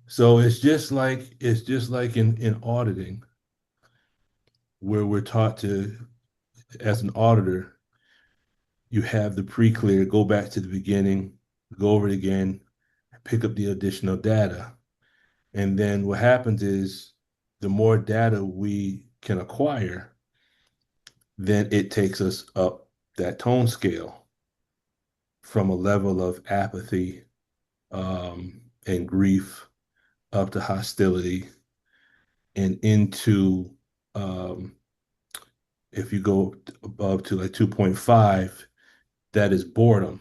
So it's just like in auditing, where we're taught to, as an auditor, you have the pre-clear, go back to the beginning, go over it again, pick up the additional data. And then what happens is the more data we can acquire, then it takes us up that tone scale from a level of apathy and grief up to hostility and into, um, if you go above to like 2.5, that is boredom.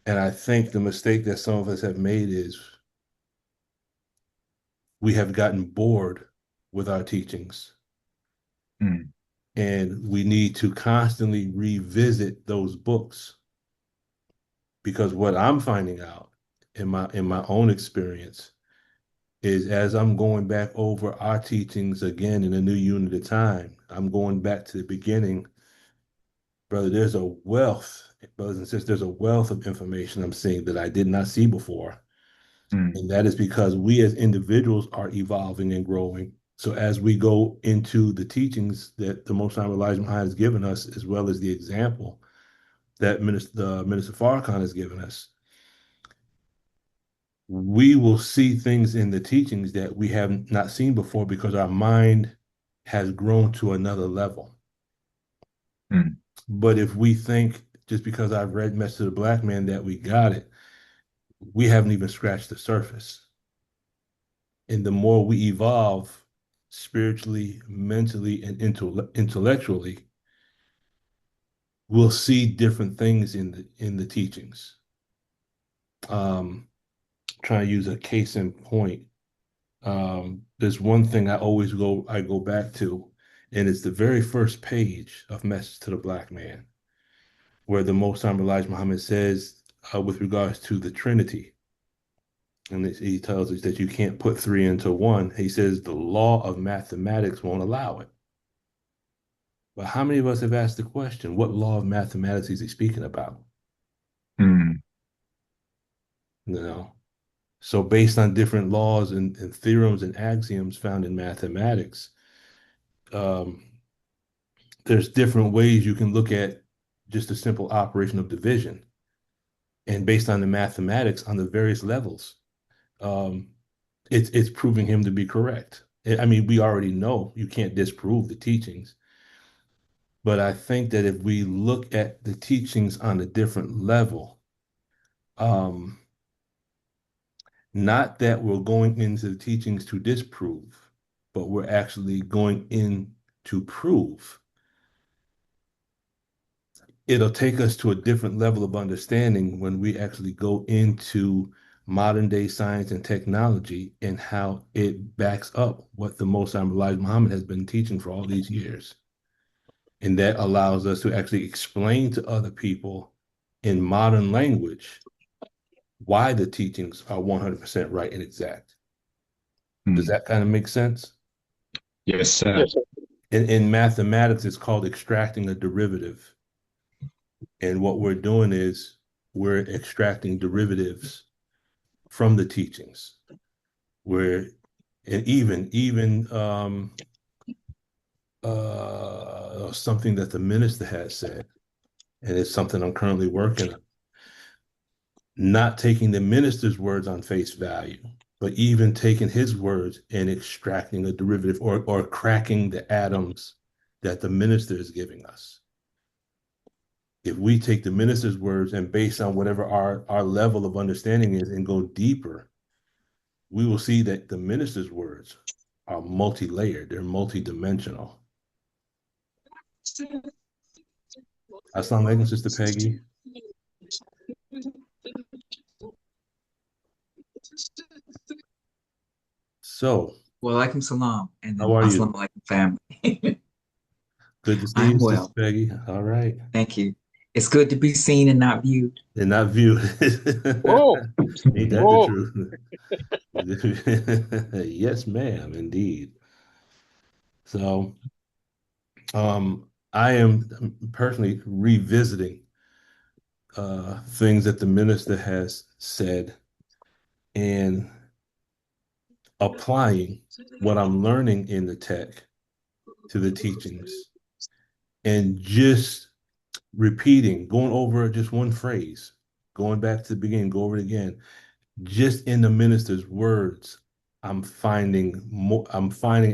And I think the mistake that some of us have made is we have gotten bored with our teachings, Mm. and we need to constantly revisit those books, because what I'm finding out in my own experience is, as I'm going back over our teachings again in a new unit of time, I'm going back to the beginning, brother. There's a wealth, brothers and sisters, there's a wealth of information I'm seeing that I did not see before. Mm. And that is because we as individuals are evolving and growing. So as we go into the teachings that the Most High Elijah Muhammad has given us, as well as the example that Minister Farrakhan has given us, we will see things in the teachings that we have not seen before, because our mind has grown to another level. Mm. But if we think, just because I've read Message to the Black Man, that we got it, we haven't even scratched the surface. And the more we evolve spiritually, mentally, and intellectually, we'll see different things in the teachings. Um, Trying to use a case in point. There's one thing I go back to, and it's the very first page of Message to the Black Man, where the Most High Elijah Muhammad says, with regards to the Trinity, and he tells us that you can't put three into one. He says the law of mathematics won't allow it. But how many of us have asked the question, what law of mathematics is he speaking about? Mm. You know, so based on different laws and theorems and axioms found in mathematics, um, there's different ways you can look at just a simple operation of division. And based on the mathematics on the various levels, um, it's proving him to be correct. I mean, we already know you can't disprove the teachings, but I think that if we look at the teachings on a different level, um, not that we're going into the teachings to disprove, but we're actually going in to prove, it'll take us to a different level of understanding when we actually go into modern day science and technology and how it backs up what the Most High Elijah Muhammad has been teaching for all these years. And that allows us to actually explain to other people in modern language why the teachings are 100% right and exact. Does Mm. that kind of make sense? Yes, sir. Yes, sir. In mathematics, it's called extracting a derivative. And what we're doing is we're extracting derivatives from the teachings. Where, and even something that the minister has said, and it's something I'm currently working on, not taking the minister's words on face value, but even taking his words and extracting a derivative, or cracking the atoms that the minister is giving us. If we take the minister's words and, based on whatever our level of understanding is, and go deeper, we will see that the minister's words are multi-layered, they're multi-dimensional. Assalamu alaikum, Sister Peggy. So, Wa alaikum salam, and how then are you? assalamu alaikum family. Good to see you, I'm Sister well. Peggy. All right. Thank you. It's good to be seen and not viewed. And not view. Whoa, Ain't that the whoa. truth? Yes, ma'am, indeed. So, I am personally revisiting things that the minister has said, and applying what I'm learning in the tech to the teachings and just repeating, going over just one phrase, going back to the beginning, go over it again, just in the minister's words, I'm finding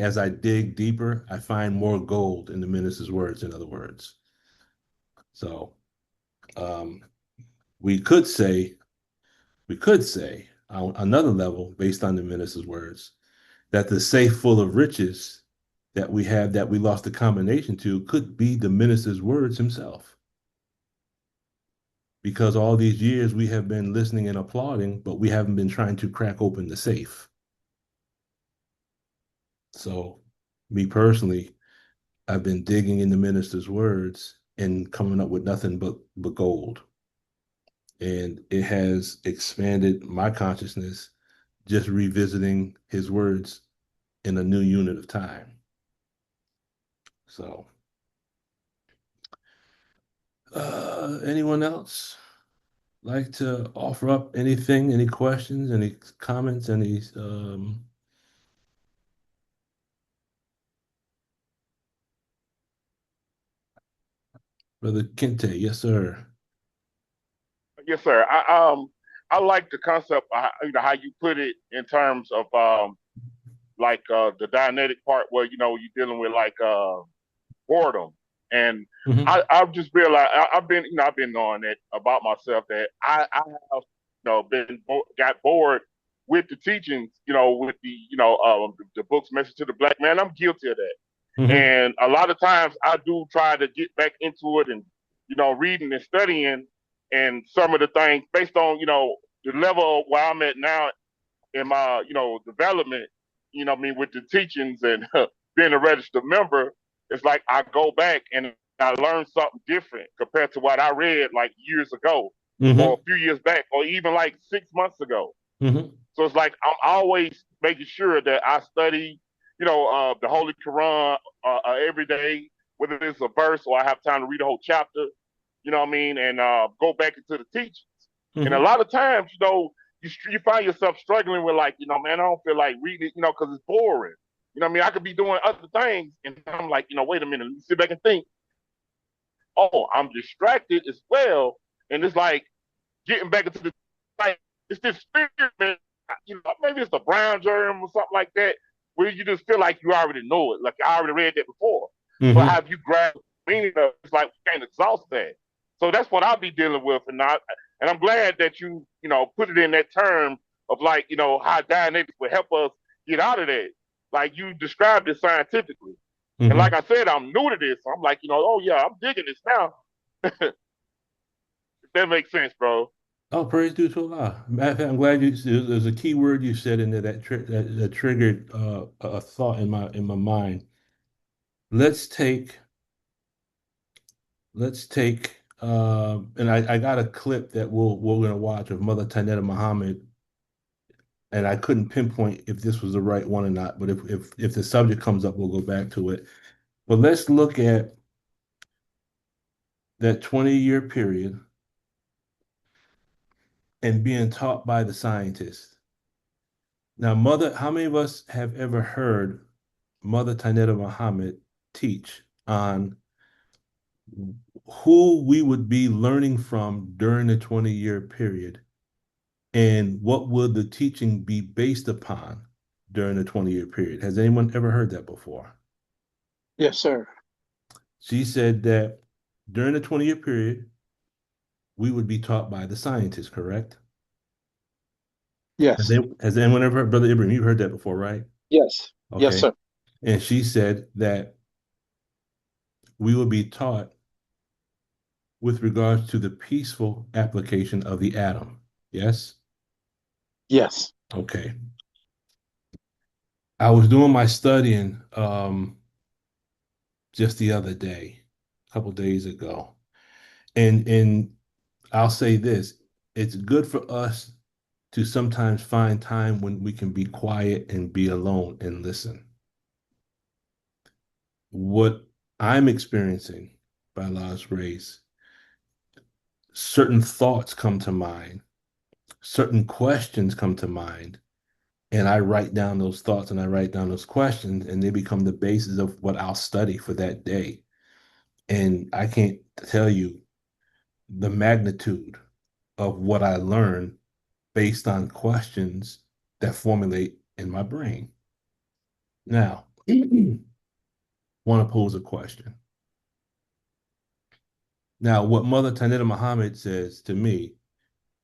as I dig deeper, I find more gold in the minister's words, in other words. So um, we could say, on another level, based on the minister's words, that the safe full of riches that we have that we lost the combination to could be the minister's words himself. Because all these years we have been listening and applauding, but we haven't been trying to crack open the safe. So, me personally, I've been digging in the minister's words and coming up with nothing but gold. And it has expanded my consciousness just revisiting his words in a new unit of time. So, anyone else like to offer up anything, any questions, any comments, any Brother Kente? Yes, sir. Yes, sir. I like the concept, how you put it in terms of the Dianetic part where you're dealing with boredom, and Mhm. I've just realized I've been knowing it about myself that I have got bored with the teachings, with the book's message to the black man. I'm guilty of that. Mhm. And a lot of times I do try to get back into it and, reading and studying and some of the things based on, the level where I'm at now in my, development, with the teachings and being a registered member, it's like I go back and I learn something different compared to what I read like years ago or Mhm. a few years back or even like 6 months ago. Mhm. So it's like I'm always making sure that I study, the Holy Quran every day, whether it's a verse or I have time to read a whole chapter, you know what I mean, and go back into the teachings. And a Mhm. lot of times, you find yourself struggling with man, I don't feel like reading it, because it's boring. You know what I mean? I could be doing other things, and I'm like, wait a minute, let me sit back and think. Oh, I'm distracted as well, and it's like getting back into the like it's this spirit, man. Maybe it's a brown germ or something like that, where you just feel like you already know it, like I already read that before. But Mhm. have you grasped the meaning of it? It's like we can't exhaust that. So that's what I'll be dealing with, and I'm glad that put it in that term of how Dianetics would help us get out of that. Like you described it scientifically. And like Mhm. I said, I'm new to this. So I'm like, oh yeah, I'm digging this now. If that makes sense, bro. Oh, praise due to Allah. Matter of fact, I'm glad there's a key word you said in there that triggered a thought in my mind. Let's take and I got a clip that we're gonna watch of Mother Tanetta Muhammad, and I couldn't pinpoint if this was the right one or not, but if the subject comes up, we'll go back to it. But let's look at that 20-year period and being taught by the scientists. Now, how many of us have ever heard Mother Tanetta Muhammad teach on who we would be learning from during the 20-year period and what would the teaching be based upon during the 20-year period? Has anyone ever heard that before? Yes, sir. She said that during the 20-year period, we would be taught by the scientists, correct? Yes. Has anyone ever heard, Brother Ibrahim, you've heard that before, right? Yes. Yes, Okay. sir. And she said that we will be taught with regards to the peaceful application of the atom. Yes? Yes. Okay. I was doing my studying just the other day, a couple days ago. And I'll say this, it's good for us to sometimes find time when we can be quiet and be alone and listen. What I'm experiencing by Allah's grace, certain thoughts come to mind, certain questions come to mind And I write down those thoughts and I write down those questions, and they become the basis of what I'll study for that day. And I can't tell you the magnitude of what I learn based on questions that formulate in my brain. Now, want to pose a question. Now, what Mother Tanita Muhammad says to me,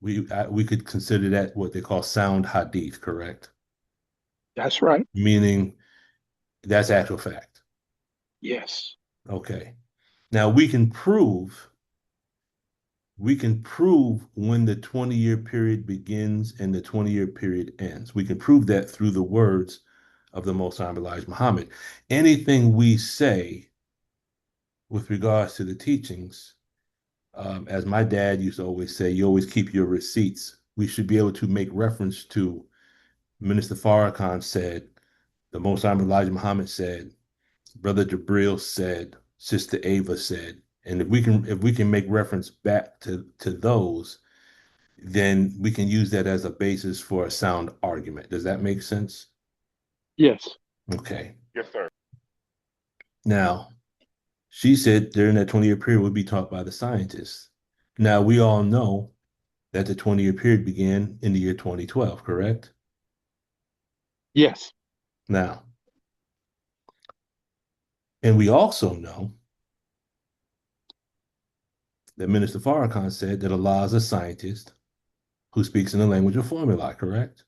we could consider that what they call sound hadith, correct? That's right. Meaning that's actual fact. Yes. Okay. Now we can prove when the 20-year period begins and the 20-year period ends. We can prove that through the words of the Most Honorable Elijah Muhammad. Anything we say with regards to the teachings, as my dad used to always say, you always keep your receipts. We should be able to make reference to Minister Farrakhan said, the Most Honorable Elijah Muhammad said, Brother Jabril said, Sister Ava said. And if we can make reference back to those, then we can use that as a basis for a sound argument. Does that make sense? Yes. Okay. Yes, sir. Now, she said during that 20-year period would be taught by the scientists. Now, we all know that the 20-year period began in the year 2012, correct? Yes. Now, and we also know that Minister Farrakhan said that Allah is a scientist who speaks in the language of formulae, correct?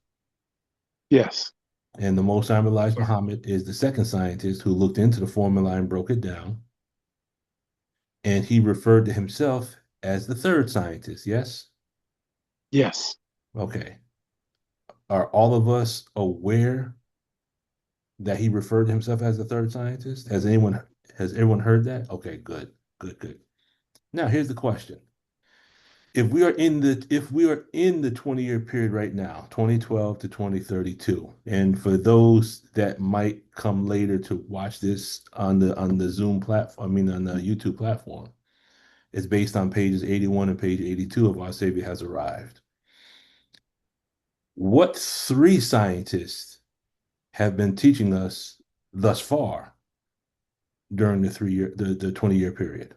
Yes. And the Most Honorable Elijah Muhammad is the second scientist who looked into the formula and broke it down. And he referred to himself as the third scientist, yes? Yes. Okay. Are all of us aware that he referred to himself as the third scientist? Has everyone heard that? Okay, good. Now here's the question. If we are in the 20-year period right now, 2012 to 2032, and for those that might come later to watch this on the Zoom platform, I mean on the YouTube platform, it's based on pages 81 and page 82 of Our Savior Has Arrived. What three scientists have been teaching us thus far during the 20-year period?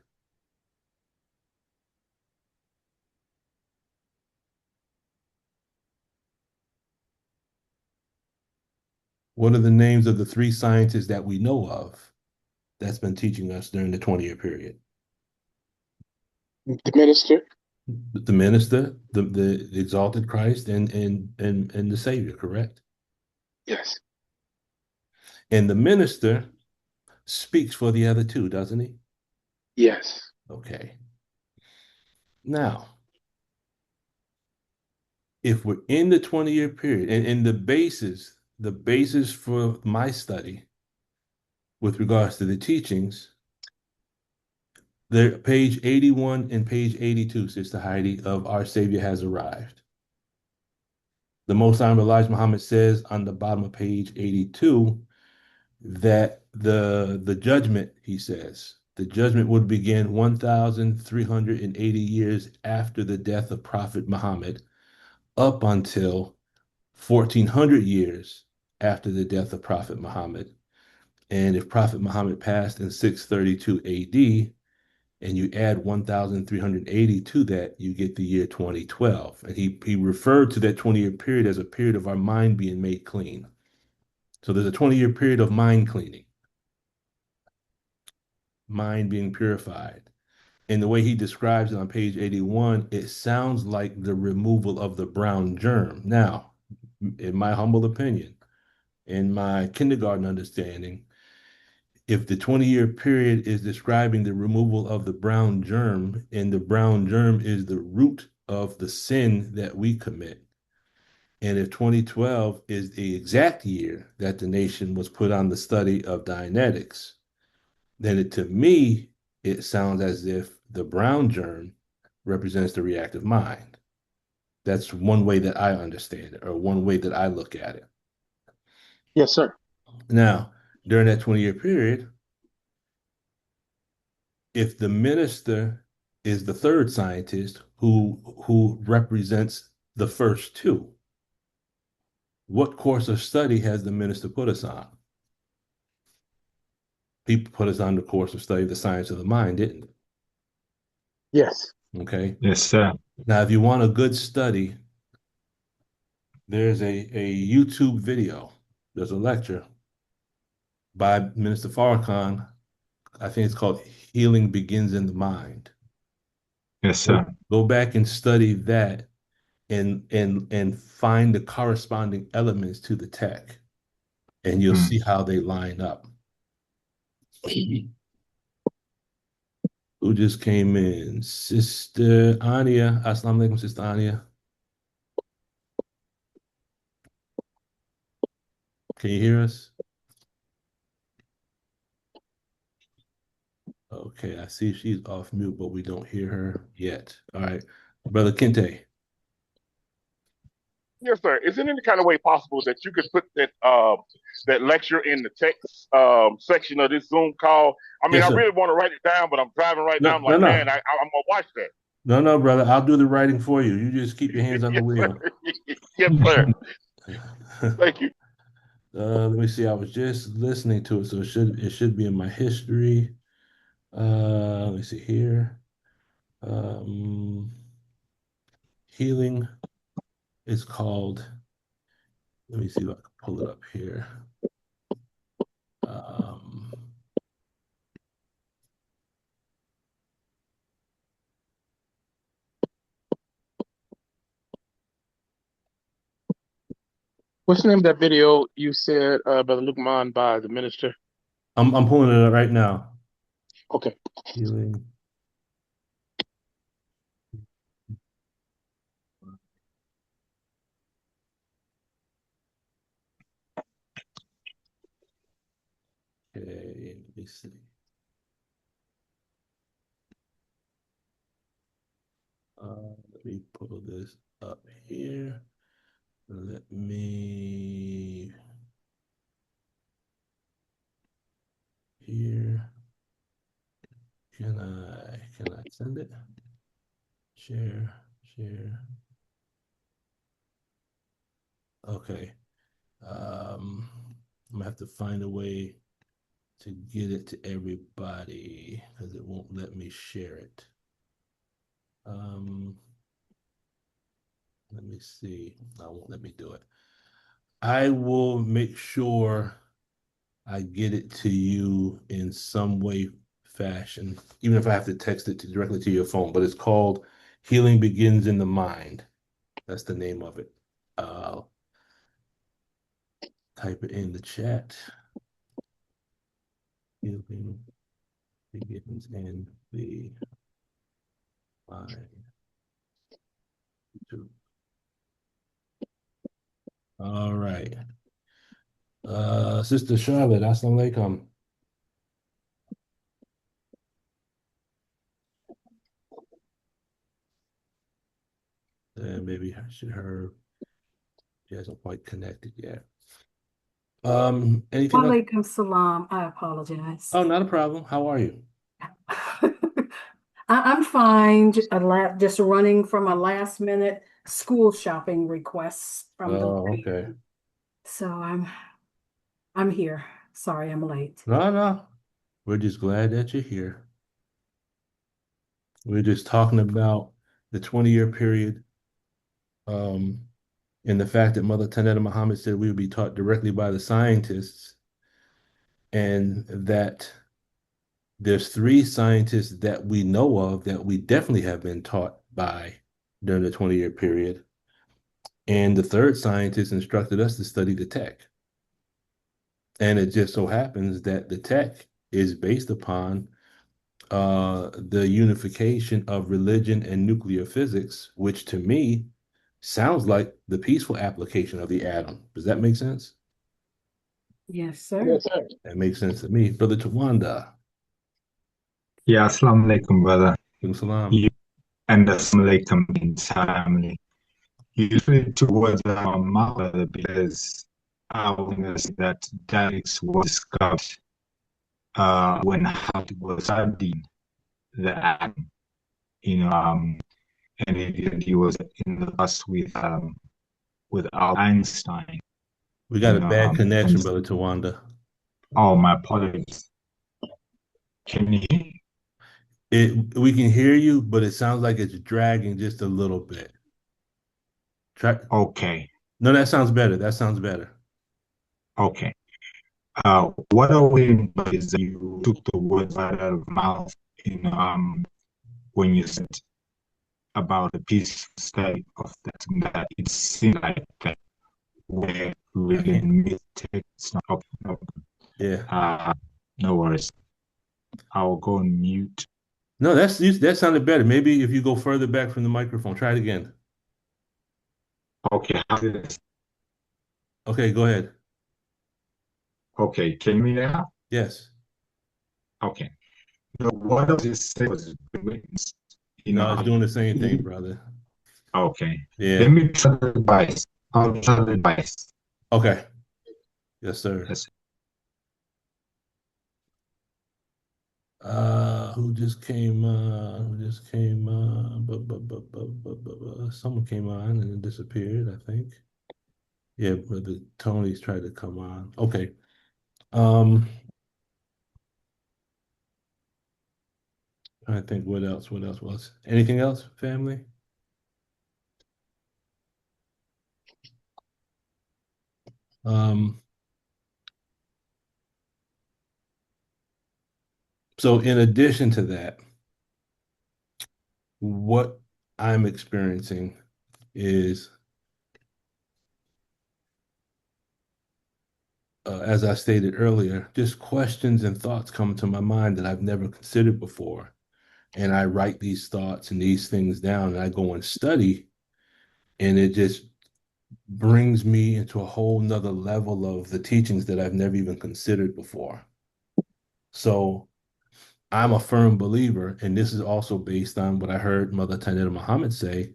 What are the names of the three scientists that we know of that's been teaching us during the 20-year period? The minister. The minister, the exalted Christ, and the Savior, correct? Yes. And the minister speaks for the other two, doesn't he? Yes. Okay. Now, if we're in the 20-year period, and the basis for my study with regards to the teachings, they're page 81 and page 82, Sister Heidi, of Our Savior Has Arrived. The Most Honorable Elijah Muhammad says on the bottom of page 82 that the judgment, he says, the judgment would begin 1,380 years after the death of Prophet Muhammad, up until 1,400 years after the death of Prophet Muhammad. And if Prophet Muhammad passed in 632 AD, and you add 1,380 to that, you get the year 2012. And he referred to that 20-year period as a period of our mind being made clean. So there's a 20-year period of mind cleaning, mind being purified. And the way he describes it on page 81, it sounds like the removal of the brown germ. Now, in my humble opinion, in my kindergarten understanding, if the 20-year period is describing the removal of the brown germ, and the brown germ is the root of the sin that we commit, and if 2012 is the exact year that the nation was put on the study of Dianetics, then to me, it sounds as if the brown germ represents the reactive mind. That's one way that I understand it, or one way that I look at it. Yes, sir. Now, during that 20-year period, if the minister is the third scientist who represents the first two, What course of study has the minister put us on? He put us on the course of study, the science of the mind, didn't Yes. he? Okay. Yes, sir. Now, if you want a good study, there's a YouTube video. There's a lecture by Minister Farrakhan. I think it's called Healing Begins in the Mind. Yes, sir. Go back and study that and find the corresponding elements to the tech, and you'll see how they line up. Who just came in? Sister Ania. Assalamu alaikum, Sister Ania. Can you hear us? Okay, I see she's off mute, but we don't hear her yet. All right. Brother Kente. Yes, sir. Is it any kind of way possible that you could put that lecture in the text section of this Zoom call? I mean, Yes, I sir. really want to write it down, but I'm driving right No, now. I'm like, no. man, I'm gonna watch that. No, brother. I'll do the writing for you. You just keep your hands on the Yes, wheel. sir. Yes, sir. Thank you. Let me see. I was just listening to it, so it should be in my history. Let me see here. Healing is called. Let me see if I can pull it up here. What's the name of that video you said, Brother Lukman, by the minister? I'm pulling it up right now. Okay. Healing. Okay, let me see. Let me pull this up here. Let me here. Can I send it? Share. Okay. I'm gonna have to find a way to get it to everybody because it won't let me share it. Let me see. I won't let me do it. I will make sure I get it to you in some way, fashion, even if I have to text it directly to your phone. But it's called Healing Begins in the Mind. That's the name of it. I'll type it in the chat. Healing begins in the mind. All right. Sister Charlotte, assalamu alaikum. Maybe she hasn't quite connected yet. Anything else? Walaikum salam. I apologize. Oh, not a problem. How are you? I'm fine. Just running from a last minute school shopping request from the Oh, okay. So I'm here. Sorry, I'm late. No. We're just glad that you're here. We're just talking about the 20-year period, and the fact that Mother Tanetta Muhammad said we would be taught directly by the scientists, and that there's 3 scientists that we know of that we definitely have been taught by during the 20-year period. And the 3rd scientist instructed us to study the tech. And it just so happens that the tech is based upon the unification of religion and nuclear physics, which to me sounds like the peaceful application of the atom. Does that make sense? Yes, sir. Yes, sir. That makes sense to me. Brother Tawanda. Yeah, assalamu alaikum, brother. Salam. And assalamu alaikum entirely. Usually towards our mother, because I witness that dialects was discovered when Howard was studying the atom, and he was in the class with Albert Einstein, We got a You know, bad connection, and Brother Tawanda. oh, my apologies. Can you hear me? We can hear you, but it sounds like it's dragging just a little bit. Try. Okay, No, that sounds better. That sounds better. okay. What I mean by is that you took the words right out of my mouth in when you said about the peaceful state of that it seemed like that we're really in mistakes. Okay, no, Yeah. no worries. I'll go on mute. No, that sounded better. Maybe if you go further back from the microphone, try it again. Okay, how's this? Okay, go ahead. Okay, can you hear me now? Yes. Okay. No, what I was just saying was witness. You No, know, it's doing the same thing, brother. okay. Yeah. Let me try the advice. I'll try the advice. Okay. Yes, sir. Yes. Who just came? Who just came? Someone came on and then disappeared, I think. Yeah, Brother Tony's tried to come on. Okay. I think what else? What else was? Anything else, family? So in addition to that, what I'm experiencing is, as I stated earlier, just questions and thoughts come to my mind that I've never considered before. And I write these thoughts and these things down, and I go and study, and it just brings me into a whole nother level of the teachings that I've never even considered before. So I'm a firm believer, and this is also based on what I heard Mother Tanita Muhammad say,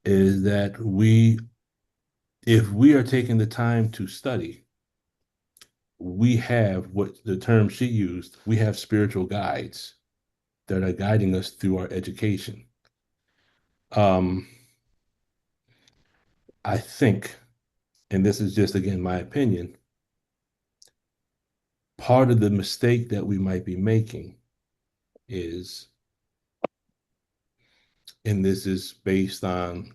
is that if we are taking the time to study, we have what the term she used, we have spiritual guides that are guiding us through our education. I think, and this is just again my opinion, part of the mistake that we might be making is, and this is based on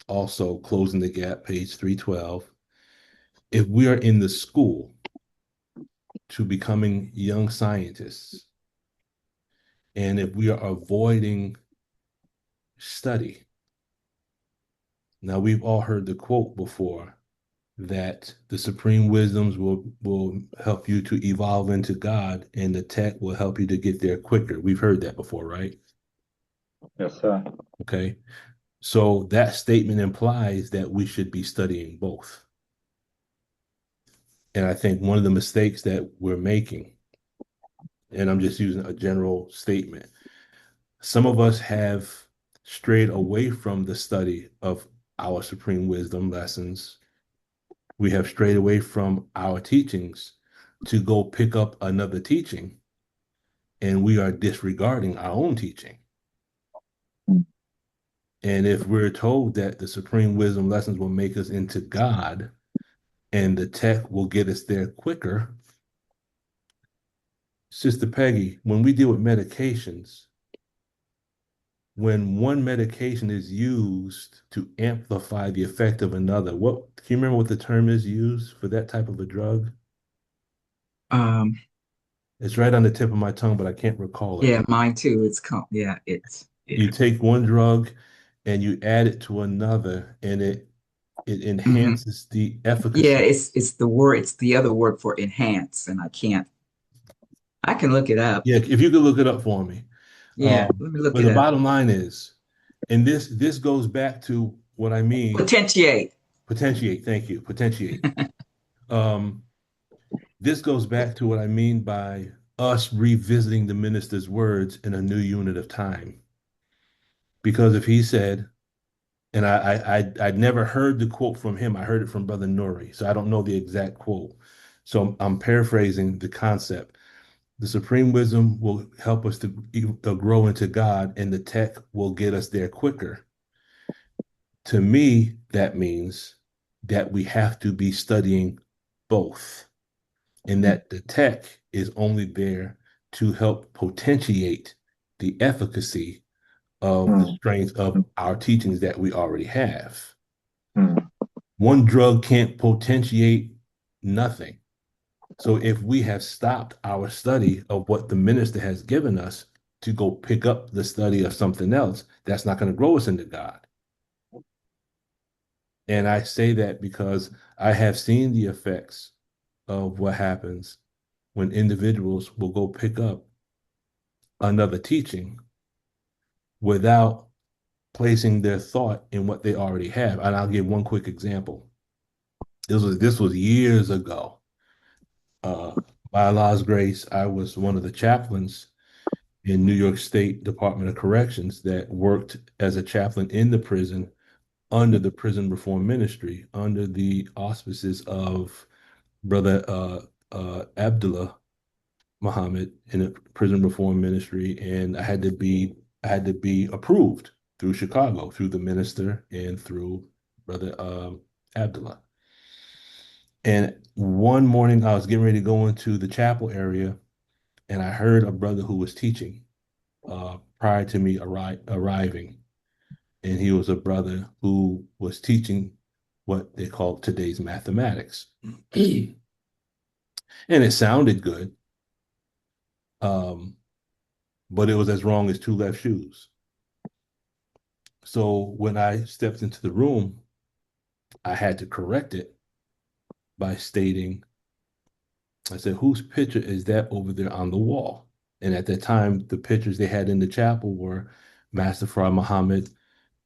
also Closing the Gap, page 312, if we are in the school to becoming young scientists, and if we are avoiding study. Now, we've all heard the quote before that the supreme wisdoms will help you to evolve into God, and the tech will help you to get there quicker. We've heard that before, right? Yes, sir. Okay. So that statement implies that we should be studying both. And I think one of the mistakes that we're making, and I'm just using a general statement, some of us have strayed away from the study of our supreme wisdom lessons. We have strayed away from our teachings to go pick up another teaching, and we are disregarding our own teaching. And if we're told that the supreme wisdom lessons will make us into God and the tech will get us there quicker, Sister Peggy, when we deal with medications, when one medication is used to amplify the effect of another, can you remember what the term is used for that type of a drug? It's right on the tip of my tongue, but I can't recall it. Yeah, mine too. You take one drug and you add it to another, and it enhances the efficacy. Yeah, it's the other word for enhance, and I can look it up. Yeah, if you could look it up for me. Yeah, let me look but it the up. bottom line is, and this goes back to what I mean. Potentiate. Thank you. Potentiate. This goes back to what I mean by us revisiting the minister's words in a new unit of time. Because if he said, and I'd never heard the quote from him, I heard it from Brother Nuri, so I don't know the exact quote. So I'm paraphrasing the concept. The supreme wisdom will help us to grow into God, and the tech will get us there quicker. To me, that means that we have to be studying both, and that the tech is only there to help potentiate the efficacy of the strength of our teachings that we already have. One drug can't potentiate nothing. So if we have stopped our study of what the minister has given us to go pick up the study of something else, that's not going to grow us into God. And I say that because I have seen the effects of what happens when individuals will go pick up another teaching without placing their thought in what they already have. And I'll give one quick example. This was years ago. By Allah's grace, I was one of the chaplains in New York State Department of Corrections that worked as a chaplain in the prison under the Prison Reform Ministry, under the auspices of Brother Abdullah Muhammad in the Prison Reform Ministry, and I had to be approved through Chicago, through the minister and through Brother Abdullah. And one morning I was getting ready to go into the chapel area, and I heard a brother who was teaching prior to me arriving. And he was a brother who was teaching what they call today's mathematics. And it sounded good, but it was as wrong as two left shoes. So when I stepped into the room, I had to correct it by stating, I said, whose picture is that over there on the wall? And at that time, the pictures they had in the chapel were Master Farad Muhammad,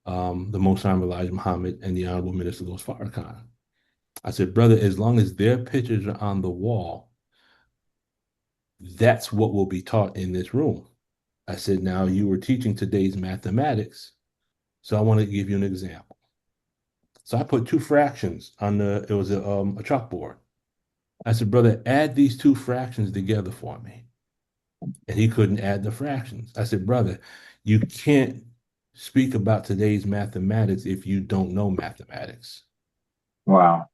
the Most Honorable Elijah Muhammad, and the Honorable Minister Louis Farrakhan. I said, brother, as long as their pictures are on the wall, that's what will be taught in this room. I said, now you were teaching today's mathematics, so I want to give you an example. So I put two fractions on it was a chalkboard. I said, brother, add these two fractions together for me. And he couldn't add the fractions. I said, brother, you can't speak about today's mathematics if you don't know mathematics. Wow.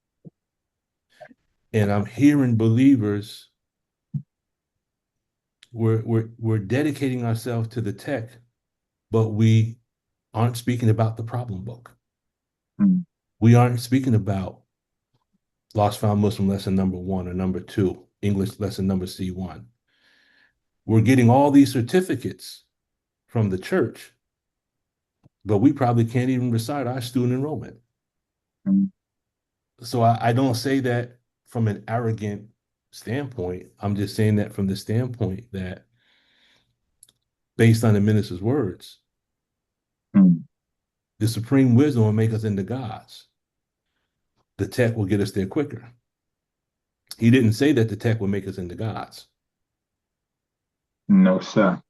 And I'm hearing believers, we're dedicating ourselves to the tech, but we aren't speaking about the problem book. We aren't speaking about Lost Found Muslim lesson number 1 or number 2, English lesson number C1. We're getting all these certificates from the church, but we probably can't even recite our student enrollment. So I don't say that from an arrogant standpoint. I'm just saying that from the standpoint that based on the minister's words, the supreme wisdom will make us into gods. The tech will get us there quicker. He didn't say that the tech will make us into gods. No, sir.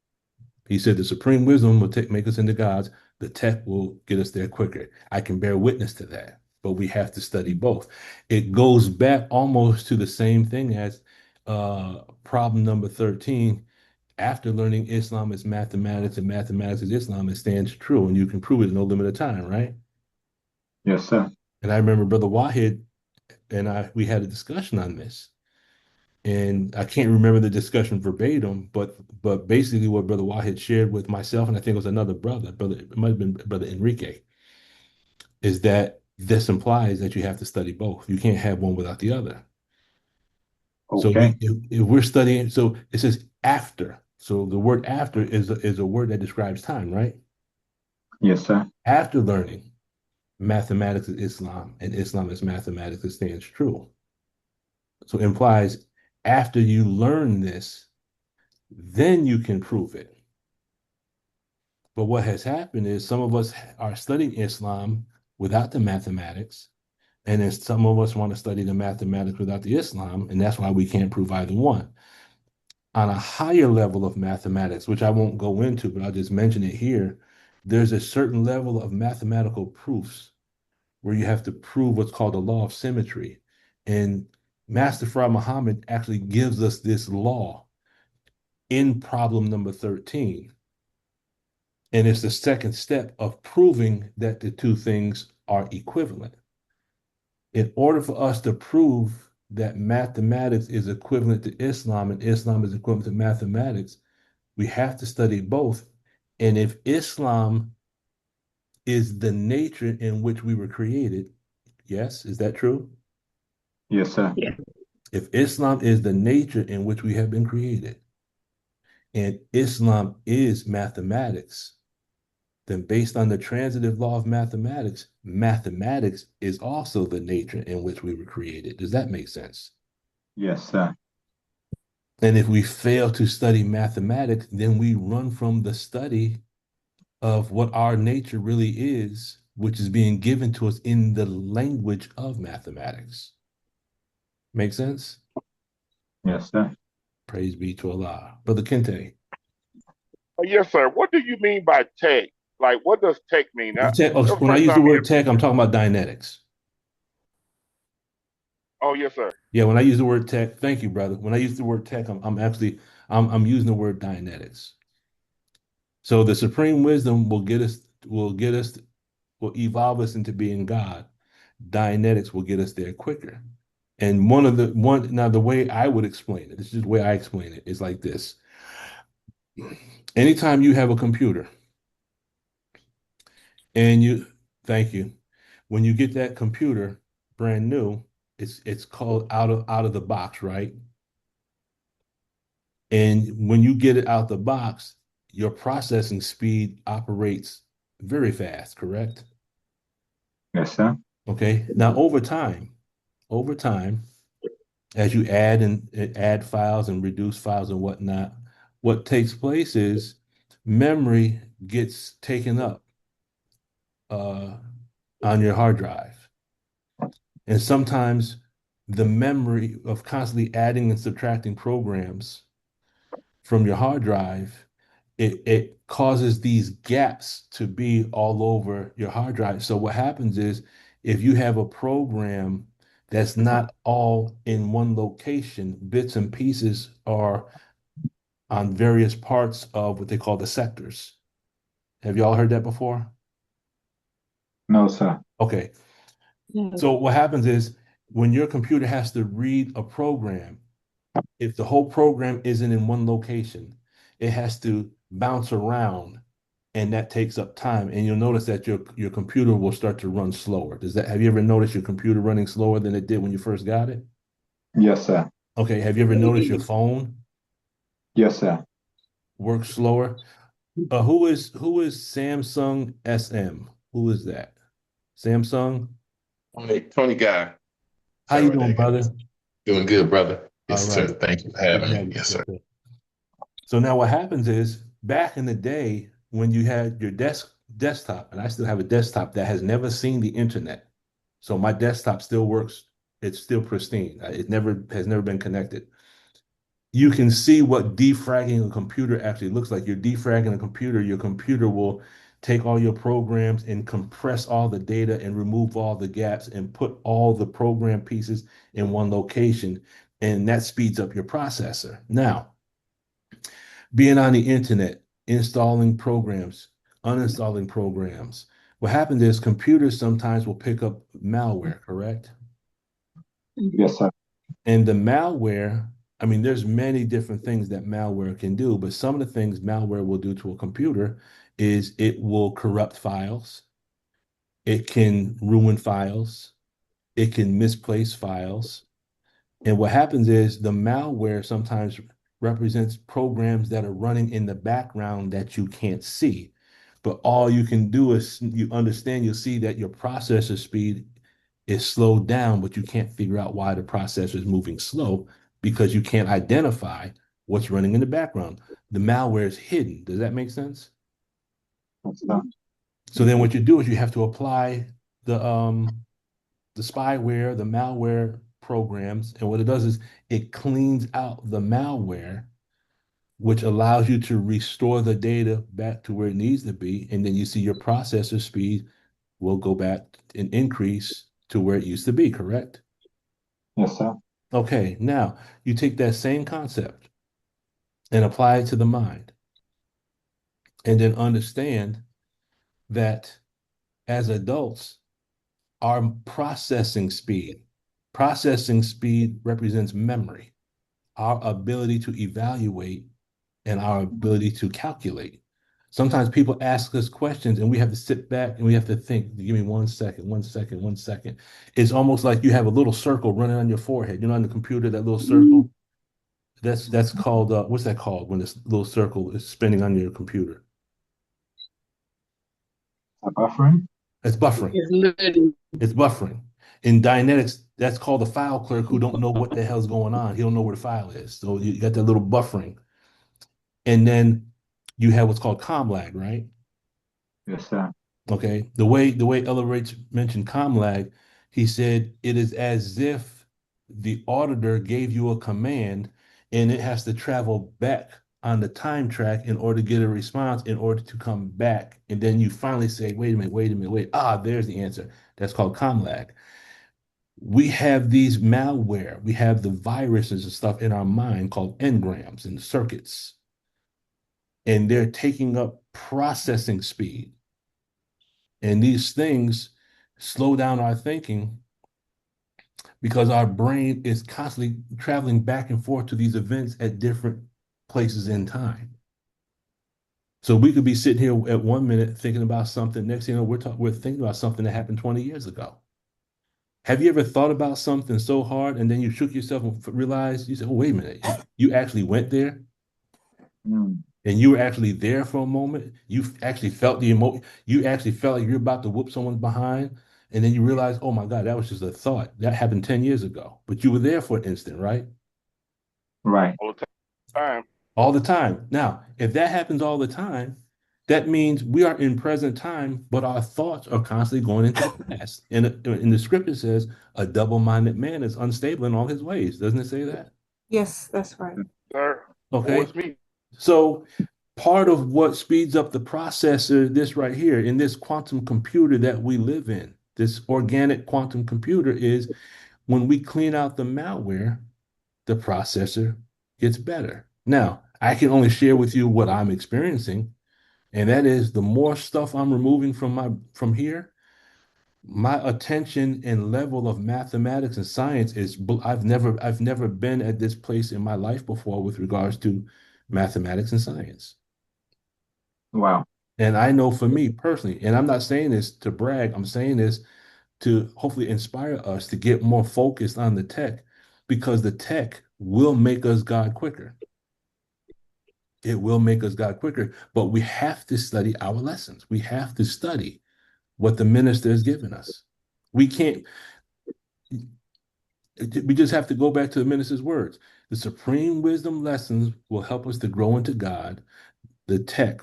He said the supreme wisdom will make us into gods. The tech will get us there quicker. I can bear witness to that, but we have to study both. It goes back almost to the same thing as problem number 13. After learning Islam is mathematics and mathematics is Islam, it stands true, and you can prove it in no limit of time, right? Yes, sir. And I remember Brother Wahid and we had a discussion on this. And I can't remember the discussion verbatim, but basically what Brother Wahid shared with myself, and I think it was another brother, it might have been Brother Enrique, is that this implies that you have to study both. You can't have one without the other. Okay. So if we're studying, so it says after. So the word after is a word that describes time, right? Yes, sir. After learning mathematics is Islam and Islam is mathematics, it stands true. So it implies after you learn this, then you can prove it. But what has happened is some of us are studying Islam without the mathematics, and then some of us want to study the mathematics without the Islam, and that's why we can't prove either one. On a higher level of mathematics, which I won't go into, but I'll just mention it here, there's a certain level of mathematical proofs where you have to prove what's called the law of symmetry. And Master Farad Muhammad actually gives us this law in problem number 13. And it's the second step of proving that the two things are equivalent. In order for us to prove that mathematics is equivalent to Islam and Islam is equivalent to mathematics, we have to study both. And if Islam is the nature in which we were created, yes, is that true? Yes, sir. If Islam is the nature in which we have been created, and Islam is mathematics, then based on the transitive law of mathematics, mathematics is also the nature in which we were created. Does that make sense? Yes, sir. And if we fail to study mathematics, then we run from the study of what our nature really is, which is being given to us in the language of mathematics. Make sense? Yes, sir. Praise be to Allah. Brother Kente. Yes, sir. What do you mean by tech? Like, what does tech mean? That was the When I first use the time word hearing. tech, I'm talking about Dynetics. Oh, yes, sir. Yeah, when I use the word tech, thank you, brother. When I use the word tech, I'm using the word Dianetics. So the supreme wisdom will evolve us into being God. Dianetics will get us there quicker. And now the way I would explain it, this is just the way I explain it, is like this. Anytime you have a computer and thank you, when you get that computer brand new, it's called out of the box, right? And when you get it out the box, your processing speed operates very fast, correct? Yes, sir. Okay. Now over time, as you add files and reduce files and whatnot, what takes place is memory gets taken up on your hard drive. And sometimes the memory of constantly adding and subtracting programs from your hard drive, it causes these gaps to be all over your hard drive. So what happens is if you have a program that's not all in one location, bits and pieces are on various parts of what they call the sectors. Have you all heard that before? No, sir. Okay. So what happens is when your computer has to read a program, if the whole program isn't in one location, it has to bounce around and that takes up time. And you'll notice that your computer will start to run slower. Have you ever noticed your computer running slower than it did when you first got it? Yes, sir. Okay. Have you ever noticed your phone Yes, sir. works slower? Who is Samsung SM? Who is that? Samsung? Tony Guy. How you Sorry, doing, that guy. brother? Doing good, brother. All Yes, sir. right. Thank you for Good to having have me. you. Yes, Yes, sir. sir. So now what happens is back in the day when you had your desktop, and I still have a desktop that has never seen the internet. So my desktop still works. It's still pristine. It has never been connected. You can see what defragging a computer actually looks like. You're defragging a computer. Your computer will take all your programs and compress all the data and remove all the gaps and put all the program pieces in one location. And that speeds up your processor. Now, being on the internet, installing programs, uninstalling programs. What happens is computers sometimes will pick up malware, correct? Yes, sir. And the malware, I mean, there's many different things that malware can do, but some of the things malware will do to a computer is it will corrupt files, it can ruin files, it can misplace files. And what happens is the malware sometimes represents programs that are running in the background that you can't see. But all you can do is you'll see that your processor speed is slowed down, but you can't figure out why the processor is moving slow because you can't identify what's running in the background. The malware is hidden. Does that make sense? Yes, sir. So then what you do is you have to apply the spyware, the malware programs, and what it does is it cleans out the malware, which allows you to restore the data back to where it needs to be, and then you see your processor speed will go back and increase to where it used to be, correct? Yes, sir. Okay, now you take that same concept and apply it to the mind, and then understand that as adults, our processing speed. Processing speed represents memory, our ability to evaluate and our ability to calculate. Sometimes people ask us questions and we have to sit back and we have to think, give me 1 second, 1 second, 1 second. It's almost like you have a little circle running on your forehead. You know, on the computer, that little circle. That's called what's that called when this little circle is spinning on your computer? Buffering? It's buffering. It's literally It's buffering. In Dynetics, that's called a file clerk who don't know what the hell's going on. He don't know where the file is. So you got that little buffering. And then you have what's called COMLAG, right? Yes, sir. Okay. The way Ella Rates mentioned COMLAG, he said it is as if the auditor gave you a command and it has to travel back on the time track in order to get a response in order to come back. And then you finally say, wait a minute, wait. There's the answer. That's called COMLAG. We have these malware, we have the viruses and stuff in our mind called engrams and circuits. And they're taking up processing speed. And these things slow down our thinking because our brain is constantly traveling back and forth to these events at different places in time. So we could be sitting here at 1 minute thinking about something. Next thing you know, we're thinking about something that happened 20 years ago. Have you ever thought about something so hard and then you shook yourself and realized, you said, oh, wait a minute, you actually went there? And you were actually there for a moment. You actually felt the emotion. You actually felt like you're about to whoop someone's behind. And then you realize, oh my God, that was just a thought. That happened 10 years ago. But you were there for an instant, right? Right. All the time. All the time. Now, if that happens all the time, that means we are in present time, but our thoughts are constantly going into the past. And in the scripture says, a double-minded man is unstable in all his ways. Doesn't it say that? Yes, that's right. Sir. Okay. Oh, it's me. So part of what speeds up the processor, this right here, in this quantum computer that we live in, this organic quantum computer, is when we clean out the malware, the processor gets better. Now, I can only share with you what I'm experiencing, and that is the more stuff I'm removing from here, my attention and level of mathematics and science is I've never been at this place in my life before with regards to mathematics and science. Wow. And I know for me personally, and I'm not saying this to brag, I'm saying this to hopefully inspire us to get more focused on the tech, because the tech will make us God quicker. It will make us God quicker, but we have to study our lessons. We have to study what the minister has given us. We just have to go back to the minister's words. The supreme wisdom lessons will help us to grow into God. The tech,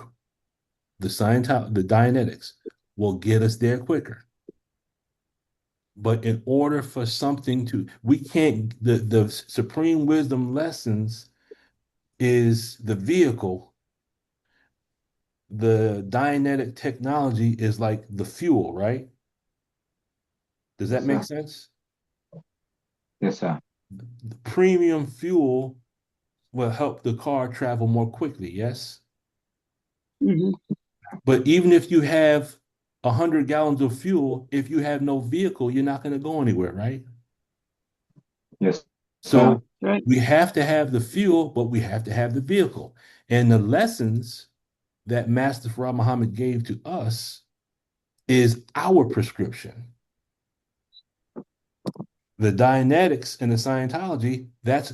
the Dianetics will get us there quicker. But in order for something to, we can't, the supreme wisdom lessons is the vehicle. The Dianetic technology is like the fuel, right? Does that make sense? Yes, sir. The premium fuel will help the car travel more quickly, yes? Mhm. But even if you have 100 gallons of fuel, if you have no vehicle, you're not going to go anywhere, right? Yes. So Right. we have to have the fuel, but we have to have the vehicle. And the lessons that Master Farah Muhammad gave to us is our prescription. The Dianetics and the Scientology, that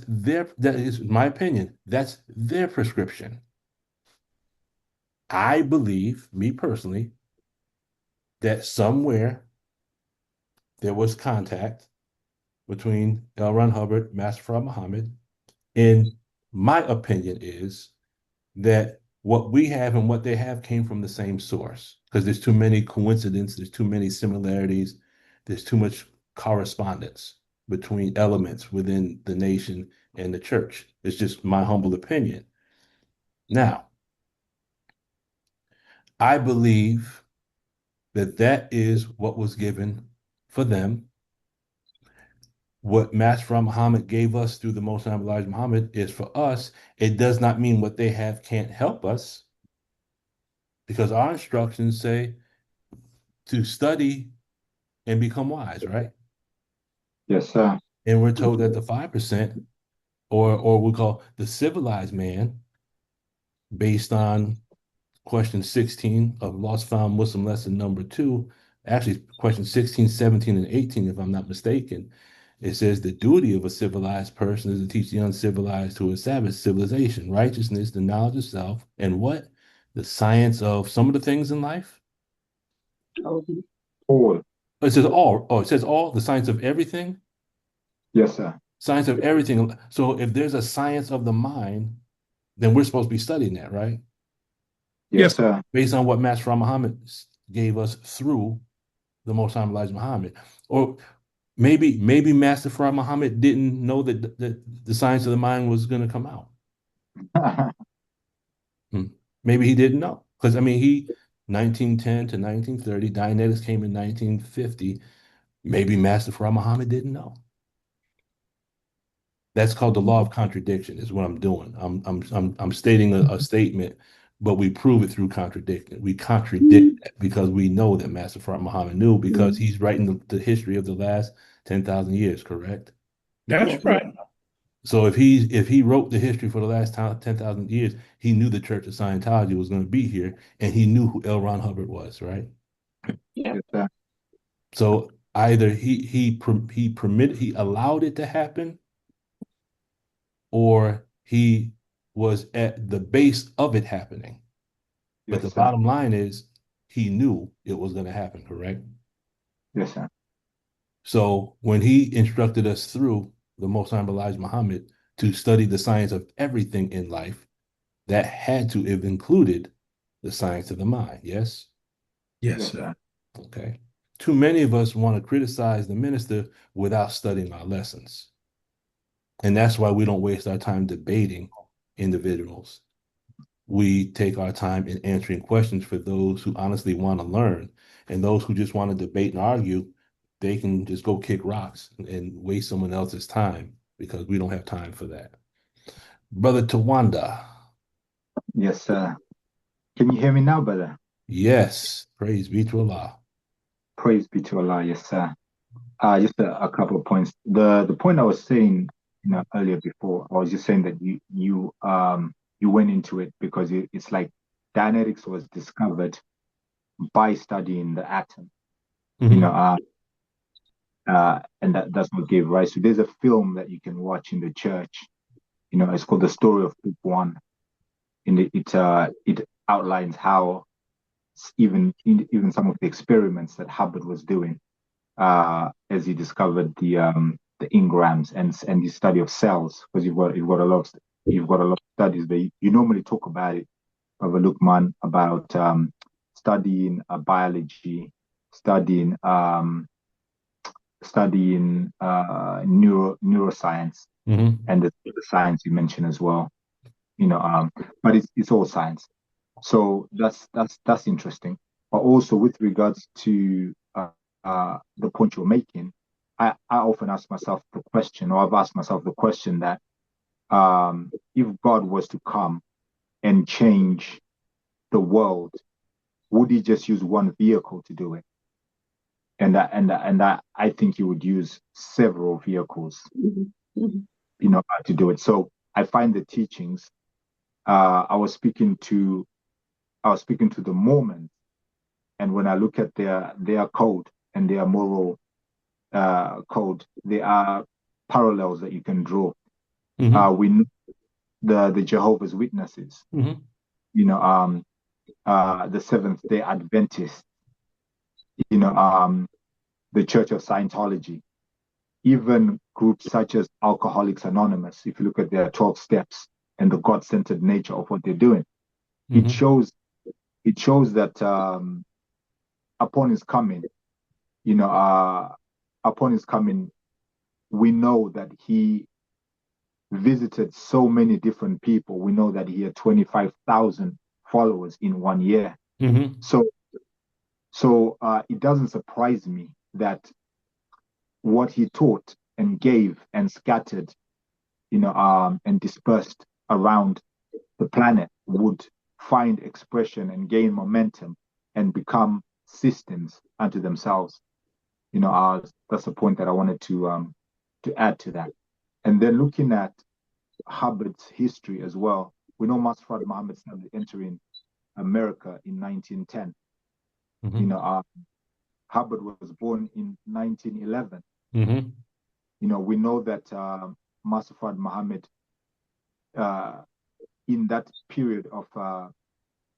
is my opinion, that's their prescription. I believe, me personally, that somewhere there was contact between L. Ron Hubbard, Master Farah Muhammad, and my opinion is that what we have and what they have came from the same source, because there's too many coincidences, there's too many similarities, there's too much correspondence between elements within the nation and the church. It's just my humble opinion. Now, I believe that that is what was given for them. What Master Farah Muhammad gave us through the Most Honorable Elijah Muhammad is for us. It does not mean what they have can't help us, because our instructions say to study and become wise, right? Yes, sir. And we're told that the 5%, or we call the civilized man, based on question 16 of Lost Found Muslim lesson number 2, actually question 16, 17, and 18, if I'm not mistaken, it says the duty of a civilized person is to teach the uncivilized to establish civilization, righteousness, the knowledge of self, and what? The science of some of the things in life. All. It says all. Oh, it says all, the science of everything. Yes, sir. Science of everything. So if there's a science of the mind, then we're supposed to be studying that, right? Yes, sir. Based on what Master Muhammad gave us through the Most High Elijah Muhammad. Or maybe Master Farah Muhammad didn't know that the science of the mind was going to come out. Maybe he didn't know. Because, I mean, he, 1910 to 1930, Dianetics came in 1950. Maybe Master Farah Muhammad didn't know. That's called the law of contradiction, is what I'm doing. I'm stating a statement, but we prove it through contradiction. We contradict that because we know that Master Farah Muhammad knew, because he's writing the history of the last 10,000 years, correct? That's right. So if he wrote the history for the last 10,000 years, he knew the Church of Scientology was going to be here, and he knew who L. Ron Hubbard was, right? Yes, sir. So either he allowed it to happen, or he was at the base of it happening. But Yes, the sir. bottom line is he knew it was going to happen, correct? Yes, sir. So when he instructed us through the Most High Elijah Muhammad to study the science of everything in life, that had to have included the science of the mind, yes? Yes, sir. Okay. Too many of us want to criticize the minister without studying our lessons. And that's why we don't waste our time debating individuals. We take our time in answering questions for those who honestly want to learn. And those who just want to debate and argue, they can just go kick rocks and waste someone else's time, because we don't have time for that. Brother Tawanda. Yes, sir. Can you hear me now, brother? Yes. Praise be to Allah. Praise be to Allah. Yes, sir. Just a couple of points. The point I was saying, earlier before, I was just saying that you went into it because it's like Dianetics was discovered by studying the atom, Mhm. and that's what gave rise to. There's a film that you can watch in the church, it's called The Story of Pope One. It outlines how even some of the experiments that Hubbard was doing, as he discovered the engrams and the study of cells, because you've got a lot of studies, but you normally talk about it, Brother Lukman, about studying biology, studying neuroscience, and the science you mentioned as well. But it's all science. So that's interesting. But also with regards to the point you're making, I often ask myself the question, or I've asked myself the question that if God was to come and change the world, would he just use one vehicle to do it? And I think he would use several vehicles, to do it. So I find the teachings. I was speaking to the Mormons, and when I look at their code and their moral code, there are parallels that you can draw. We know the Jehovah's Witnesses, the Seventh-day Adventists, the Church of Scientology, even groups such as Alcoholics Anonymous. If you look at their 12 steps and the God-centered nature of what they're doing, it shows that upon his coming, we know that he visited so many different people. We know that he had 25,000 followers in 1 year. So it doesn't surprise me that what he taught and gave and scattered, and dispersed around the planet would find expression and gain momentum and become systems unto themselves. That's the point that I wanted to add to that. And then looking at Hubbard's history as well, we know Master Fard Muhammad started entering America in 1910. Mhm. Hubbard was born in 1911. Mhm. We know that Master Fard Muhammad, in that period of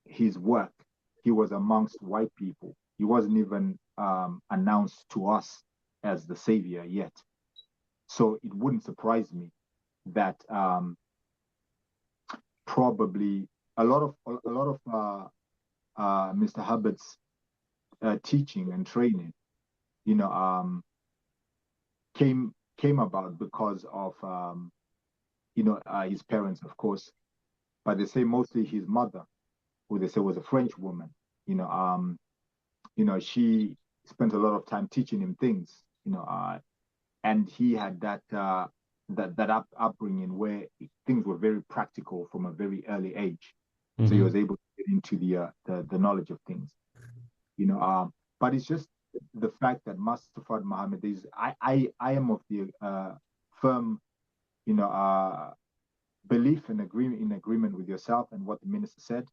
his work, he was amongst white people. He wasn't even announced to us as the savior yet. So it wouldn't surprise me that probably a lot of Mr. Hubbard's teaching and training, came about because of his parents, of course, but they say mostly his mother, who they say was a French woman. She spent a lot of time teaching him things. And he had that upbringing where things were very practical from a very early age. So he was able to get into the knowledge of things. But it's just the fact that Master Fard Muhammad is. I am of the firm, belief and agreement with yourself and what the minister said,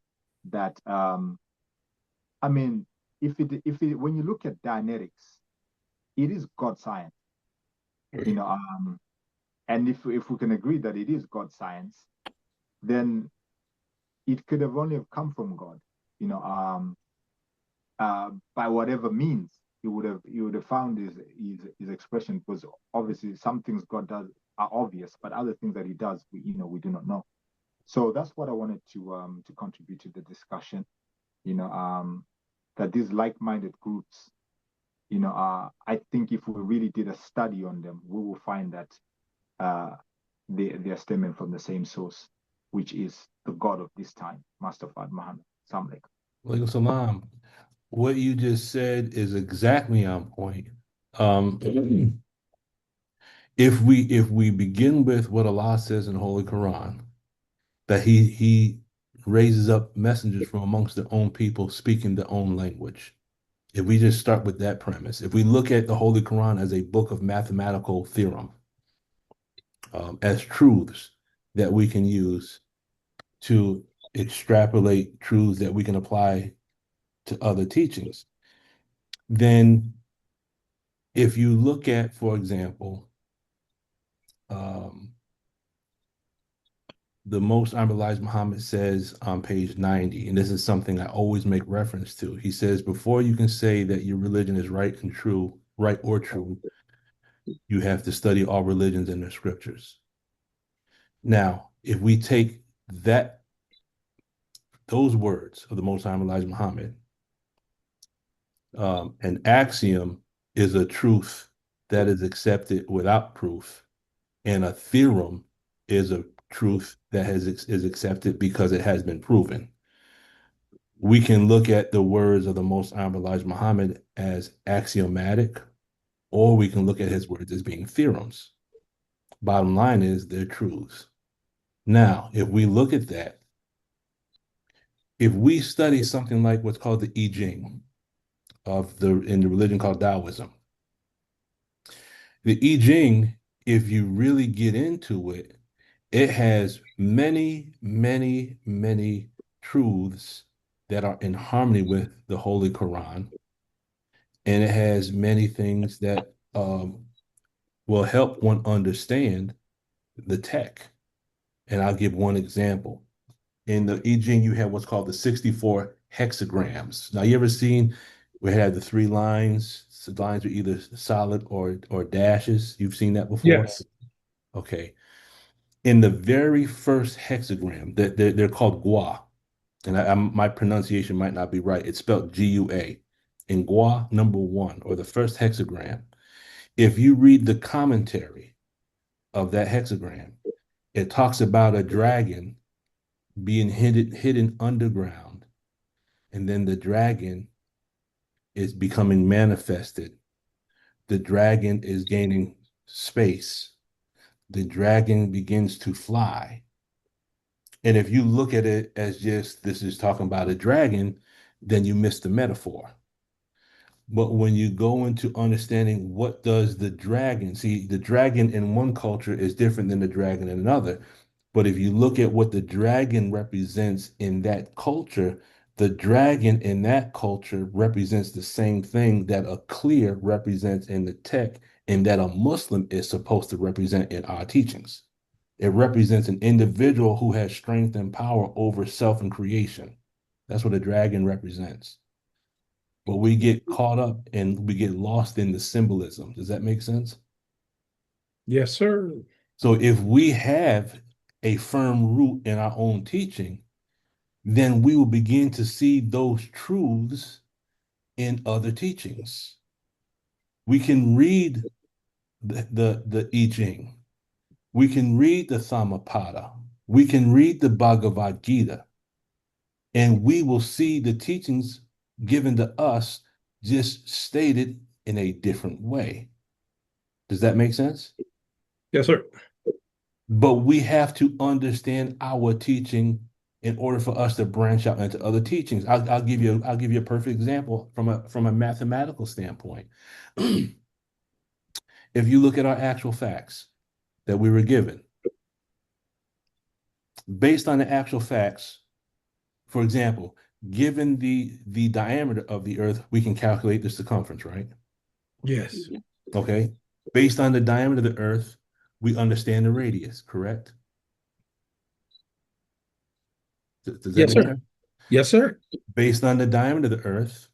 that I mean, when you look at Dianetics, it is God science. And if we can agree that it is God science, then it could have only have come from God, by whatever means he would have found his expression, because obviously some things God does are obvious, but other things that he does, we do not know. So that's what I wanted to contribute to the discussion, that these like-minded groups, I think if we really did a study on them, we will find that they are stemming from the same source, which is the God of this time, Master Fard Muhammad. Assalamu alaikum. Walaikum salam. What you just said is exactly on point. Um, if we begin with what Allah says in the Holy Quran, that He raises up messengers from amongst their own people speaking their own language. If we just start with that premise, if we look at the Holy Quran as a book of mathematical theorem, as truths that we can use to extrapolate truths that we can apply to other teachings, then if you look at, for example, the Most Honorable Elijah Muhammad says on page 90, and this is something I always make reference to. He says, before you can say that your religion is right and true, right or true, you have to study all religions and their scriptures. Now, if we take those words of the Most Honorable Elijah Muhammad, an axiom is a truth that is accepted without proof, and a theorem is a truth that is accepted because it has been proven. We can look at the words of the Most Honorable Elijah Muhammad as axiomatic, or we can look at his words as being theorems. Bottom line is they're truths. Now, if we look at that, if we study something like what's called the I Ching in the religion called Taoism, the I Ching, if you really get into it, it has many, many, many truths that are in harmony with the Holy Quran. And it has many things that will help one understand the tech. And I'll give one example. In the I Ching, you have what's called the 64 hexagrams. Now, you ever seen we had the three lines? The lines are either solid or dashes. You've seen that before? Yes. Okay. In the very first hexagram, they're called Gua, and my pronunciation might not be right. It's spelled Gua. In Gua number 1, or the first hexagram, if you read the commentary of that hexagram, it talks about a dragon being hidden underground, and then the dragon is becoming manifested. The dragon is gaining space. The dragon begins to fly. And if you look at it as just this is talking about a dragon, then you miss the metaphor. But when you go into understanding what does the dragon, see, the dragon in one culture is different than the dragon in another. But if you look at what the dragon represents in that culture, the dragon in that culture represents the same thing that a clear represents in the tech and that a Muslim is supposed to represent in our teachings. It represents an individual who has strength and power over self and creation. That's what a dragon represents. But we get caught up and we get lost in the symbolism. Does that make sense? Yes, sir. So if we have a firm root in our own teaching, then we will begin to see those truths in other teachings. We can read the I Ching. We can read the Dhammapada. We can read the Bhagavad Gita. And we will see the teachings given to us just stated in a different way. Does that make sense? Yes, sir. But we have to understand our teaching in order for us to branch out into other teachings. I'll give you a perfect example from a mathematical standpoint. If you look at our actual facts that we were given, based on the actual facts, for example, given the diameter of the Earth, we can calculate the circumference, right? Yes. Okay. Based on the diameter of the Earth, we understand the radius, correct? Does that Yes, make sir. sense? Yes, sir. Based on the diameter of the Earth,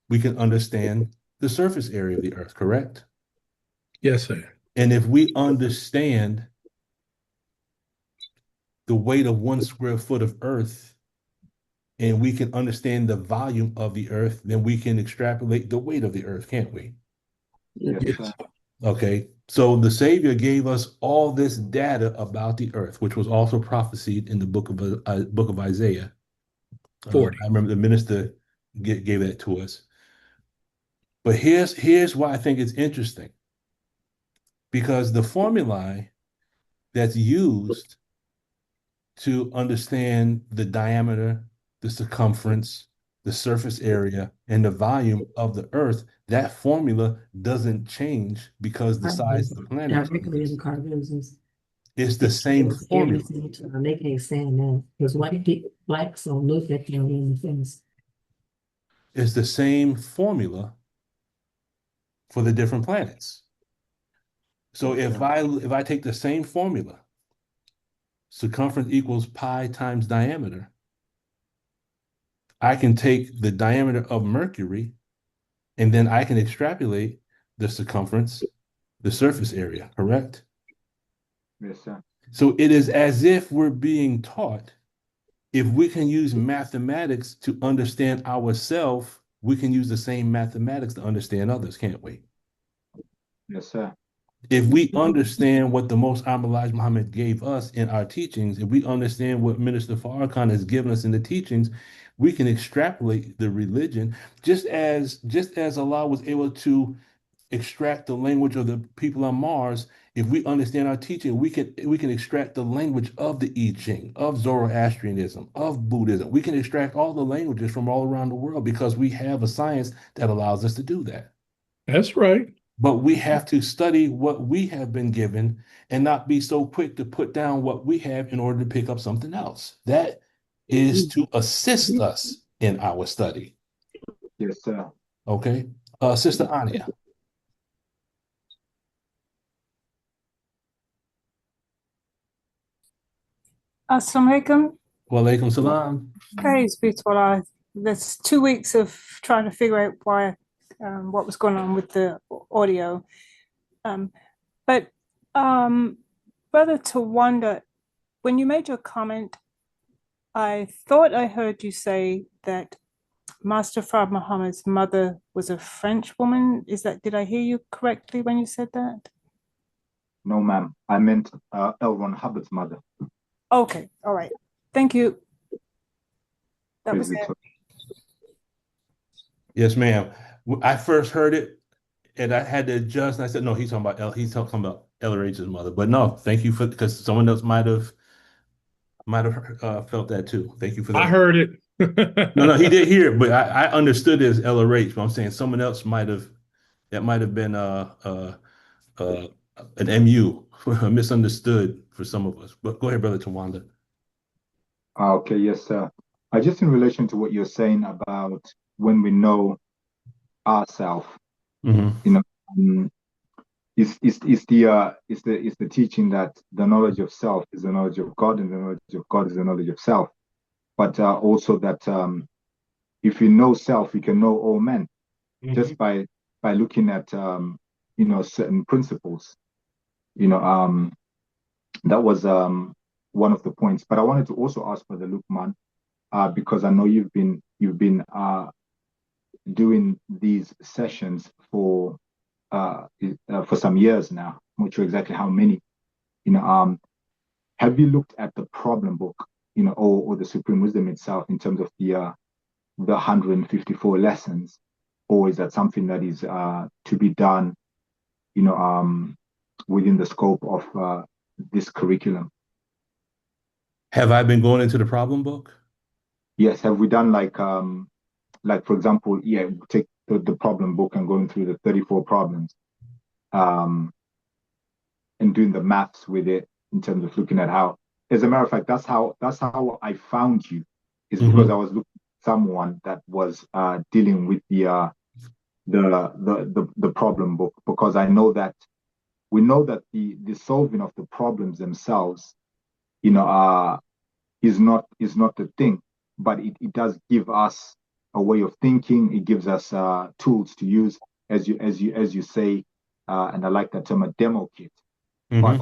we can understand the surface area of the Earth, correct? Yes, sir. And if we understand the weight of 1 square foot of Earth, and we can understand the volume of the Earth, then we can extrapolate the weight of the Earth, can't we? Yes. Okay, so the Savior gave us all this data about the Earth, which was also prophesied in the book of Isaiah. 40. I remember the minister gave that to us. But here's why I think it's interesting. Because the formulae that's used to understand the diameter, the circumference, the surface area, and the volume of the Earth, that formula doesn't change because the size of the planet changes. It's the same formula. They can't stand that because blacks don't look at them in the face. It's the same formula for the different planets. So if I take the same formula, circumference equals pi times diameter, I can take the diameter of Mercury and then I can extrapolate the circumference, the surface area, correct? Yes, sir. So it is as if we're being taught, if we can use mathematics to understand ourselves, we can use the same mathematics to understand others, can't we? Yes, sir. If we understand what the Most High Elijah Muhammad gave us in our teachings, if we understand what Minister Farrakhan has given us in the teachings, we can extrapolate the religion, just as Allah was able to extract the language of the people on Mars. If we understand our teaching, we can extract the language of the I Ching, of Zoroastrianism, of Buddhism. We can extract all the languages from all around the world because we have a science that allows us to do that. That's right. But we have to study what we have been given and not be so quick to put down what we have in order to pick up something else. That is to assist us in our study. Yes, sir. Okay. Sister Ania. Assalamu alaikum. Wa alaikum salam. Praise be to Allah. There's 2 weeks of trying to figure out what was going on with the audio. But Brother Tawanda, when you made your comment, I thought I heard you say that Master Fard Muhammad's mother was a French woman. Did I hear you correctly when you said that? No, ma'am. I meant L. Ron Hubbard's mother. Okay, all right. Thank you. That was Praise it. Yes, ma'am. I first heard it and I had to adjust. And I said, no, he's talking about LRH's mother. But no, thank you because someone else might have felt that too. Thank you for that. I heard it. No, he did hear it, but I understood it as LRH, but I'm saying someone else that might have been uh, an MU, misunderstood for some of us. But go ahead, Brother Tawanda. Okay, yes, sir. Just in relation to what you're saying about when we know ourselves, Mm-hmm. you know, is the teaching that the knowledge of self is the knowledge of God, and the knowledge of God is the knowledge of self. But also that if you know self, you can know all men just by looking at certain principles. That was one of the points. But I wanted to also ask Brother Lukman, because I know you've been doing these sessions for some years now. I'm not sure exactly how many. Have you looked at the problem book, or the Supreme Wisdom itself in terms of the 154 lessons, or is that something that is to be done, within the scope of this curriculum? Have I been going into the problem book? Yes. Have we done like for example, take the problem book and going through the 34 problems, and doing the maths with it in terms of looking at how, as a matter of fact, that's how I found you, is because I was looking at someone that was dealing with the problem book, because we know that the solving of the problems themselves, is not the thing, but it does give us a way of thinking. It gives us tools to use, as you say, and I like that term, a demo kit. But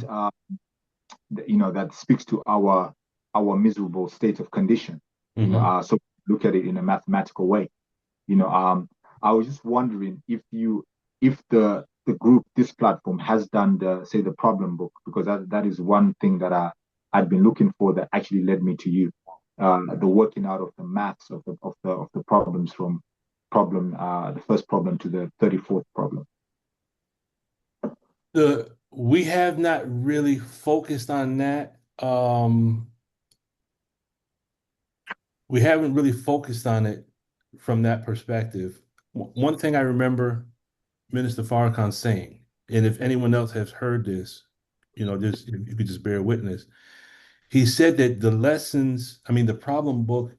that speaks to our miserable state of condition. So look at it in a mathematical way. I was just wondering if the group, this platform, has done the problem book, because that is one thing that I'd been looking for, that actually led me to you. The working out of the maths of the problems, from the first problem to the 34th problem. We have not really focused on that. We haven't really focused on it from that perspective. One thing I remember Minister Farrakhan saying, and if anyone else has heard this, just, if you could just bear witness. He said that the problem book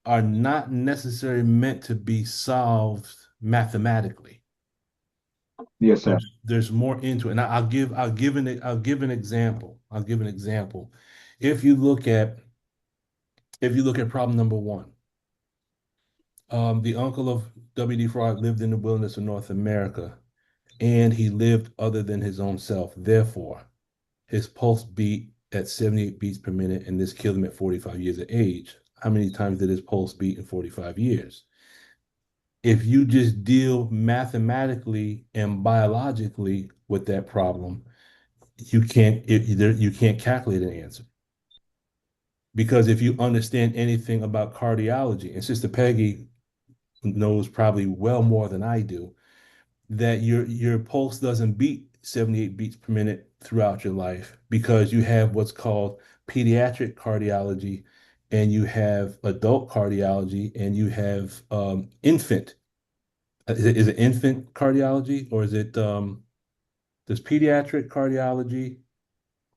are not necessarily meant to be solved mathematically. Yes, sir. There's more into it. And I'll give an example. I'll give an example. If you look at problem number one, the uncle of W.D. Farrar lived in the wilderness of North America, and he lived other than his own self. Therefore, his pulse beat at 78 beats per minute, and this killed him at 45 years of age. How many times did his pulse beat in 45 years? If you just deal mathematically and biologically with that problem, you can't calculate an answer. Because if you understand anything about cardiology, and Sister Peggy knows probably well more than I do, that your pulse doesn't beat 78 beats per minute throughout your life, because you have what's called pediatric cardiology, and you have adult cardiology, and you have infant. Is it infant cardiology, or is it does pediatric cardiology,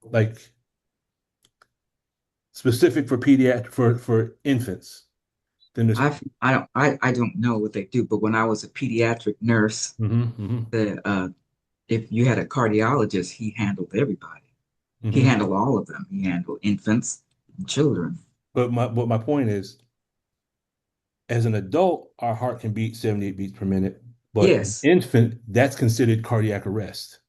like specific for for infants? Then there's I don't know what they do, but when I was a pediatric nurse, if you had a cardiologist, he handled everybody. He handled all of them. He handled infants and children. But my point is, as an adult, our heart can beat 78 beats per minute, but yes, infant, that's considered cardiac arrest,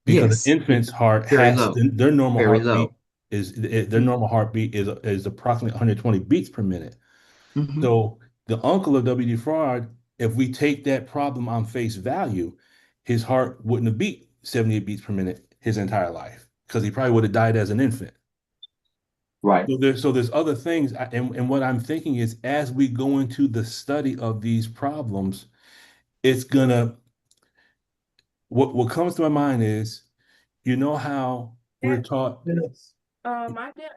because an infant's heart their normal heartbeat is approximately 120 beats per minute. So the uncle of W.D. Farrar, if we take that problem on face value, his heart wouldn't have beat 78 beats per minute his entire life, because he probably would have died as an infant. Right. So there's other things, and what I'm thinking is, as we go into the study of these problems, it's gonna. What comes to my mind is, how we're taught. My dad.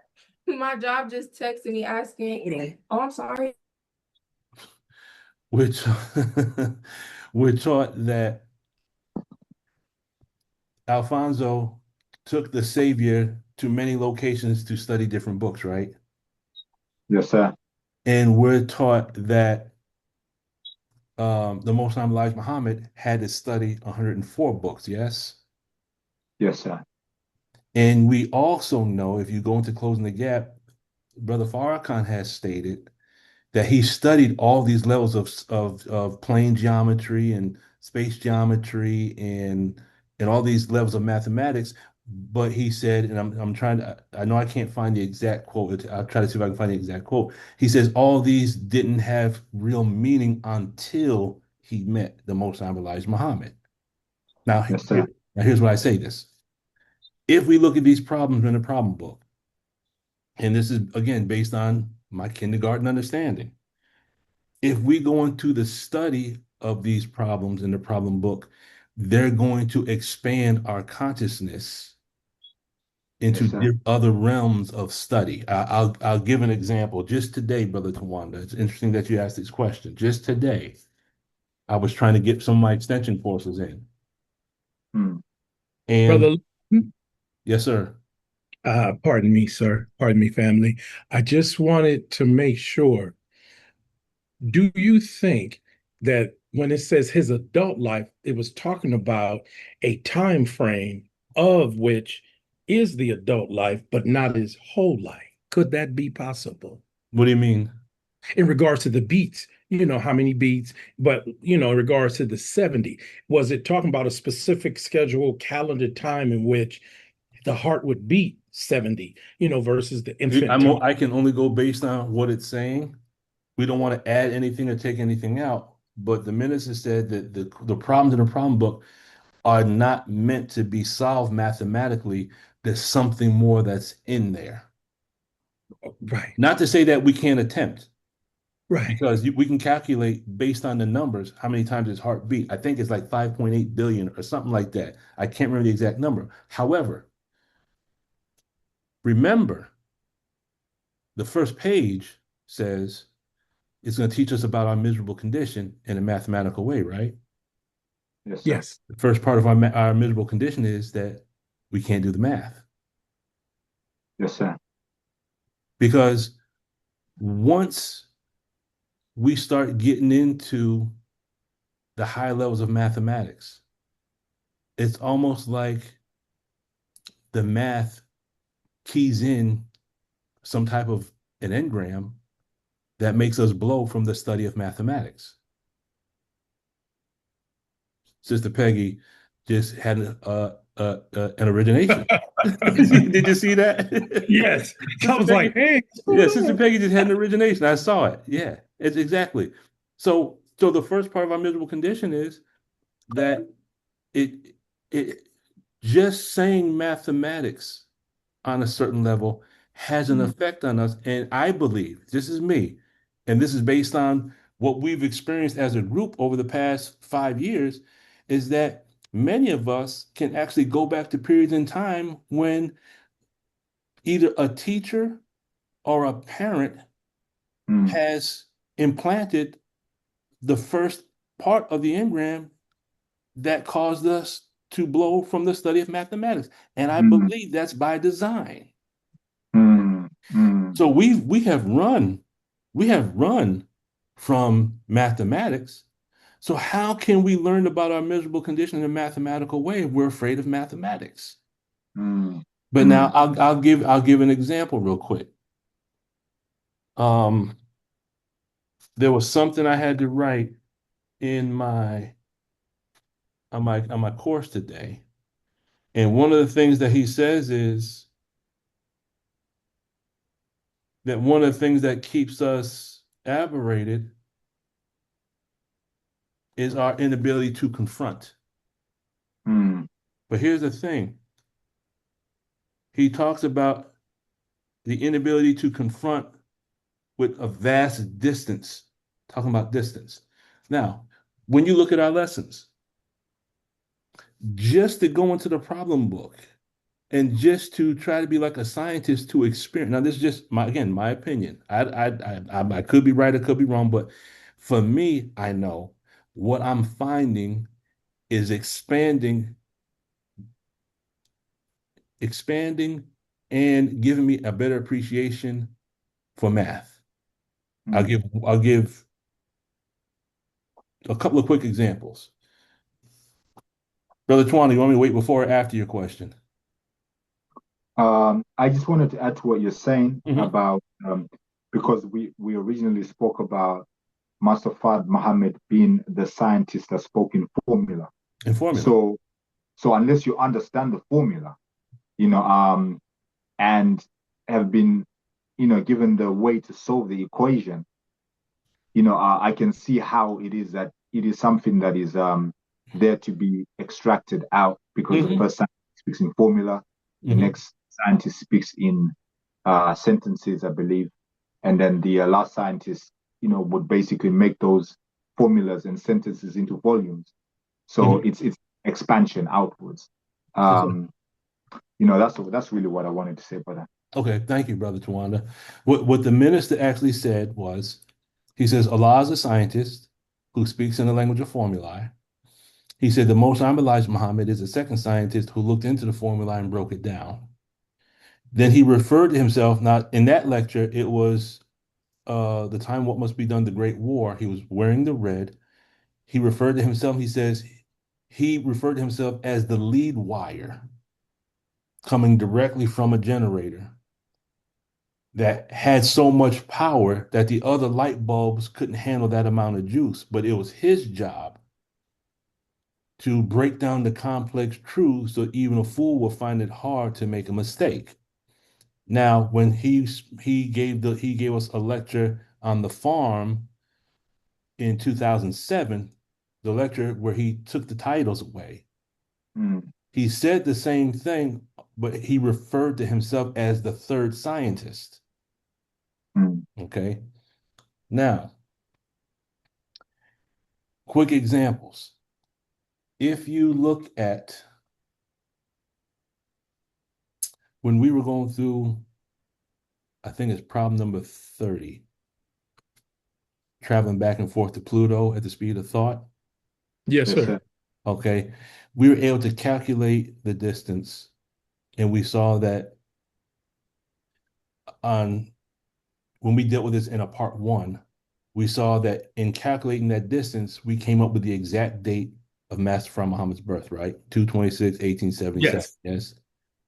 My job just texted me asking, oh, I'm sorry. Which we're taught that Alfonso took the Savior to many locations to study different books, right? Yes, sir. And we're taught that the Most High Elijah Muhammad had to study 104 books, yes? Yes, sir. And we also know, if you go into Closing the Gap, Brother Farrakhan has stated that he studied all these levels of plane geometry and space geometry and all these levels of mathematics. But he said, and I'm trying to, I know I can't find the exact quote. I'll try to see if I can find the exact quote. He says all these didn't have real meaning until he met the Most High Elijah Muhammad. Now, Yes, sir. now here's why I say this. If we look at these problems in the problem book, and this is again based on my kindergarten understanding, if we go into the study of these problems in the problem book, they're going to expand our consciousness into Yes, sir. other realms of study. I'll give an example. Just today, Brother Tawanda, it's interesting that you asked this question. Just today, I was trying to get some of my extension courses in. Hmm. And Brother, yes, sir. pardon me, sir. Pardon me, family. I just wanted to make sure. Do you think that when it says his adult life, it was talking about a time frame of which is the adult life, but not his whole life? Could that be possible? What do you mean? In regards to the beats, how many beats, but in regards to the 70, was it talking about a specific schedule, calendar time in which the heart would beat 70, versus the infant time? I can only go based on what it's saying. We don't want to add anything or take anything out. But the minister said that the problems in the problem book are not meant to be solved mathematically. There's something more that's in there. Right. Not to say that we can't attempt, Right. because we can calculate based on the numbers how many times his heart beat. I think it's like 5.8 billion or something like that. I can't remember the exact number. However, remember, the first page says it's going to teach us about our miserable condition in a mathematical way, right? Yes, sir. Yes. The first part of our miserable condition is that we can't do the math. Yes, sir. Because once we start getting into the high levels of mathematics, it's almost like the math keys in some type of an engram that makes us blow from the study of mathematics. Sister Peggy just had an origination. Did you see that? Yes. I was like, hey. Yeah, Sister Peggy just had an origination. I saw it. Yeah, it's exactly. So the first part of our miserable condition is that it just saying mathematics on a certain level has an effect on us. And I believe, this is me, and this is based on what we've experienced as a group over the past 5 years, is that many of us can actually go back to periods in time when either a teacher or a parent has implanted the first part of the engram that caused us to blow from the study of mathematics. And I believe that's by design. So we have run from mathematics. So how can we learn about our miserable condition in a mathematical way if we're afraid of mathematics? But now I'll give an example real quick. There was something I had to write in my course today. And one of the things that he says is that one of the things that keeps us aberrated is our inability to confront. But here's the thing. He talks about the inability to confront with a vast distance, talking about distance. Now, when you look at our lessons, just to go into the problem book, and just to try to be like a scientist to experience. Now, this is just my opinion. I could be right, I could be wrong, but for me, I know what I'm finding is expanding and giving me a better appreciation for math. I'll give a couple of quick examples. Brother Twan, you want me to wait before or after your question? I just wanted to add to what you're saying Mhm. about because we originally spoke about Master Fard Muhammad being the scientist that spoke in formula. In formula. So unless you understand the formula, and have been, given the way to solve the equation, I can see how it is that it is something that is there to be extracted out because the first scientist speaks in formula, the next scientist speaks in sentences, I believe, and then the last scientist, would basically make those formulas and sentences into volumes. So it's expansion outwards. That's really what I wanted to say about that. Okay, thank you, Brother Tawanda. What the minister actually said was, he says, Allah is a scientist who speaks in the language of formulae. He said the Most High Elijah Muhammad is a second scientist who looked into the formula and broke it down. Then he referred to himself, not in that lecture, it was the time what must be done, the Great War. He was wearing the red. He referred to himself, he says, he referred to himself as the lead wire coming directly from a generator that had so much power that the other light bulbs couldn't handle that amount of juice. But it was his job to break down the complex truths so even a fool will find it hard to make a mistake. Now, when he gave us a lecture on the farm in 2007, the lecture where he took the titles away, he said the same thing, but he referred to himself as the third scientist. Okay. Now, quick examples. If you look at when we were going through, I think it's problem number 30, traveling back and forth to Pluto at the speed of thought. Yes, sir. Okay. We were able to calculate the distance, and we saw that when we dealt with this in a part 1, we saw that in calculating that distance, we came up with the exact date of Master Fard Muhammad's birth, right? 2/26/1877. Yes.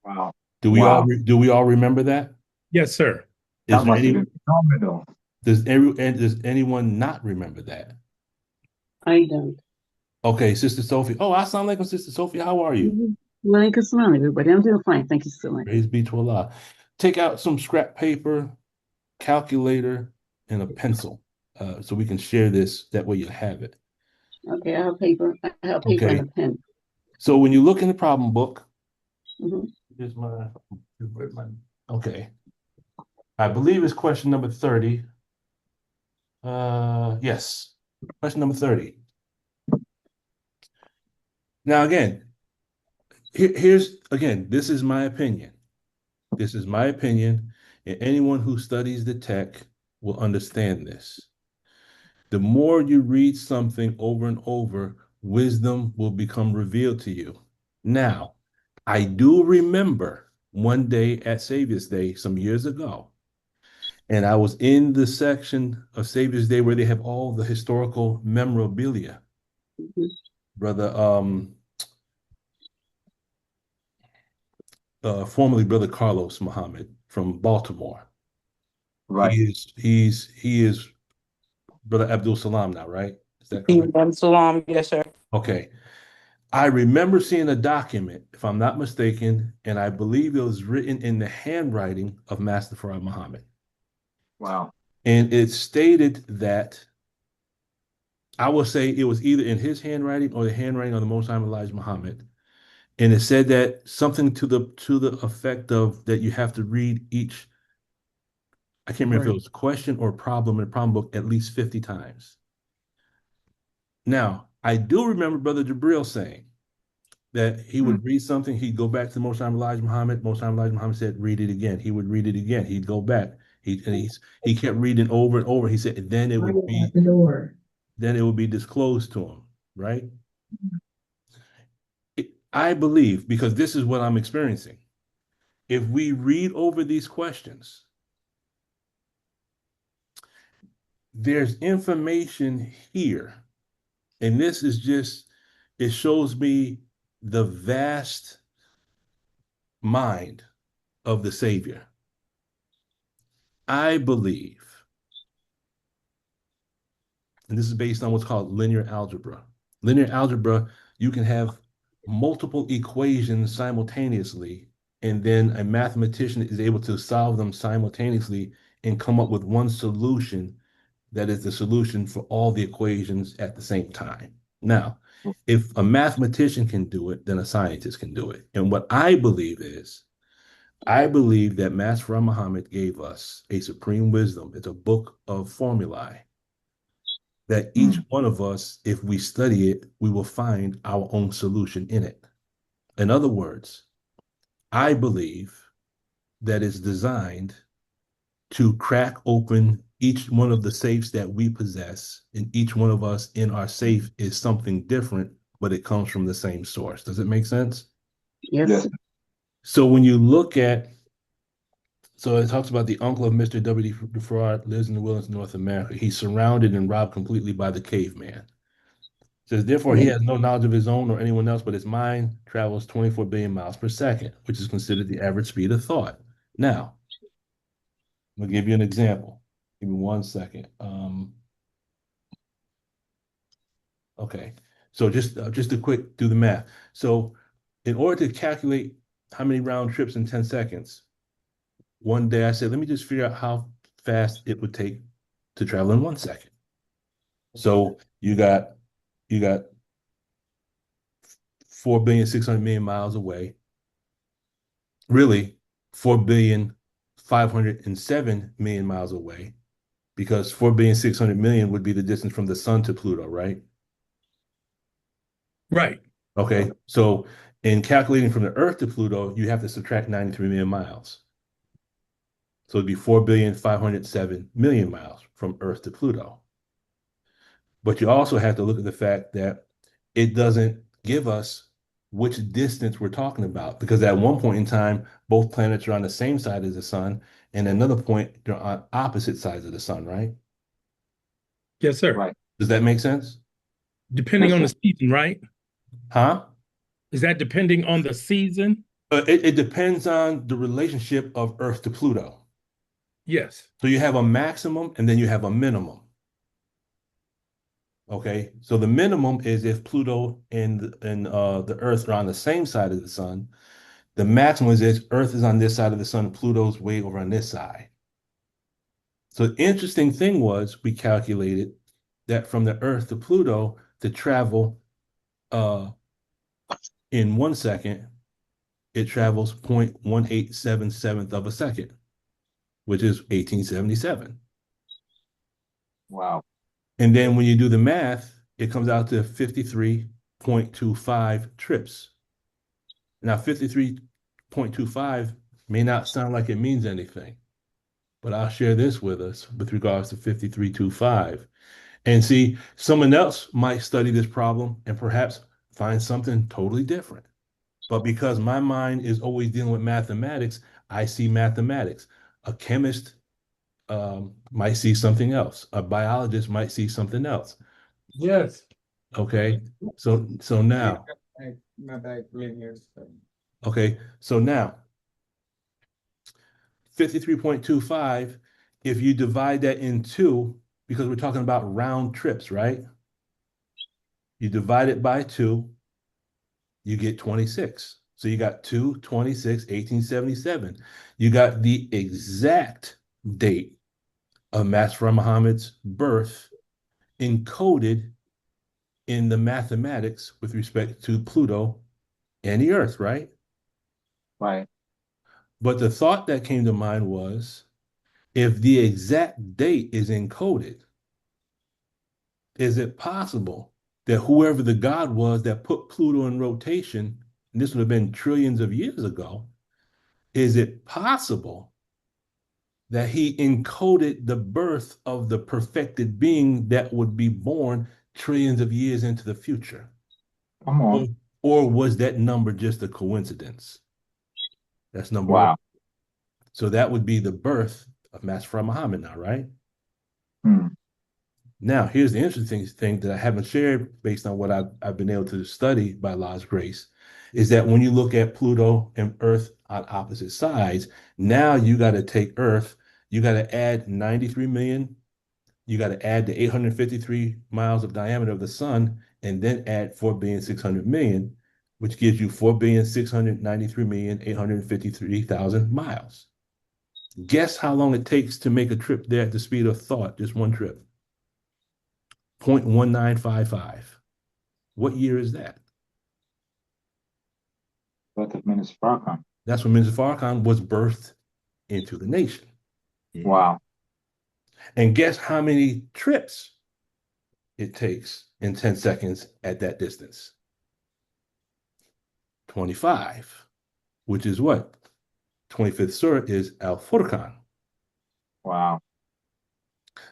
Wow. Do we all remember that? Yes, sir. That must have been phenomenal. Does anyone not remember that? I don't. Okay, Sister Sophie. Oh, assalamu alaikum, Sister Sophie. How are you? Walaikum assalam, everybody. I'm doing fine. Thank you so much. Praise be to Allah. Take out some scrap paper, calculator, and a pencil, so we can share this. That way you have it. Okay, I have paper. I have paper and a pen. So when you look in the problem book, Here's okay. I believe it's question number 30. Yes, question number 30. Now, again, this is my opinion. This is my opinion, and anyone who studies the tech will understand this. The more you read something over and over, wisdom will become revealed to you. Now, I do remember one day at Savior's Day some years ago, and I was in the section of Savior's Day where they have all the historical memorabilia. Brother, formerly Brother Carlos Muhammad from Baltimore. Right. He is Brother Abdul Salam now, right? Is that correct? Salam, yes, sir. Okay. I remember seeing a document, if I'm not mistaken, and I believe it was written in the handwriting of Master Fard Muhammad. Wow. And it stated that, I will say it was either in his handwriting or the handwriting of the Most High Elijah Muhammad. And it said that something to the effect of that you have to read each, I can't remember if it was a question or problem in the problem book at least 50 times. Now, I do remember Brother Jabril saying, that he would read something, he'd go back to Most Elijah Muhammad. Most Elijah Muhammad said, read it again. He would read it again. He'd go back. He kept reading over and over. He said, then it would be disclosed to him, right? I believe, because this is what I'm experiencing, if we read over these questions, there's information here. And this is just, it shows me the vast mind of the Savior. I believe, and this is based on what's called linear algebra. Linear algebra, you can have multiple equations simultaneously, and then a mathematician is able to solve them simultaneously and come up with one solution that is the solution for all the equations at the same time. Now, if a mathematician can do it, then a scientist can do it. And what I believe is, I believe that Master Muhammad gave us a supreme wisdom. It's a book of formulae that each one of us, if we study it, we will find our own solution in it. In other words, I believe that it's designed to crack open each one of the safes that we possess, and each one of us in our safe is something different, but it comes from the same source. Does it make sense? Yes. So when you look at, so it talks about the uncle of Mr. W.D. Defraud lives in the wilderness of North America. He's surrounded and robbed completely by the caveman. It says, therefore, he has no knowledge of his own or anyone else, but his mind travels 24 billion miles per second, which is considered the average speed of thought. Now, I'm gonna give you an example. Give me 1 second. Okay, so just a quick do the math. So in order to calculate how many round trips in 10 seconds, one day I said, let me just figure out how fast it would take to travel in 1 second. So you got 4,600,000,000 miles away. Really, 4,507,000,000 miles away, because 4,600,000,000 would be the distance from the sun to Pluto, right? Right. Okay, so in calculating from the Earth to Pluto, you have to subtract 93 million miles. So it'd be 4,507,000,000 miles from Earth to Pluto. But you also have to look at the fact that it doesn't give us which distance we're talking about, because at one point in time, both planets are on the same side as the sun, and at another point, they're on opposite sides of the sun, right? Yes, sir. Right. Does that make sense? Depending on the season, right? Huh? Is that depending on the season? It depends on the relationship of Earth to Pluto. Yes. So you have a maximum and then you have a minimum. Okay, so the minimum is if Pluto and the Earth are on the same side of the sun. The maximum is if Earth is on this side of the sun, Pluto's way over on this side. So the interesting thing was we calculated that from the Earth to Pluto to travel in 1 second, it travels 0.1877 of a second, which is 1877. Wow. And then when you do the math, it comes out to 53.25 trips. Now, 53.25 may not sound like it means anything, but I'll share this with us with regards to 53.25. And see, someone else might study this problem and perhaps find something totally different. But because my mind is always dealing with mathematics, I see mathematics. A chemist might see something else. A biologist might see something else. Yes. Okay. So now. Okay. So now, 53.25, if you divide that in two, because we're talking about round trips, right? You divide it by 2, you get 26. So you got 2, 26, 1877. You got the exact date of Master Muhammad's birth encoded in the mathematics with respect to Pluto and the Earth, right? Right. But the thought that came to mind was, if the exact date is encoded, is it possible that whoever the God was that put Pluto in rotation and this would have been trillions of years ago, is it possible that he encoded the birth of the perfected being that would be born trillions of years into the future? Come on. Or was that number just a coincidence? That's number Wow. one. So that would be the birth of Master Fard Muhammad now, right? Hmm. Now, here's the interesting thing that I haven't shared based on what I've been able to study by Allah's grace, is that when you look at Pluto and Earth on opposite sides, now you got to take Earth, you got to add 93 million, you got to add the 853 miles of diameter of the sun, and then add 4,600,000,000, which gives you 4,693,853,000 miles. Guess how long it takes to make a trip there at the speed of thought, just one trip? 0.1955. What year is that? Birth of Minister Farrakhan. That's when Minister Farrakhan was birthed into the nation. Wow. And guess how many trips it takes in 10 seconds at that distance? 25, which is what? 25th surah is Al-Furqan. Wow.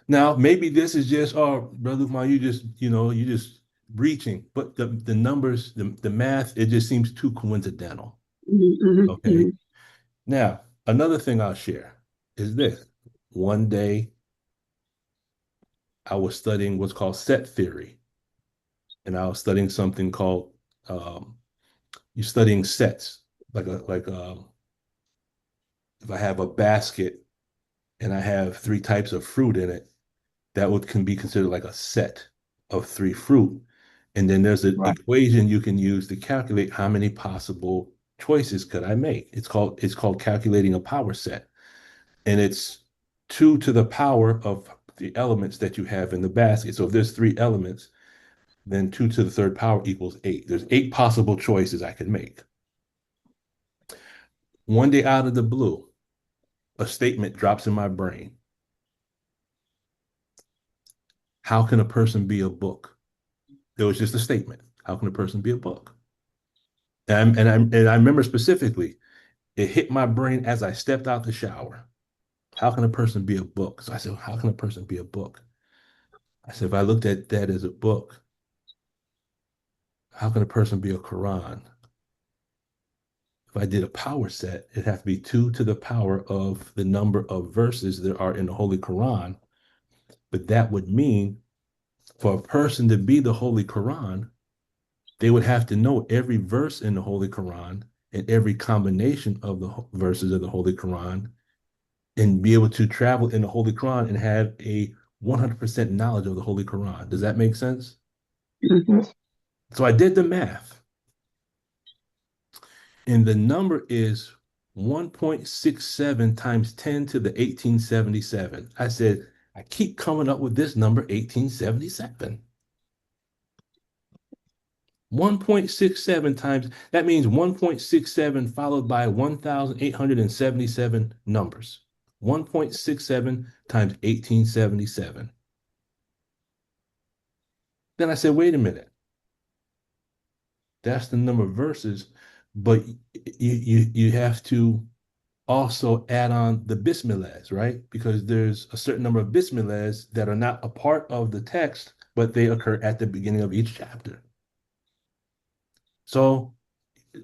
Now, maybe this is just, oh, Brother Lukman, you just reaching, but the numbers, the math, it just seems too coincidental. Okay. Now, another thing I'll share is this. One day, I was studying what's called set theory, and I was studying something called you're studying sets, like if I have a basket and I have 3 types of fruit in it, that can be considered like a set of 3 fruit. And then there's an equation you can use to calculate how many possible choices could I make. It's called calculating a power set. And it's 2 to the power of the elements that you have in the basket. So if there's 3 elements, then 2 to the 3rd power equals 8. There's 8 possible choices I could make. One day out of the blue, a statement drops in my brain. How can a person be a book? It was just a statement. How can a person be a book? And I remember specifically, it hit my brain as I stepped out the shower. How can a person be a book? So I said, how can a person be a book? I said, if I looked at that as a book, how can a person be a Quran? If I did a power set, it'd have to be 2 to the power of the number of verses there are in the Holy Quran. But that would mean for a person to be the Holy Quran, they would have to know every verse in the Holy Quran and every combination of the verses of the Holy Quran and be able to travel in the Holy Quran and have a 100% knowledge of the Holy Quran. Does that make sense? So I did the math. And the number is 1.67 times 10 to the 1877. I said, I keep coming up with this number, 1877. 1.67 times, that means 1.67 followed by 1,877 numbers. 1.67 times 1877. Then I said, wait a minute. That's the number of verses, but you have to also add on the bismillahs, right? Because there's a certain number of bismillahs that are not a part of the text, but they occur at the beginning of each chapter. So,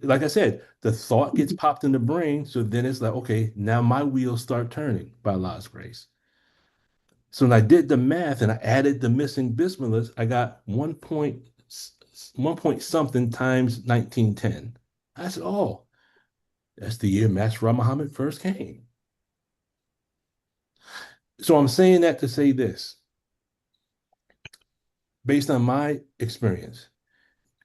like I said, the thought gets popped in the brain, so then it's like, okay, now my wheels start turning by Allah's grace. So when I did the math and I added the missing bismillahs, I got 1 point something times 1910. I said, oh, that's the year Master Fard Muhammad first came. So I'm saying that to say this. Based on my experience,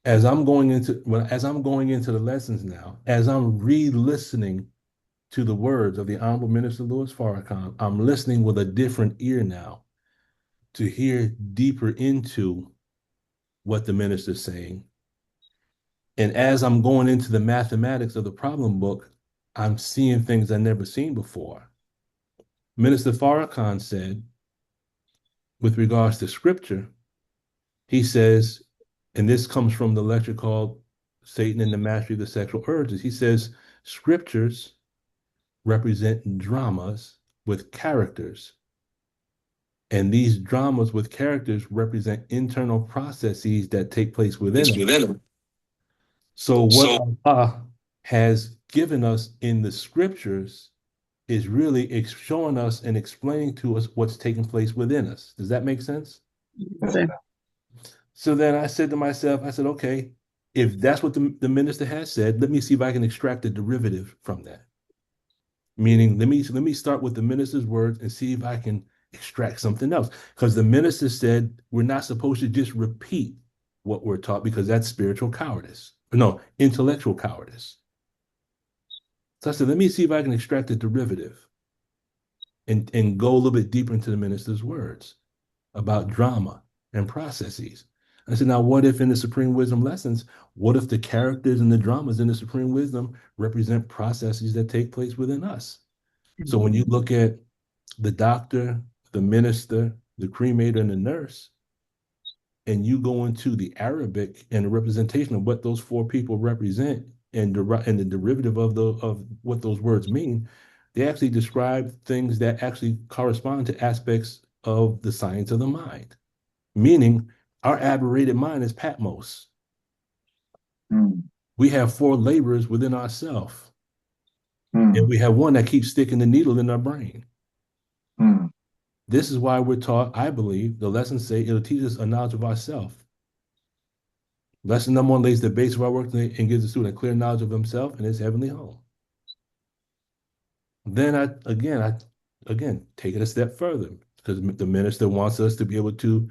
as I'm going into the lessons now, as I'm re-listening to the words of the Honorable Minister Louis Farrakhan, I'm listening with a different ear now to hear deeper into what the minister's saying. And as I'm going into the mathematics of the problem book, I'm seeing things I've never seen before. Minister Farrakhan said, with regards to scripture, he says, and this comes from the lecture called Satan and the Mastery of the Sexual Urges. He says scriptures represent dramas with characters. And these dramas with characters represent internal processes that take place within us. So what Allah has given us in the scriptures is really showing us and explaining to us what's taking place within us. Does that make sense? Okay. So then I said to myself, I said, okay, if that's what the minister has said, let me see if I can extract a derivative from that. Meaning, let me start with the minister's words and see if I can extract something else. Because the minister said we're not supposed to just repeat what we're taught because that's spiritual cowardice. No, intellectual cowardice. So I said, let me see if I can extract a derivative and go a little bit deeper into the minister's words about drama and processes. I said, now what if in the Supreme Wisdom lessons, what if the characters and the dramas in the Supreme Wisdom represent processes that take place within us? So when you look at the doctor, the minister, the cremator, and the nurse, and you go into the Arabic and the representation of what those four people represent and the derivative of what those words mean, they actually describe things that actually correspond to aspects of the science of the mind. Meaning, our aberrated mind is Patmos. We have four laborers within ourselves. And we have one that keeps sticking the needle in our brain. This is why we're taught, I believe, the lessons say it'll teach us a knowledge of ourselves. Lesson number 1 lays the base of our work and gives the student a clear knowledge of himself and his heavenly home. Then I take it a step further, because the minister wants us to be able to,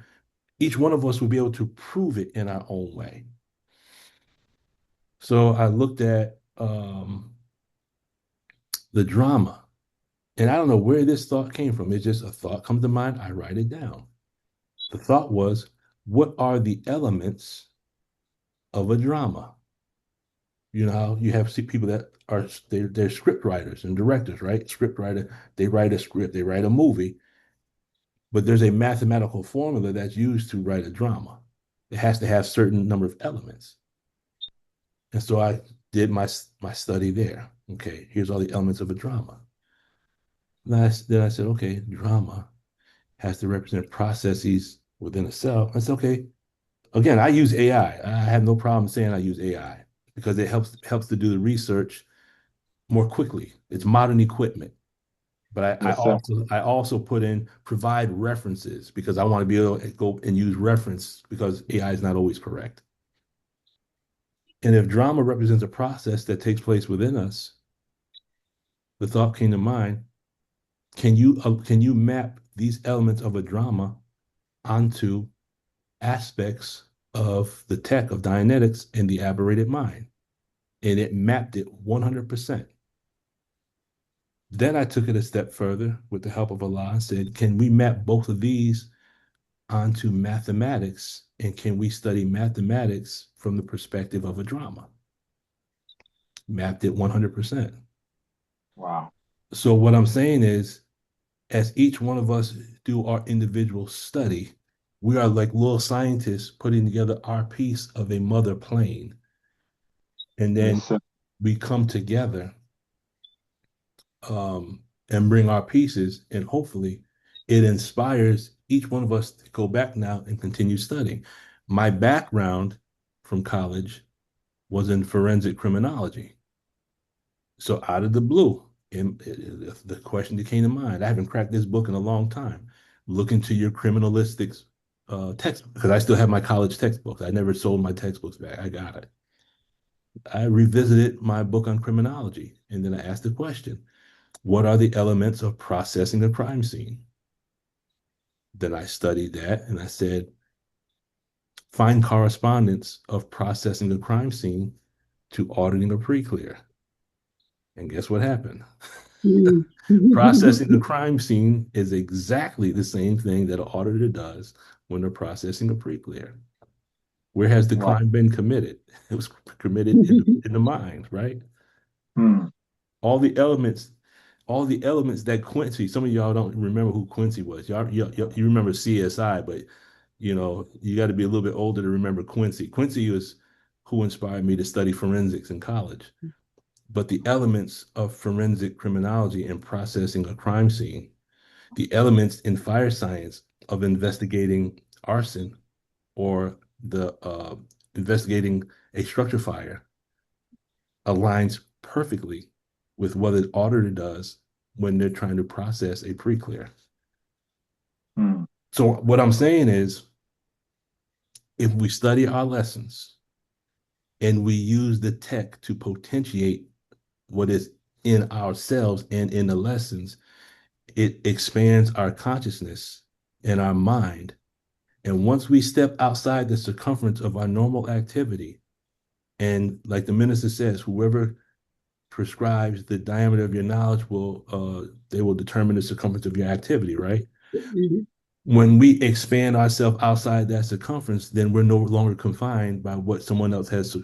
each one of us will be able to prove it in our own way. So I looked at the drama, and I don't know where this thought came from. It's just a thought comes to mind. I write it down. The thought was, what are the elements of a drama? You know how you have people that are, they're script writers and directors, right? Script writer, they write a script, they write a movie, but there's a mathematical formula that's used to write a drama. It has to have certain number of elements. And so I did my study there. Okay, here's all the elements of a drama. Then I said, okay, drama has to represent processes within a cell. I said, okay, again, I use AI. I have no problem saying I use AI because it helps to do the research more quickly. It's modern equipment. But I also provide references because I want to be able to go and use reference because AI is not always correct. And if drama represents a process that takes place within us, the thought came to mind, can you map these elements of a drama onto aspects of the tech of Dianetics and the aberrated mind? And it mapped it 100%. Then I took it a step further with the help of Allah and said, can we map both of these onto mathematics? And can we study mathematics from the perspective of a drama? Mapped it 100%. Wow. So what I'm saying is, as each one of us do our individual study, we are like little scientists putting together our piece of a mother plane. And then we come together and bring our pieces, and hopefully it inspires each one of us to go back now and continue studying. My background from college was in forensic criminology. So out of the blue, the question that came to mind, I haven't cracked this book in a long time. Look into your criminalistics text, because I still have my college textbooks. I never sold my textbooks back. I got it. I revisited my book on criminology, and then I asked the question, what are the elements of processing a crime scene? Then I studied that, and I said, find correspondence of processing a crime scene to auditing a pre-clear. And guess what happened? Processing a crime scene is exactly the same thing that an auditor does when they're processing a pre-clear. Where has the crime been committed? It was committed in the mind, right? All the elements that Quincy, some of y'all don't remember who Quincy was. You remember CSI, but you know, you got to be a little bit older to remember Quincy. Quincy was who inspired me to study forensics in college. But the elements of forensic criminology and processing a crime scene, the elements in fire science of investigating arson or the investigating a structure fire aligns perfectly with what an auditor does when they're trying to process a pre-clear. So what I'm saying is, if we study our lessons and we use the tech to potentiate what is in ourselves and in the lessons, it expands our consciousness and our mind. And once we step outside the circumference of our normal activity, and like the minister says, whoever prescribes the diameter of your knowledge they will determine the circumference of your activity, right? When we expand ourselves outside that circumference, then we're no longer confined by what someone else has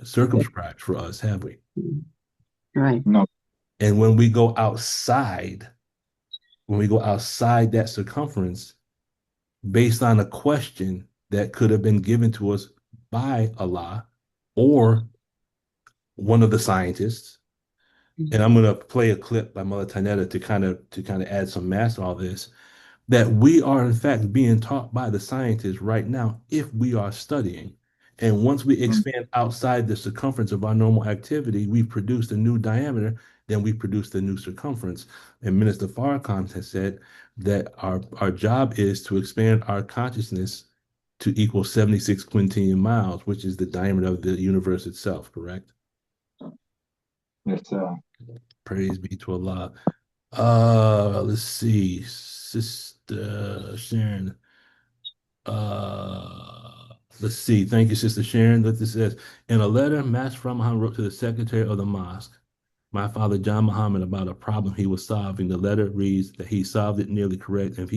circumscribed for us, have we? Right. No. And when we go outside that circumference, based on a question that could have been given to us by Allah or one of the scientists, and I'm going to play a clip by Mother Tanetta to kind of add some mass to all this, that we are in fact being taught by the scientists right now if we are studying. And once we expand outside the circumference of our normal activity, we've produced a new diameter, then we produced a new circumference. And Minister Farrakhan has said that our job is to expand our consciousness to equal 76 quintillion miles, which is the diameter of the universe itself, correct? Yes, sir. Praise be to Allah. Let's see, Sister Sharon. Let's see. Thank you, Sister Sharon. Look, this says, in a letter, Master Muhammad wrote to the secretary of the mosque, my father John Muhammad, about a problem he was solving. The letter reads that he solved it nearly correct. And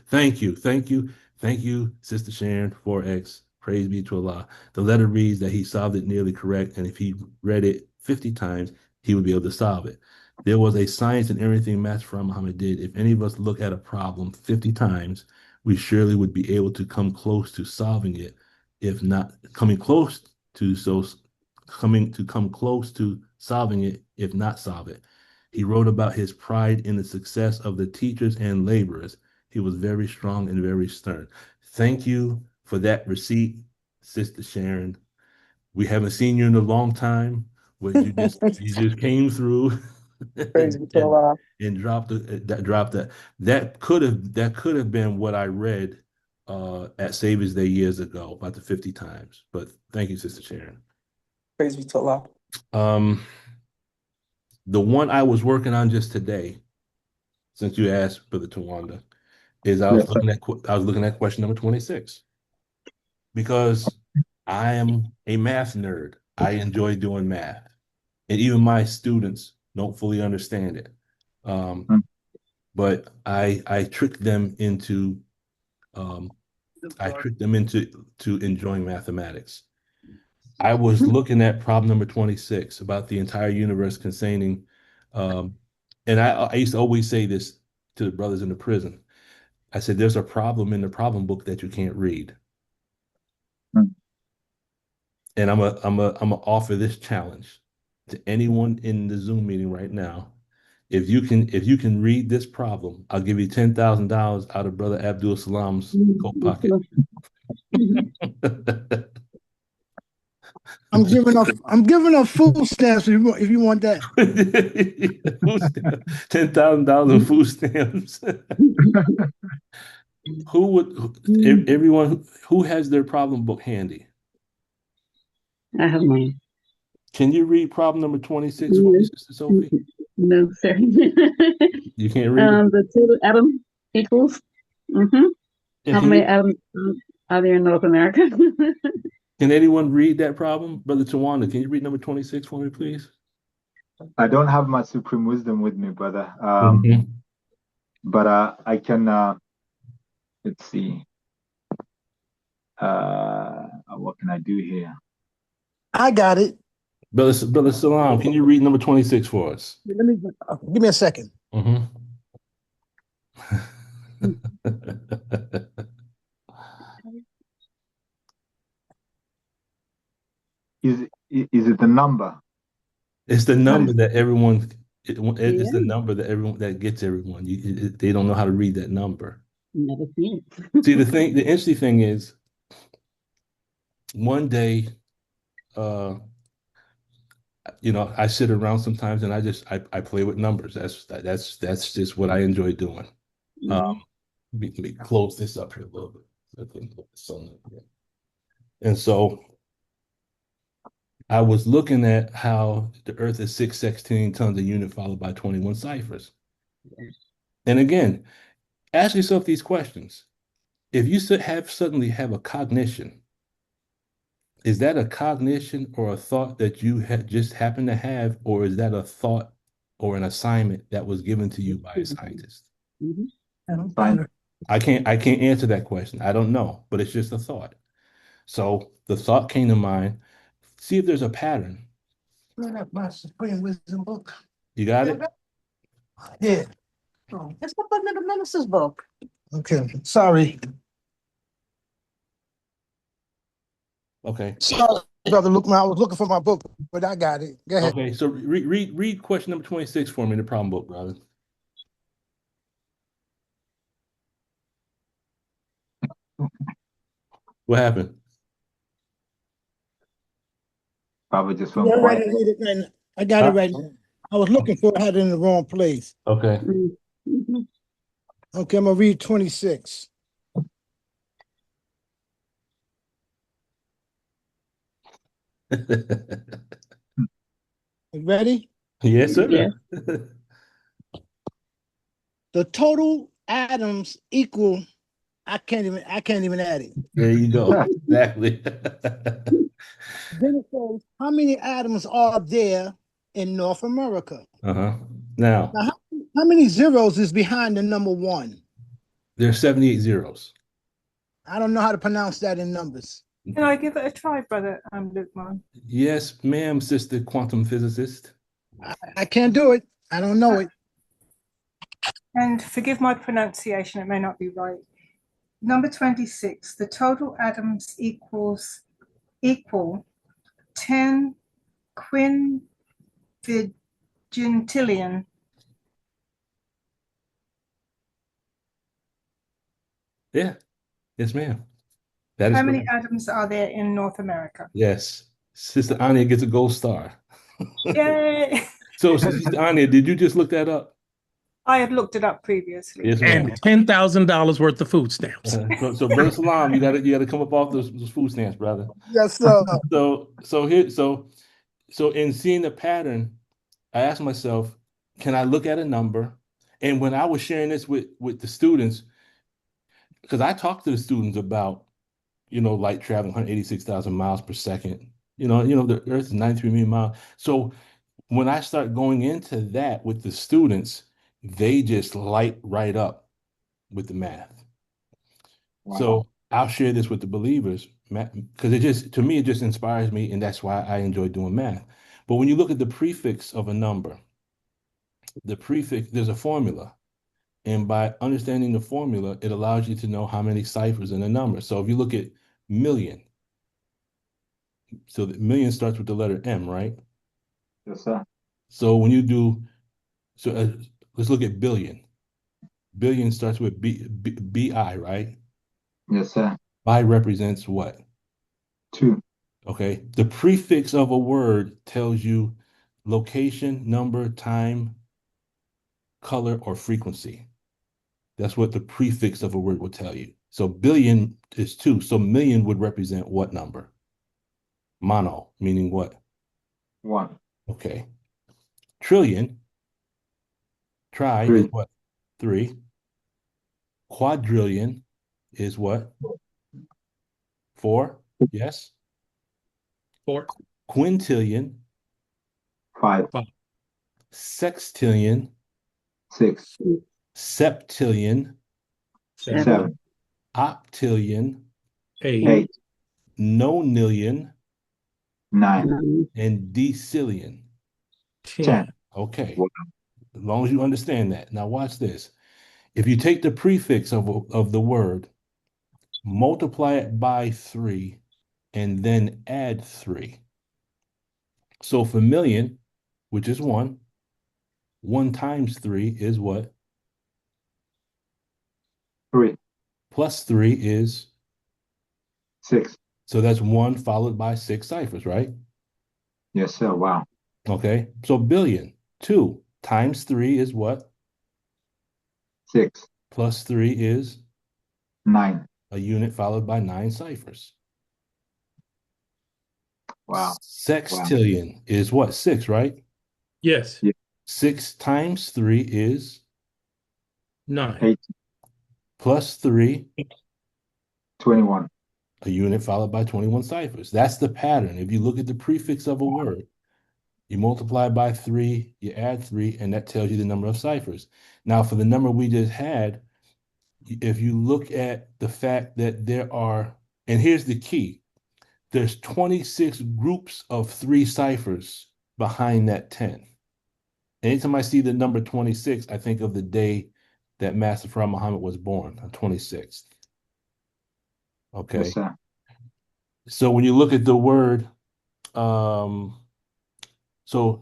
thank you, Sister Sharon 4X. Praise be to Allah. The letter reads that he solved it nearly correct, and if he read it 50 times, he would be able to solve it. There was a science in everything Master Muhammad did. If any of us look at a problem 50 times, we surely would be able to come close to solving it, if not coming close to come close to solving it, if not solve it. He wrote about his pride in the success of the teachers and laborers. He was very strong and very stern. Thank you for that receipt, Sister Sharon. We haven't seen you in a long time, but you just came through and dropped that. That could have been what I read at Savior's Day years ago, about the 50 times. But thank you, Sister Sharon. Praise be to Allah. The one I was working on just today, since you asked, Brother Tawanda, is I was looking at question number 26, because I am a math nerd. I enjoy doing math, and even my students don't fully understand it. But I trick them into enjoying mathematics. I was looking at problem number 26 about the entire universe containing, and I used to always say this to the brothers in the prison. I said, there's a problem in the problem book that you can't read. And I'm gonna offer this challenge to anyone in the Zoom meeting right now. If you can read this problem, I'll give you $10,000 out of Brother Abdul Salam's coat pocket. I'm giving up food stamps if you want that. $10,000 in food stamps. Everyone who has their problem book handy? I have mine. Can you read problem number 26 for me, Sister Sophie? No, sir. You can't read it? The total atom equals. How many atoms are there in North America? Can anyone read that problem? Brother Tawanda, can you read number 26 for me, please? I don't have my supreme wisdom with me, brother. But I can, let's see. What can I do here? I got it. Brother Salam, can you read number 26 for us? Give me a second. Is it the number? It's the That number is, that everyone, it's the Yeah, number that everyone, that gets everyone. They don't know how to read that number. never seen See, it. the interesting thing is, one day, uh, I sit around sometimes and I play with numbers. That's just what I enjoy doing. Mhm. Let me close this up here a little bit. So I can put the sun up here. And so I was looking at how the Earth is 616 tons a unit, followed by 21 ciphers. And again, ask yourself these questions. If you suddenly have a cognition, is that a cognition or a thought that you just happen to have, or is that a thought or an assignment that was given to you by a scientist? Mhm. fine. I can't answer that question. I don't know, but it's just a thought. So the thought came to mind. See if there's a pattern. That's my Supreme Wisdom book. You got it? Yeah. Oh, it's the Fundamental Ministers book. Okay, sorry. Okay. Sorry, Brother Luke, I was looking for my book, but I got it. Go ahead. Okay. So read question number 26 for me in the problem book, brother. What happened? Baba just Yeah, went I'm ready quiet. to read it right now. I got it right now. I was looking for it, I had it in the wrong place. Okay. Mhm. Okay, I'm gonna read 26. You ready? Yes, sir. Yeah. The total atoms equal. I can't even add it. There you go. Exactly. Then it says, how many atoms are there in North America? Uh-huh. Now, Now, how many zeros is behind the number 1? there's 78 zeros. I don't know how to pronounce that in numbers. Can I give it a try, brother Luke Man? Yes, ma'am, sister quantum physicist. I can't do it. I don't know it. And forgive my pronunciation, it may not be right. Number 26, the total atoms equal 10 quinvigintillion. Yeah. Yes, ma'am. That is How many correct. atoms are there in North America? Yes. Sister Anya gets a gold star. Yay! So, Sister Anya, did you just look that up? I had looked it up previously. Yes, ma'am. And $10,000 worth of food stamps. So Brother Salam, you gotta come up off those food stamps, brother. Yes, sir. So in seeing the pattern, I asked myself, can I look at a number? And when I was sharing this with the students, because I talked to the students about, light traveling 186,000 miles per second. The Earth is 93 million miles. So when I start going into that with the students, they just light right up with the math. Wow. So I'll share this with the believers, because to me, it just inspires me, and that's why I enjoy doing math. But when you look at the prefix of a number, there's a formula. And by understanding the formula, it allows you to know how many ciphers in a number. So if you look at million, so the million starts with the letter M, right? Yes, sir. So when you do, let's look at billion. Billion starts with B-I, right? Yes, sir. Bi represents what? 2. Okay. The prefix of a word tells you location, number, time, color, or frequency. That's what the prefix of a word will tell you. So billion is 2. So million would represent what number? Mono, meaning what? 1. Okay. Trillion, is 3. what? 3. Quadrillion is what? 4. Yes. 4. Quintillion. 5. Sextillion. 6. Septillion. 7. Octillion. 8. Nonillion. 9. And decillion. 10. Okay. As long as you understand that. Now watch this. If you take the prefix of the word, multiply it by 3, and then add 3, So for million, which is 1 times 3 is what? 3. Plus 3 is 6. So that's 1 followed by 6 ciphers, right? Yes, sir. Wow. Okay. So billion. 2 times 3 is what? 6. Plus 3 is 9. a unit followed by 9 ciphers. Wow. Sextillion is what? 6, right? Yes. 6 times 3 is 9. 8. plus 3, 21. a unit followed by 21 ciphers. That's the pattern. If you look at the prefix of a word, you multiply by 3, you add 3, and that tells you the number of ciphers. Now, for the number we just had, if you look at the fact that there are, and here's the key, there's 26 groups of 3 ciphers behind that 10. Anytime I see the number 26, I think of the day that Master Farah Muhammad was born, on 26th. Okay. Yes, sir. So when you look at the word, so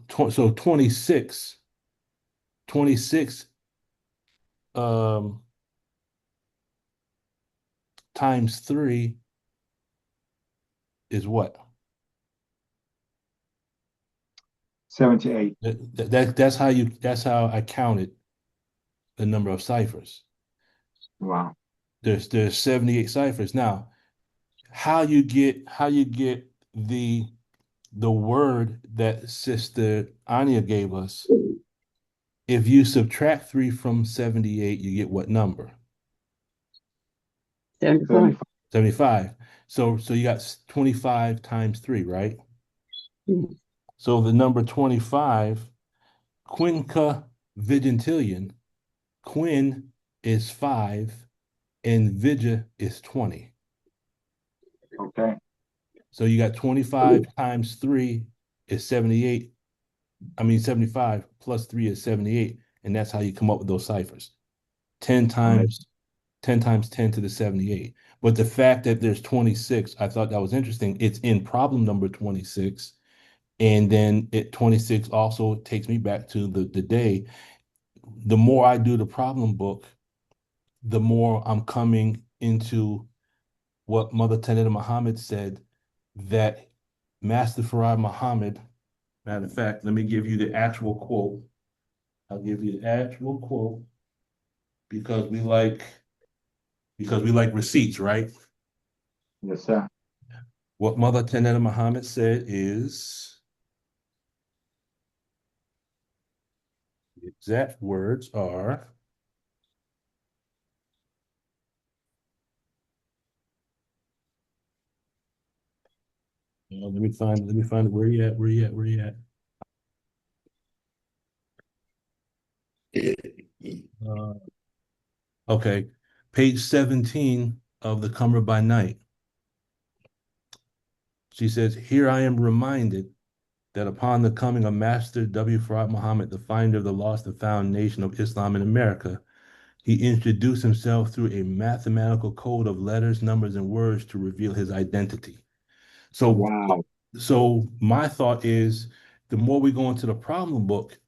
26 times 3 is what? 78. That's how I counted the number of ciphers. Wow. There's 78 ciphers. Now, how you get the word that Sister Anya gave us, if you subtract 3 from 78, you get what number? 75. 75. So you got 25 times 3, right? Mhm. So the number 25, quinca vigintillion, quin is 5 and vija is 20. Okay. So you got 25 times 3 is 78. 75 plus 3 is 78. And that's how you come up with those ciphers. 10 times 10 to the 78. But the fact that there's 26, I thought that was interesting. It's in problem number 26. And then 26 also takes me back to the day. The more I do the problem book, the more I'm coming into what Mother Tenet Muhammad said, that Master Farad Muhammad, matter of fact, let me give you the actual quote. I'll give you the actual quote because we like receipts, right? Yes, sir. What Mother Tenet Muhammad said is, the exact words are, let me find where you at. Okay, page 17 of the Qamar by Night. She says, here I am reminded that upon the coming of Master W. Farad Muhammad, the finder of the lost and found nation of Islam in America, he introduced himself through a mathematical code of letters, numbers, and words to reveal his identity. So, wow. So my thought is, the more we go into the problem book,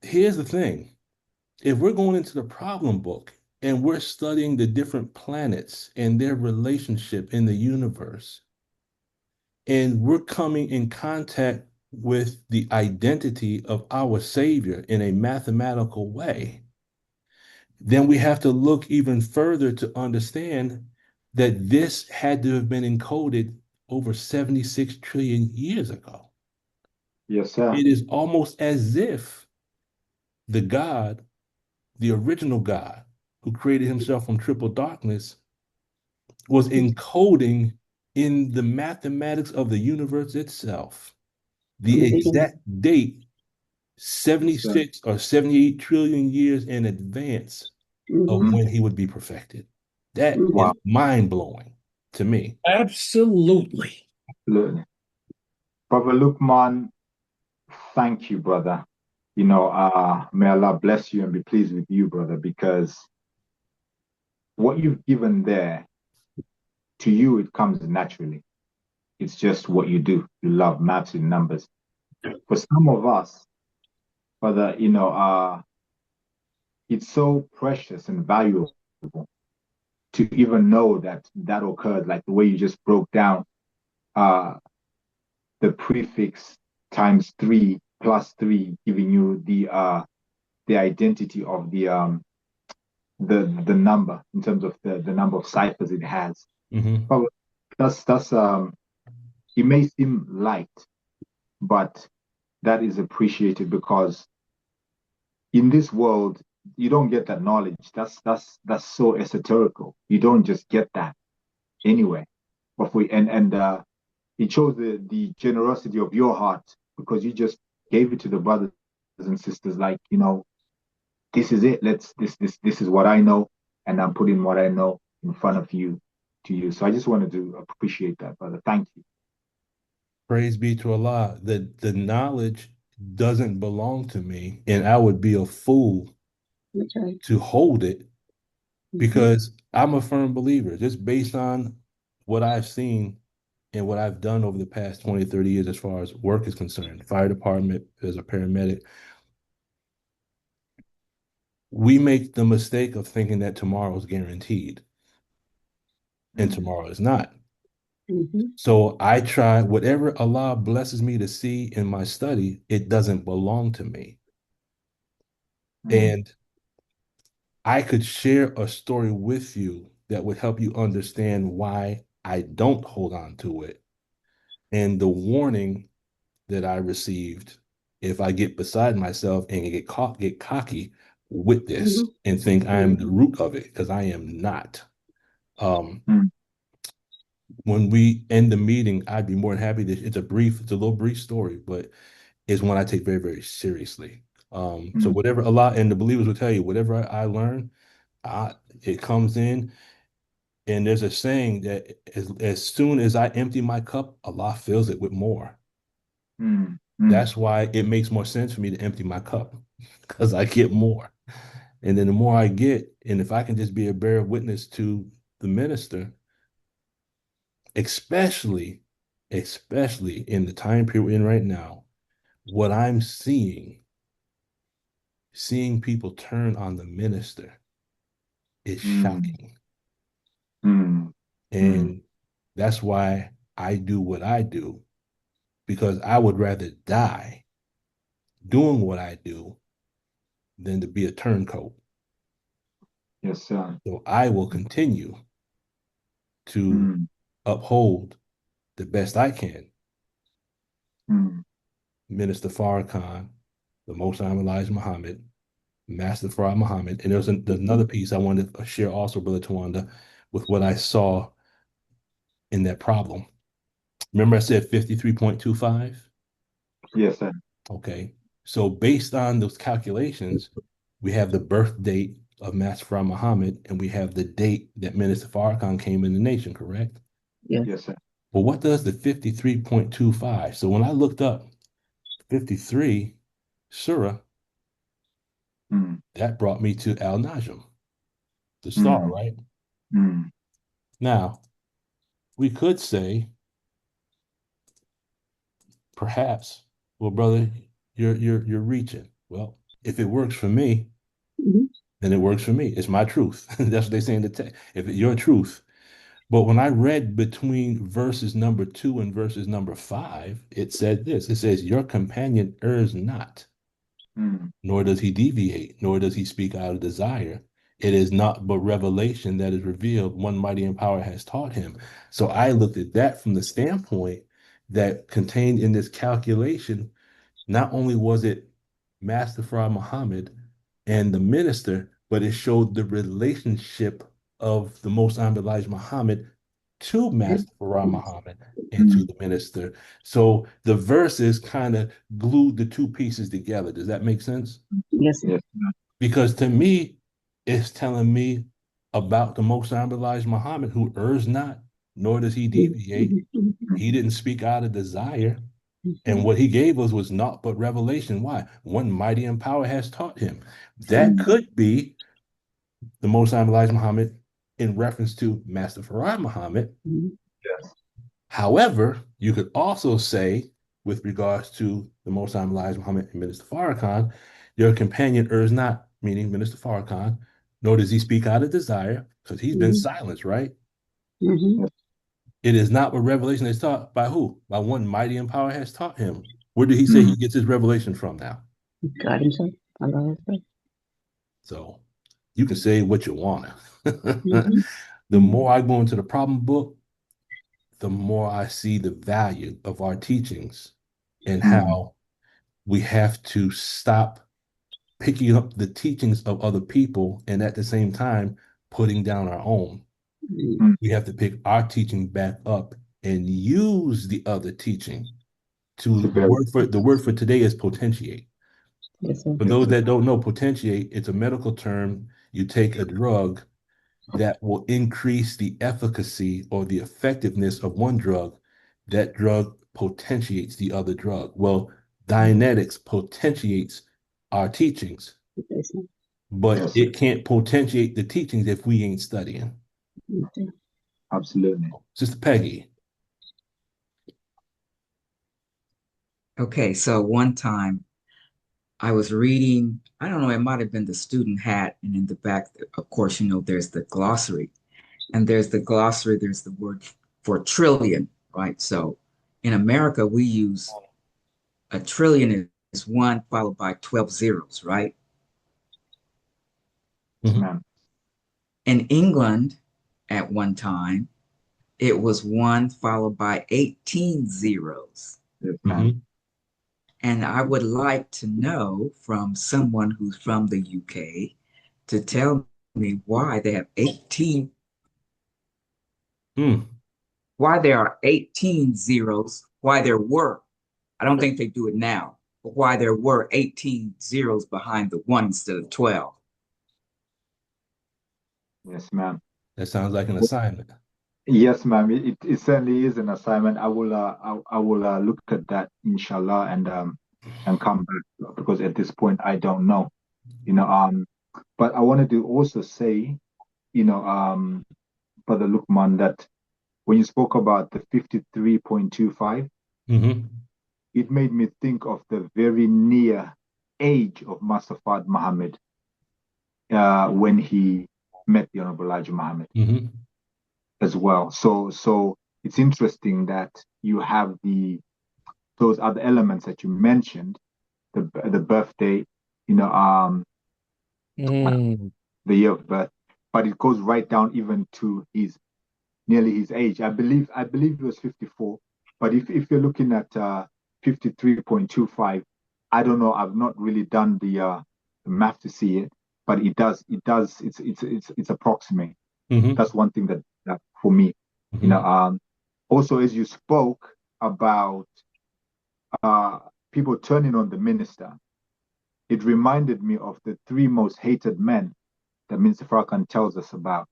here's the thing. If we're going into the problem book and we're studying the different planets and their relationship in the universe, and we're coming in contact with the identity of our Savior in a mathematical way, then we have to look even further to understand that this had to have been encoded over 76 trillion years ago. Yes, sir. It is almost as if the God, the original God, who created himself from triple darkness, was encoding in the mathematics of the universe itself the exact date 76 or 78 trillion years in advance of when he would be perfected. That is mind-blowing to me. Absolutely. Absolutely. Brother Lukman, thank you, brother. May Allah bless you and be pleased with you, brother, because what you've given there, to you, it comes naturally. It's just what you do. You love maths and numbers. For some of us, Father, it's so precious and valuable to even know that that occurred, like the way you just broke down the prefix times 3 plus 3, giving you the identity of the number in terms of the number of ciphers it has. But that's it may seem light, but that is appreciated because in this world you don't get that knowledge. That's so esoterical. You don't just get that anywhere. But it shows the generosity of your heart because you just gave it to the brothers and sisters, like, this is it. This is what I know, and I'm putting what I know in front of you to you. So I just wanted to appreciate that, brother. Thank you. Praise be to Allah. The knowledge doesn't belong to me, and I would be a fool to hold it because I'm a firm believer, just based on what I've seen and what I've done over the past 20, 30 years as far as work is concerned, fire department, as a paramedic. We make the mistake of thinking that tomorrow is guaranteed, and tomorrow is not. So I try, whatever Allah blesses me to see in my study, it doesn't belong to me. And I could share a story with you that would help you understand why I don't hold on to it. And the warning that I received, if I get beside myself and get cocky with this and think I am the root of it, because I am not. When we end the meeting, I'd be more than happy to, it's a little brief story, but it's one I take very, very seriously. So whatever Allah and the believers will tell you, whatever I learn, it comes in. And there's a saying that as soon as I empty my cup, Allah fills it with more. That's why it makes more sense for me to empty my cup, because I get more. And then the more I get, and if I can just be a bearer of witness to the minister, especially in the time period we're in right now, what I'm seeing people turn on the minister is shocking. And that's why I do what I do, because I would rather die doing what I do than to be a turncoat. Yes, sir. So I will continue to uphold the best I can. Minister Farrakhan, the Most High Elijah Muhammad, Master Farad Muhammad. And there's another piece I wanted to share also, Brother Tawanda, with what I saw in that problem. Remember I said 53.25? Yes, sir. Okay. So based on those calculations, we have the birth date of Master Farad Muhammad, and we have the date that Minister Farrakhan came in the nation, correct? Yes, sir. Well, what does the 53.25? So when I looked up 53 Surah, that brought me to Al Najm, the star, right? Now, we could say, perhaps, well, brother, you're reaching. Well, if it works for me, then it works for me. It's my truth. That's what they say in the text. If it's your truth. But when I read between verses number 2 and verses number 5, it said this. It says, your companion errs not, nor does he deviate, nor does he speak out of desire. It is not but revelation that is revealed. One mighty in power has taught him. So I looked at that from the standpoint that contained in this calculation, not only was it Master Farad Muhammad and the minister, but it showed the relationship of the Most High Elijah Muhammad to Master Farad Muhammad and to the minister. So the verses kind of glued the two pieces together. Does that make sense? Yes. Because to me, it's telling me about the Most High Elijah Muhammad, who errs not, nor does he deviate. He didn't speak out of desire. And what he gave us was naught but revelation. Why? One mighty in power has taught him. That could be the Most High Elijah Muhammad in reference to Master Farad Muhammad. Yes. However, you could also say, with regards to the Most High Elijah Muhammad and Minister Farrakhan, your companion errs not, meaning Minister Farrakhan, nor does he speak out of desire, because he's been silenced, right? It is not what revelation is taught by who? By one mighty in power has taught him. Where did he say he gets his revelation from now? God himself. Allah himself. So you can say what you want. The more I go into the problem book, the more I see the value of our teachings and how we have to stop picking up the teachings of other people and at the same time putting down our own. We have to pick our teaching back up and use the other teaching. The word for today is potentiate. Yes, sir. For those that don't know, potentiate, it's a medical term. You take a drug that will increase the efficacy or the effectiveness of one drug. That drug potentiates the other drug. Well, Dianetics potentiates our teachings, but it can't potentiate the teachings if we ain't studying. Absolutely. Sister Peggy. Okay, so one time I was reading, I don't know, it might have been the student hat, and in the back, of course, there's the glossary. And there's the glossary, there's the word for trillion, right? So in America, we use a trillion is 1 followed by 12 zeros, right? In England, at one time, it was 1 followed by 18 zeros. And I would like to know from someone who's from the UK to tell me why they have 18. Why there are 18 zeros, why there were. I don't think they do it now, but why there were 18 zeros behind the 1 instead of 12. Yes, ma'am. That sounds like an assignment. Yes, ma'am. It certainly is an assignment. I will look at that, inshallah, and come back, because at this point I don't know. But I wanted to also say, Brother Lukman, that when you spoke about the 53.25, it made me think of the very near age of Master Fard Muhammad when he met the Honorable Elijah Muhammad as well. So it's interesting that you have those other elements that you mentioned, the birthday, the year of birth, but it goes right down even to nearly his age. I believe he was 54, but if you're looking at 53.25, I don't know. I've not really done the math to see it, but it's approximate. That's one thing that for me, also, as you spoke about people turning on the minister, it reminded me of the 3 most hated men that Minister Farrakhan tells us about.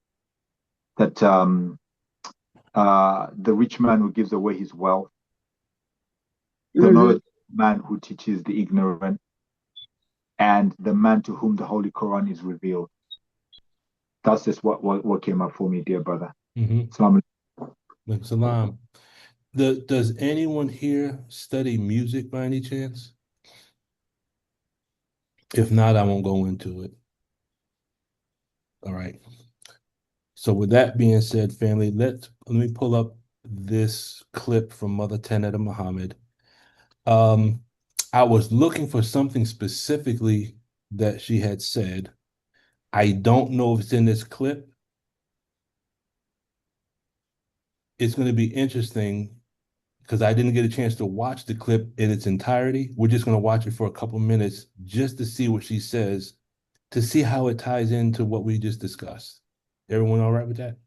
That the rich man who gives away his wealth, the knowledgeable man who teaches the ignorant, and the man to whom the Holy Quran is revealed. That's just what came up for me, dear brother. Salam. Salam. Does anyone here study music by any chance? If not, I won't go into it. All right. So with that being said, family, let me pull up this clip from Mother Tenet Muhammad. I was looking for something specifically that she had said. I don't know if it's in this clip. It's going to be interesting because I didn't get a chance to watch the clip in its entirety. We're just going to watch it for a couple minutes just to see what she says, to see how it ties into what we just discussed. Everyone all right with that?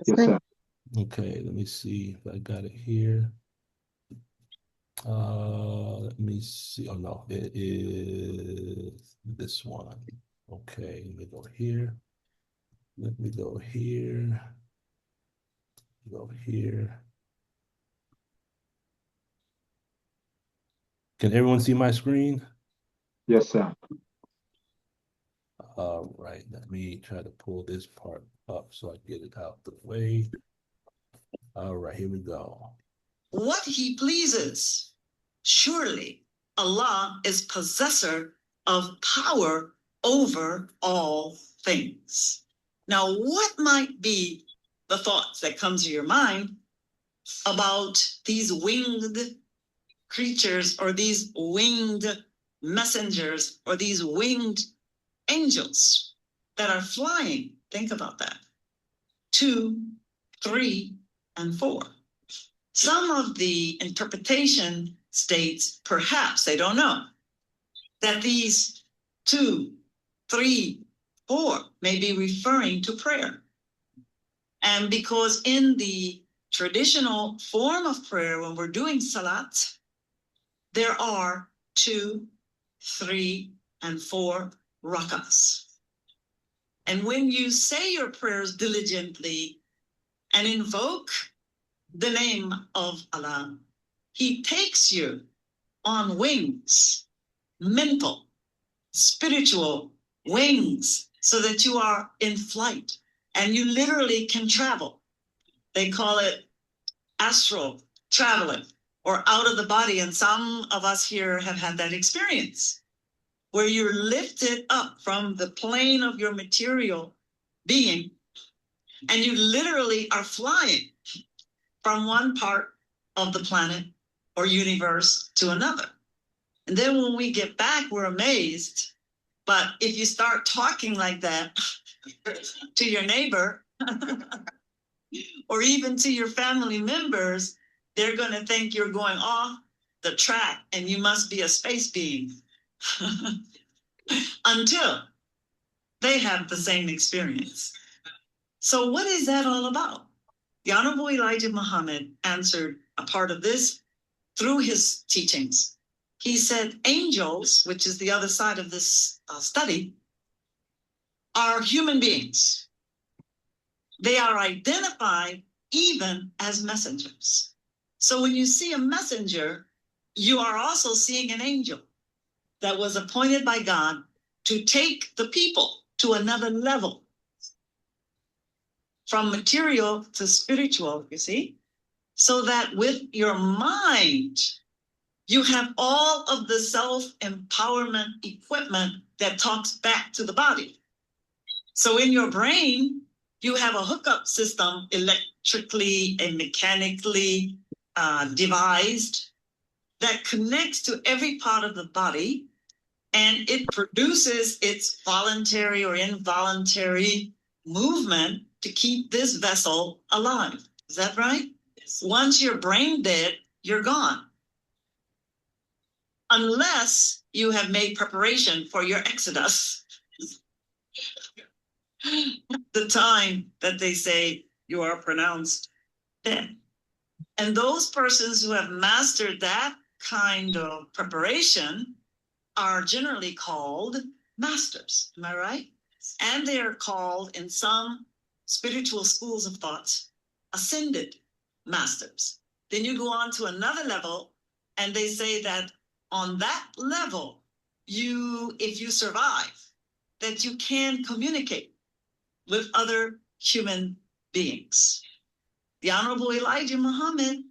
Yes, sir. Okay, let me see if I got it here. Let me see. Oh no, it is this one. Okay, let me go here. Let me go here. Go here. Can everyone see my screen? Yes, sir. All right, let me try to pull this part up so I get it out the way. All right, here we go. What he pleases. Surely Allah is possessor of power over all things. Now, what might be the thoughts that come to your mind about these winged creatures or these winged messengers or these winged angels that are flying? Think about that. 2, 3, and 4. Some of the interpretation states, perhaps, they don't know, that these 2, 3, 4 may be referring to prayer. And because in the traditional form of prayer, when we're doing salat, there are 2, 3, and 4 rakahs. And when you say your prayers diligently and invoke the name of Allah, He takes you on wings, mental, spiritual wings, so that you are in flight and you literally can travel. They call it astral traveling or out of the body. And some of us here have had that experience where you're lifted up from the plane of your material being and you literally are flying from one part of the planet or universe to another. And then when we get back, we're amazed. But if you start talking like that to your neighbor or even to your family members, they're going to think you're going off the track and you must be a space being until they have the same experience. So what is that all about? The Honorable Elijah Muhammad answered a part of this through his teachings. He said angels, which is the other side of this study, are human beings. They are identified even as messengers. So when you see a messenger, you are also seeing an angel that was appointed by God to take the people to another level, from material to spiritual, you see, so that with your mind, you have all of the self-empowerment equipment that talks back to the body. So in your brain, you have a hookup system electrically and mechanically devised that connects to every part of the body, and it produces its voluntary or involuntary movement to keep this vessel alive. Is that right? Yes. Once you're brain dead, you're gone. Unless you have made preparation for your exodus. The time that they say you are pronounced dead. And those persons who have mastered that kind of preparation are generally called masters. Am I right? And they are called in some spiritual schools of thought ascended masters. Then you go on to another level and they say that on that level, if you survive, that you can communicate with other human beings. The Honorable Elijah Muhammad,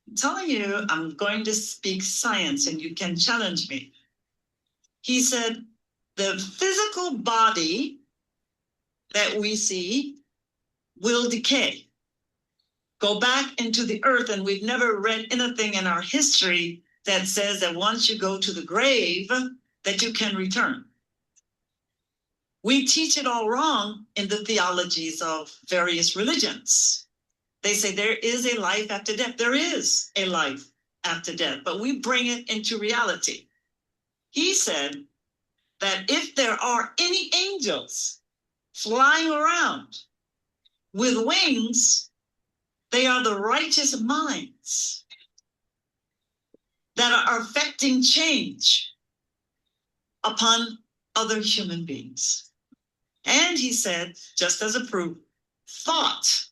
I'm telling you, I'm going to speak science and you can challenge me. He said, the physical body that we see will decay, go back into the earth, and we've never read anything in our history that says that once you go to the grave, that you can return. We teach it all wrong in the theologies of various religions. They say there is a life after death. There is a life after death, but we bring it into reality. He said that if there are any angels flying around with wings, they are the righteous minds that are affecting change upon other human beings. And he said, just as a proof, thought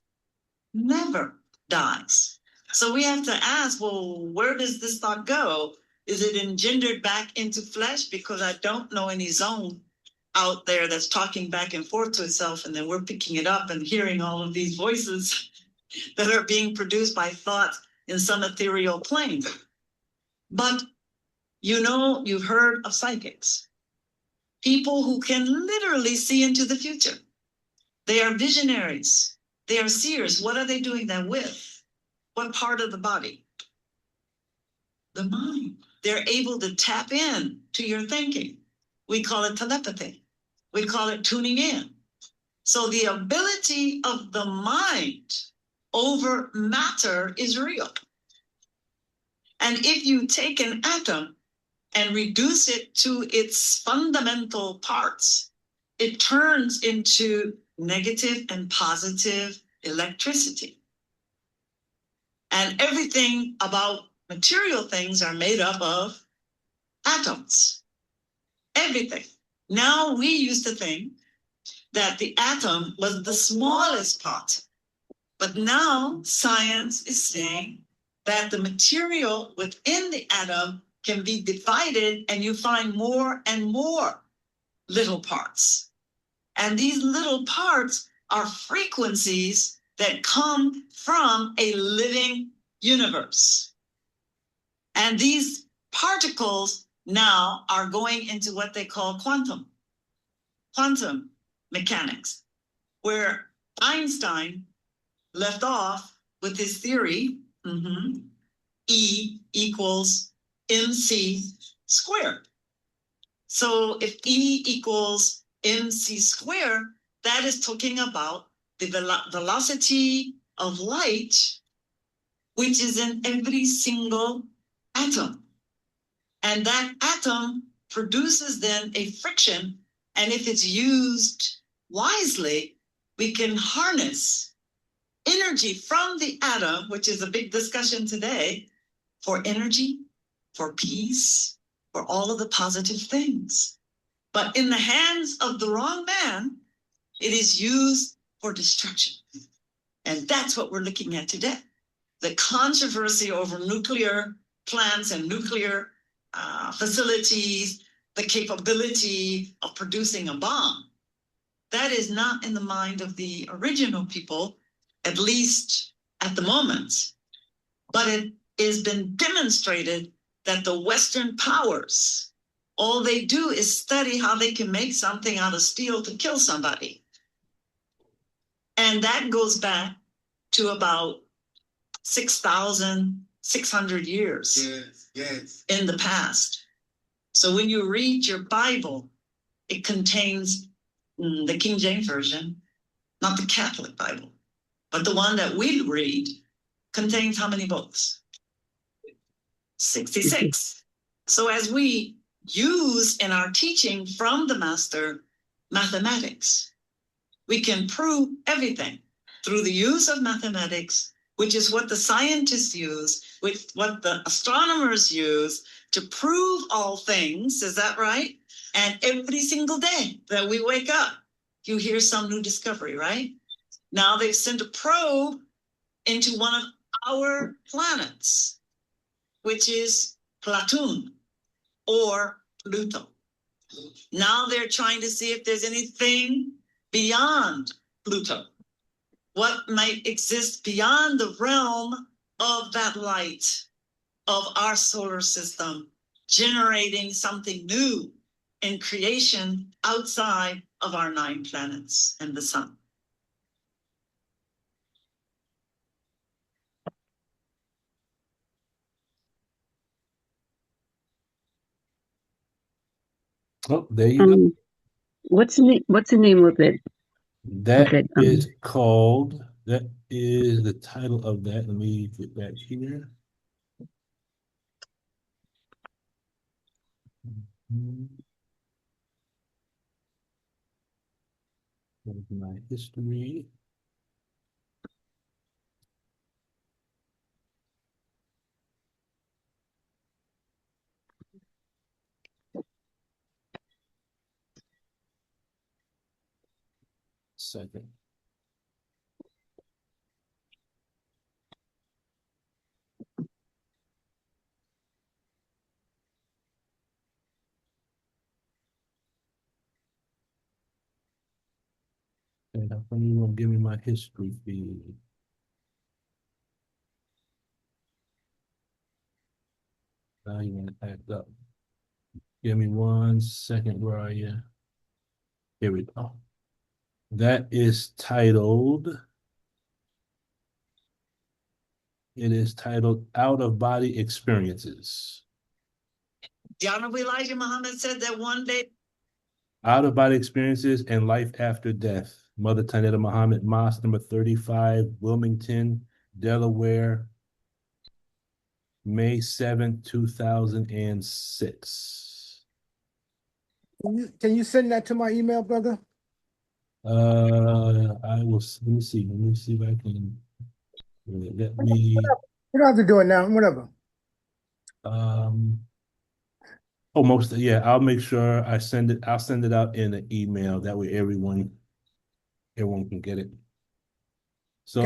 never dies. So we have to ask, well, where does this thought go? Is it engendered back into flesh? Because I don't know any zone out there that's talking back and forth to itself, and then we're picking it up and hearing all of these voices that are being produced by thought in some ethereal plane. But you know, you've heard of psychics, people who can literally see into the future. They are visionaries. They are seers. What are they doing that with? What part of the body? The mind. They're able to tap in to your thinking. We call it telepathy. We call it tuning in. So the ability of the mind over matter is real. And if you take an atom and reduce it to its fundamental parts, it turns into negative and positive electricity. And everything about material things are made up of atoms. Everything. Now we used to think that the atom was the smallest part. But now science is saying that the material within the atom can be divided and you find more and more little parts. And these little parts are frequencies that come from a living universe. And these particles now are going into what they call quantum mechanics, where Einstein left off with his theory, E equals mc squared. So if E equals mc squared, that is talking about the velocity of light, which is in every single atom. And that atom produces then a friction, and if it's used wisely, we can harness energy from the atom, which is a big discussion today, for energy, for peace, for all of the positive things. But in the hands of the wrong man, it is used for destruction. And that's what we're looking at today. The controversy over nuclear plants and nuclear facilities, the capability of producing a bomb. That is not in the mind of the original people, at least at the moment. But it has been demonstrated that the Western powers, all they do is study how they can make something out of steel to kill somebody. And that goes back to about 6,600 years in the past. So when you read your Bible, it contains the King James Version, not the Catholic Bible, but the one that we read contains how many books? 66. So as we use in our teaching from the master mathematics, we can prove everything through the use of mathematics, which is what the scientists use, with what the astronomers use to prove all things. Is that right? And every single day that we wake up, you hear some new discovery, right? Now they've sent a probe into one of our planets, which is Platoon or Pluto. Now they're trying to see if there's anything beyond Pluto. What might exist beyond the realm of that light of our solar system, generating something new in creation outside of our 9 planets and the sun. Oh, there you go. What's the name of it? That is called, that is the title of that. Let me get back here. There's my history. Second. And how come you won't give me my history feed? Now you want to act up. Give me 1 second. Where are you? Here we go. That is titled. It is titled Out of Body Experiences. The Honorable Elijah Muhammad said that one day. Out of Body Experiences and Life After Death. Mother Tanetta Muhammad Mosque, number 35, Wilmington, Delaware, May 7th, 2006. Can you send that to my email, brother? I will. Let me see. Let me see if I can. Let me. You don't have to do it now. Whatever. Almost. Yeah. I'll make sure I send it. I'll send it out in an email. That way, everyone can get it. So.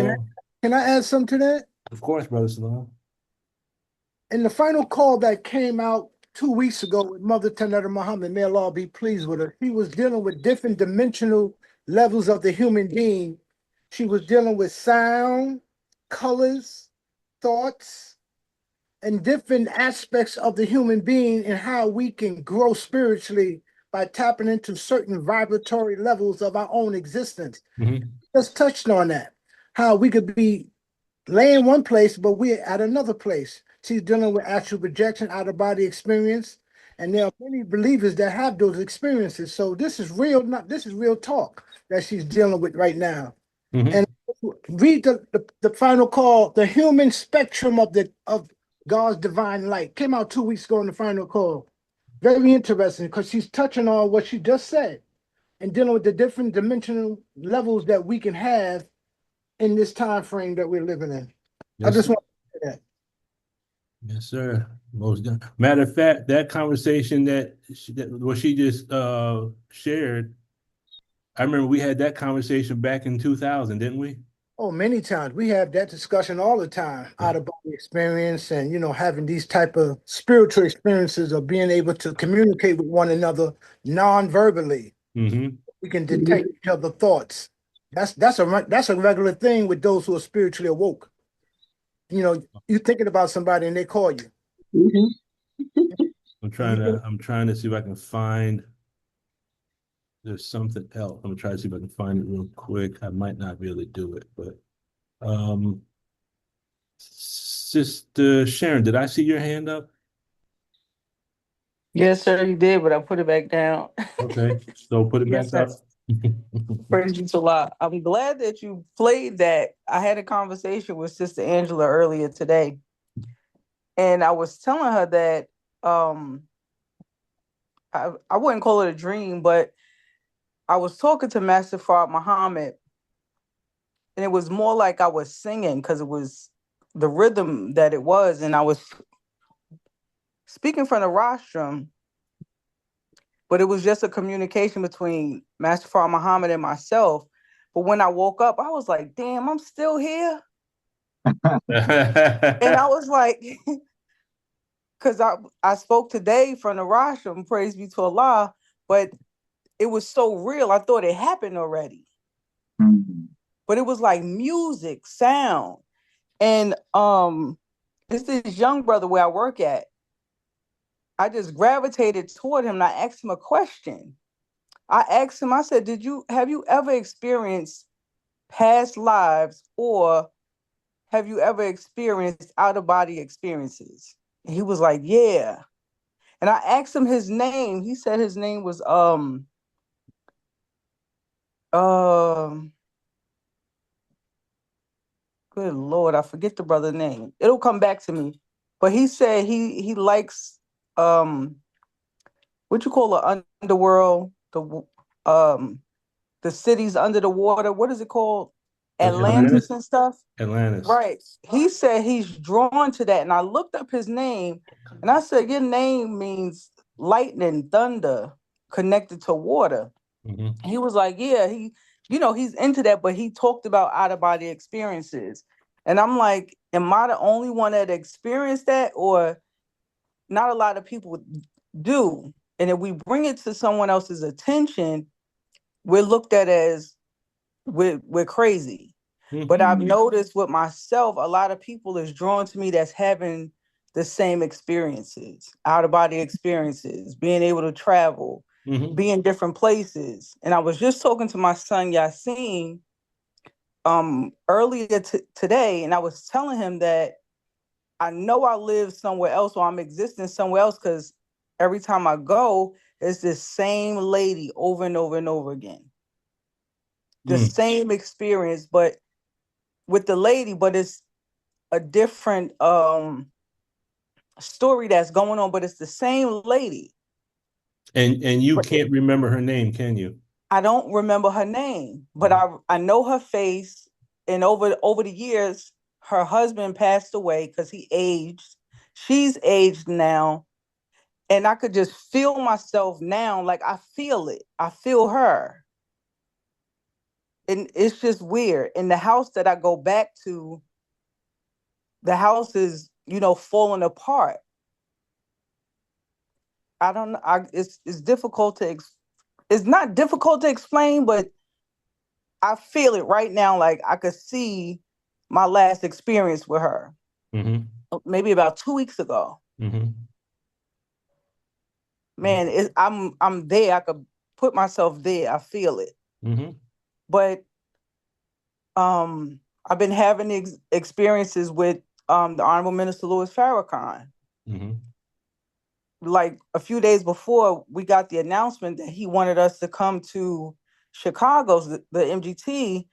Can I add something to that? Of course, Brother Salon. In the final call that came out 2 weeks ago with Mother Tanetta Muhammad, may Allah be pleased with her, he was dealing with different dimensional levels of the human being. She was dealing with sound, colors, thoughts, and different aspects of the human being and how we can grow spiritually by tapping into certain vibratory levels of our own existence. Just touched on that, how we could be laying one place, but we're at another place. She's dealing with actual projection, out-of-body experience, and there are many believers that have those experiences. So this is real, this is real talk that she's dealing with right now. And read the final call, the human spectrum of God's divine light. Came out 2 weeks ago in the final call. Very interesting because she's touching on what she just said and dealing with the different dimensional levels that we can have in this time frame that we're living in. Yes, I just want to say that. Yes, sir. Most done. Matter of fact, that conversation that what she just shared, I remember we had that conversation back in 2000, didn't we? Oh, many times. We have that discussion all the time, out of body experience and, having these type of spiritual experiences of being able to communicate with one another non-verbally. We can detect each other's thoughts. That's a regular thing with those who are spiritually awoke. You're thinking about somebody and they call you. I'm trying to see if I can find. There's something else. I'm gonna try to see if I can find it real quick. I might not be able to do it, but Sister Sharon, did I see your hand up? Yes, sir, you did, but I put it back down. Okay, so put it Yes, back sir. up. Praise you to Allah. I'm glad that you played that. I had a conversation with Sister Angela earlier today, and I was telling her that I wouldn't call it a dream, but I was talking to Master Fard Muhammad, and it was more like I was singing because it was the rhythm that it was, and I was speaking from the rostrum, but it was just a communication between Master Fard Muhammad and myself. But when I woke up, I was like, damn, I'm still here. And I was like, because I spoke today from the rostrum, praise be to Allah, but it was so real. I thought it happened already. But it was like music, sound. And it's this young brother where I work at. I just gravitated toward him and I asked him a question. I asked him, I said, have you ever experienced past lives or have you ever experienced out-of-body experiences? And he was like, yeah. And I asked him his name. He said his name was good Lord, I forget the brother's name. It'll come back to me. But he said he likes what you call the underworld, the cities under the water. What is it called? Atlantis and stuff. Atlantis. Right. He said he's drawn to that. And I looked up his name and I said, your name means lightning, thunder, connected to water. He was like, yeah, he's into that, but he talked about out-of-body experiences. And I'm like, am I the only one that experienced that? Or not a lot of people do. And if we bring it to someone else's attention, we're looked at as we're crazy. But I've noticed with myself, a lot of people is drawn to me that's having the same experiences, out of body experiences, being able to travel, be in different places. And I was just talking to my son Yasin earlier today, and I was telling him that I know I live somewhere else, or I'm existing somewhere else, because every time I go, it's this same lady over and over and over again. The same experience, but with the lady, but it's a different story that's going on, but it's the same lady. And you can't remember her name, can you? I don't remember her name, but I know her face. And over the years, her husband passed away because he aged. She's aged now. And I could just feel myself now, like I feel it. I feel her. And it's just weird. In the house that I go back to, the house is, falling apart. I don't know. It's difficult to, it's not difficult to explain, but I feel it right now. Like I could see my last experience with her. Maybe about 2 weeks ago. Man, I'm there. I could put myself there. I feel it. But I've been having experiences with the Honorable Minister Louis Farrakhan. Like a few days before we got the announcement that he wanted us to come to Chicago's, the MGT,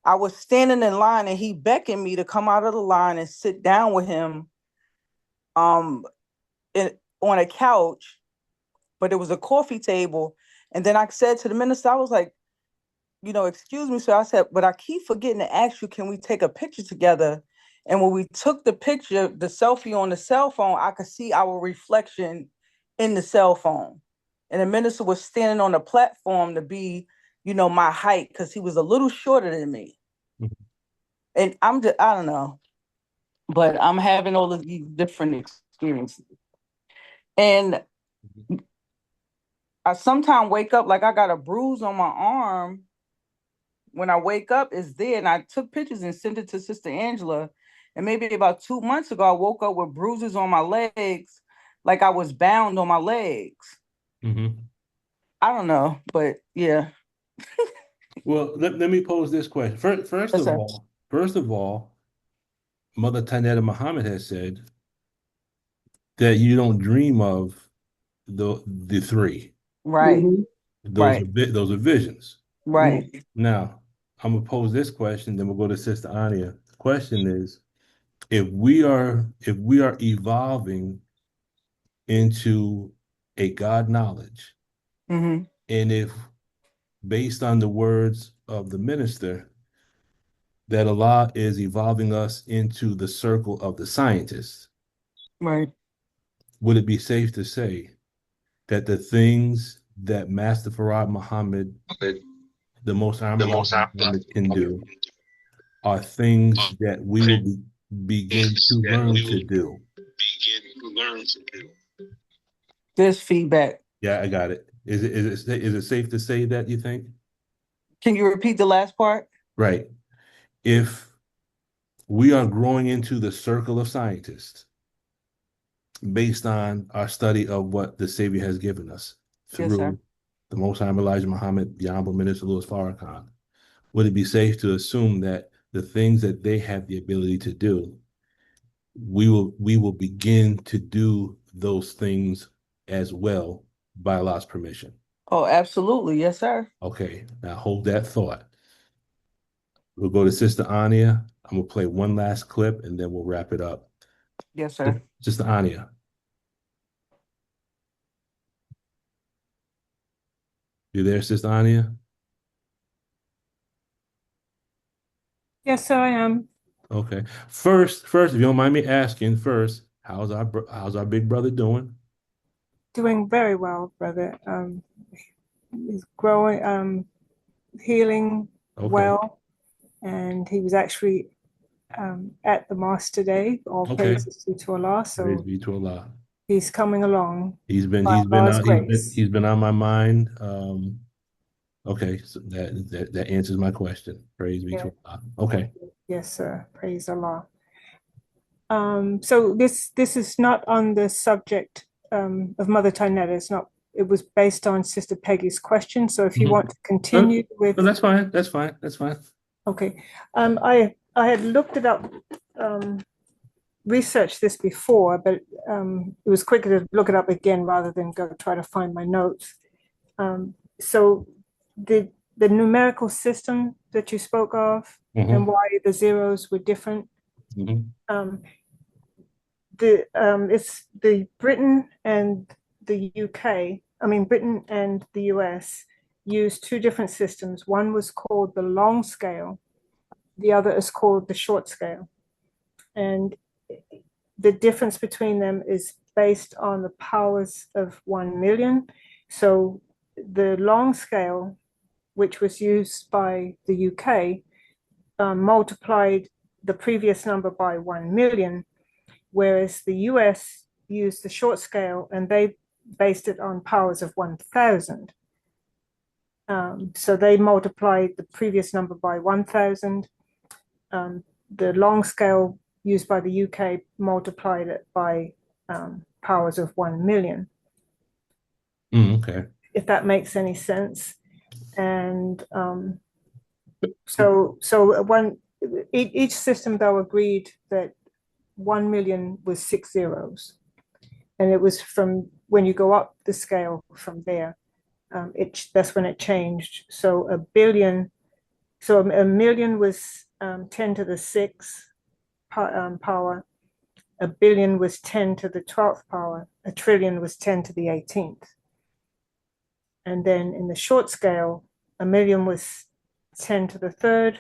I was standing in line and he beckoned me to come out of the line and sit down with him on a couch, but it was a coffee table. And then I said to the minister, I was like, excuse me, sir. I said, but I keep forgetting to ask you, can we take a picture together? And when we took the picture, the selfie on the cell phone, I could see our reflection in the cell phone. And the minister was standing on the platform to be, my height, because he was a little shorter than me. And I don't know, but I'm having all of these different experiences. And I sometimes wake up like I got a bruise on my arm. When I wake up, it's there. And I took pictures and sent it to Sister Angela. And maybe about 2 months ago, I woke up with bruises on my legs, like I was bound on my legs. I don't know, but yeah. Well, let me pose this question. First of all, Mother Tanetta Muhammad has said that you don't dream of the three. Right. Those are visions. Right. Now, I'm gonna pose this question, then we'll go to Sister Anya. The question is, if we are evolving into a God knowledge, and if based on the words of the minister, that Allah is evolving us into the circle of the scientists, right? Would it be safe to say that the things that Master Farad Muhammad, the Most High Muhammad, can do are things that we will begin to learn to do? There's feedback. Yeah, I got it. Is it safe to say that, you think? Can you repeat the last part? Right. If we are growing into the circle of scientists based on our study of what the Savior has given us through the Most High Elijah Muhammad, the Honorable Minister Louis Farrakhan, would it be safe to assume that the things that they have the ability to do, we will begin to do those things as well by Allah's permission? Oh, absolutely. Yes, sir. Okay, now hold that thought. We'll go to Sister Anya. I'm going to play one last clip and then we'll wrap it up. Yes, sir. Sister Anya. You there, Sister Anya? Yes, sir, I am. Okay. First, if you don't mind me asking, how's our big brother doing? Doing very well, brother. He's growing, healing well, and he was actually at the Mass today. All praises to Allah. So praise be to Allah. He's coming along. He's been on my mind. Okay, so that answers my question. Praise be to Allah. Okay. Yes, sir. Praise Allah. So this is not on the subject of Mother Tynetta. It's not. It was based on Sister Peggy's question. So if you want to continue with, No, that's fine. That's fine. That's fine. okay. I had looked it up, researched this before, but it was quicker to look it up again rather than go try to find my notes. So the numerical system that you spoke of and why the zeros were different. It's the Britain and the UK. I mean, Britain and the US used two different systems. One was called the long scale. The other is called the short scale. And the difference between them is based on the powers of 1 million. So the long scale, which was used by the UK, multiplied the previous number by 1 million, whereas the US used the short scale and they based it on powers of 1,000. So they multiplied the previous number by 1,000. The long scale used by the UK multiplied it by powers of 1 million. Okay. If that makes any sense. And so each system though agreed that 1 million was 6 zeros. And it was from when you go up the scale from there, that's when it changed. So a million was 10 to the 6th power. A billion was 10 to the 12th power. A trillion was 10 to the 18th. And then in the short scale, a million was 10 to the 3rd,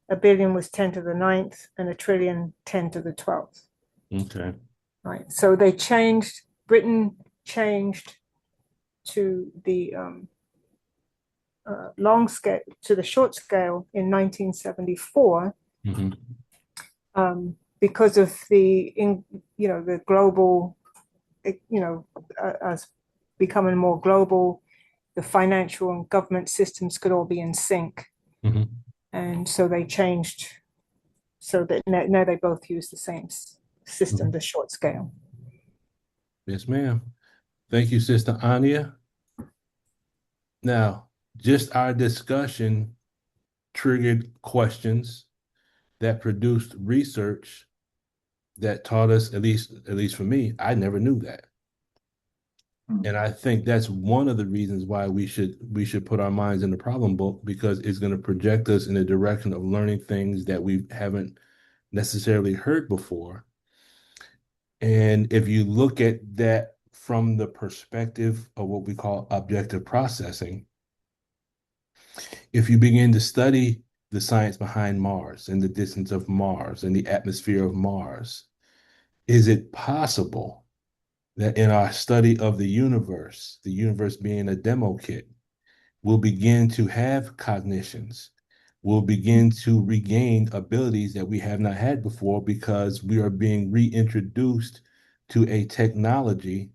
a billion was 10 to the 9th, and a trillion 10 to the 12th. Okay. Right. So they changed, Britain changed to the long scale, to the short scale in 1974. Because of the global, as becoming more global, the financial and government systems could all be in sync. And so they changed so that now they both use the same system, the short scale. Yes, ma'am. Thank you, Sister Anya. Now, just our discussion triggered questions that produced research that taught us, at least for me, I never knew that. And I think that's one of the reasons why we should put our minds in the problem book, because it's going to project us in the direction of learning things that we haven't necessarily heard before. And if you look at that from the perspective of what we call objective processing, if you begin to study the science behind Mars and the distance of Mars and the atmosphere of Mars, is it possible that in our study of the universe being a demo kit, we'll begin to have cognitions, we'll begin to regain abilities that we have not had before, because we are being reintroduced to a technology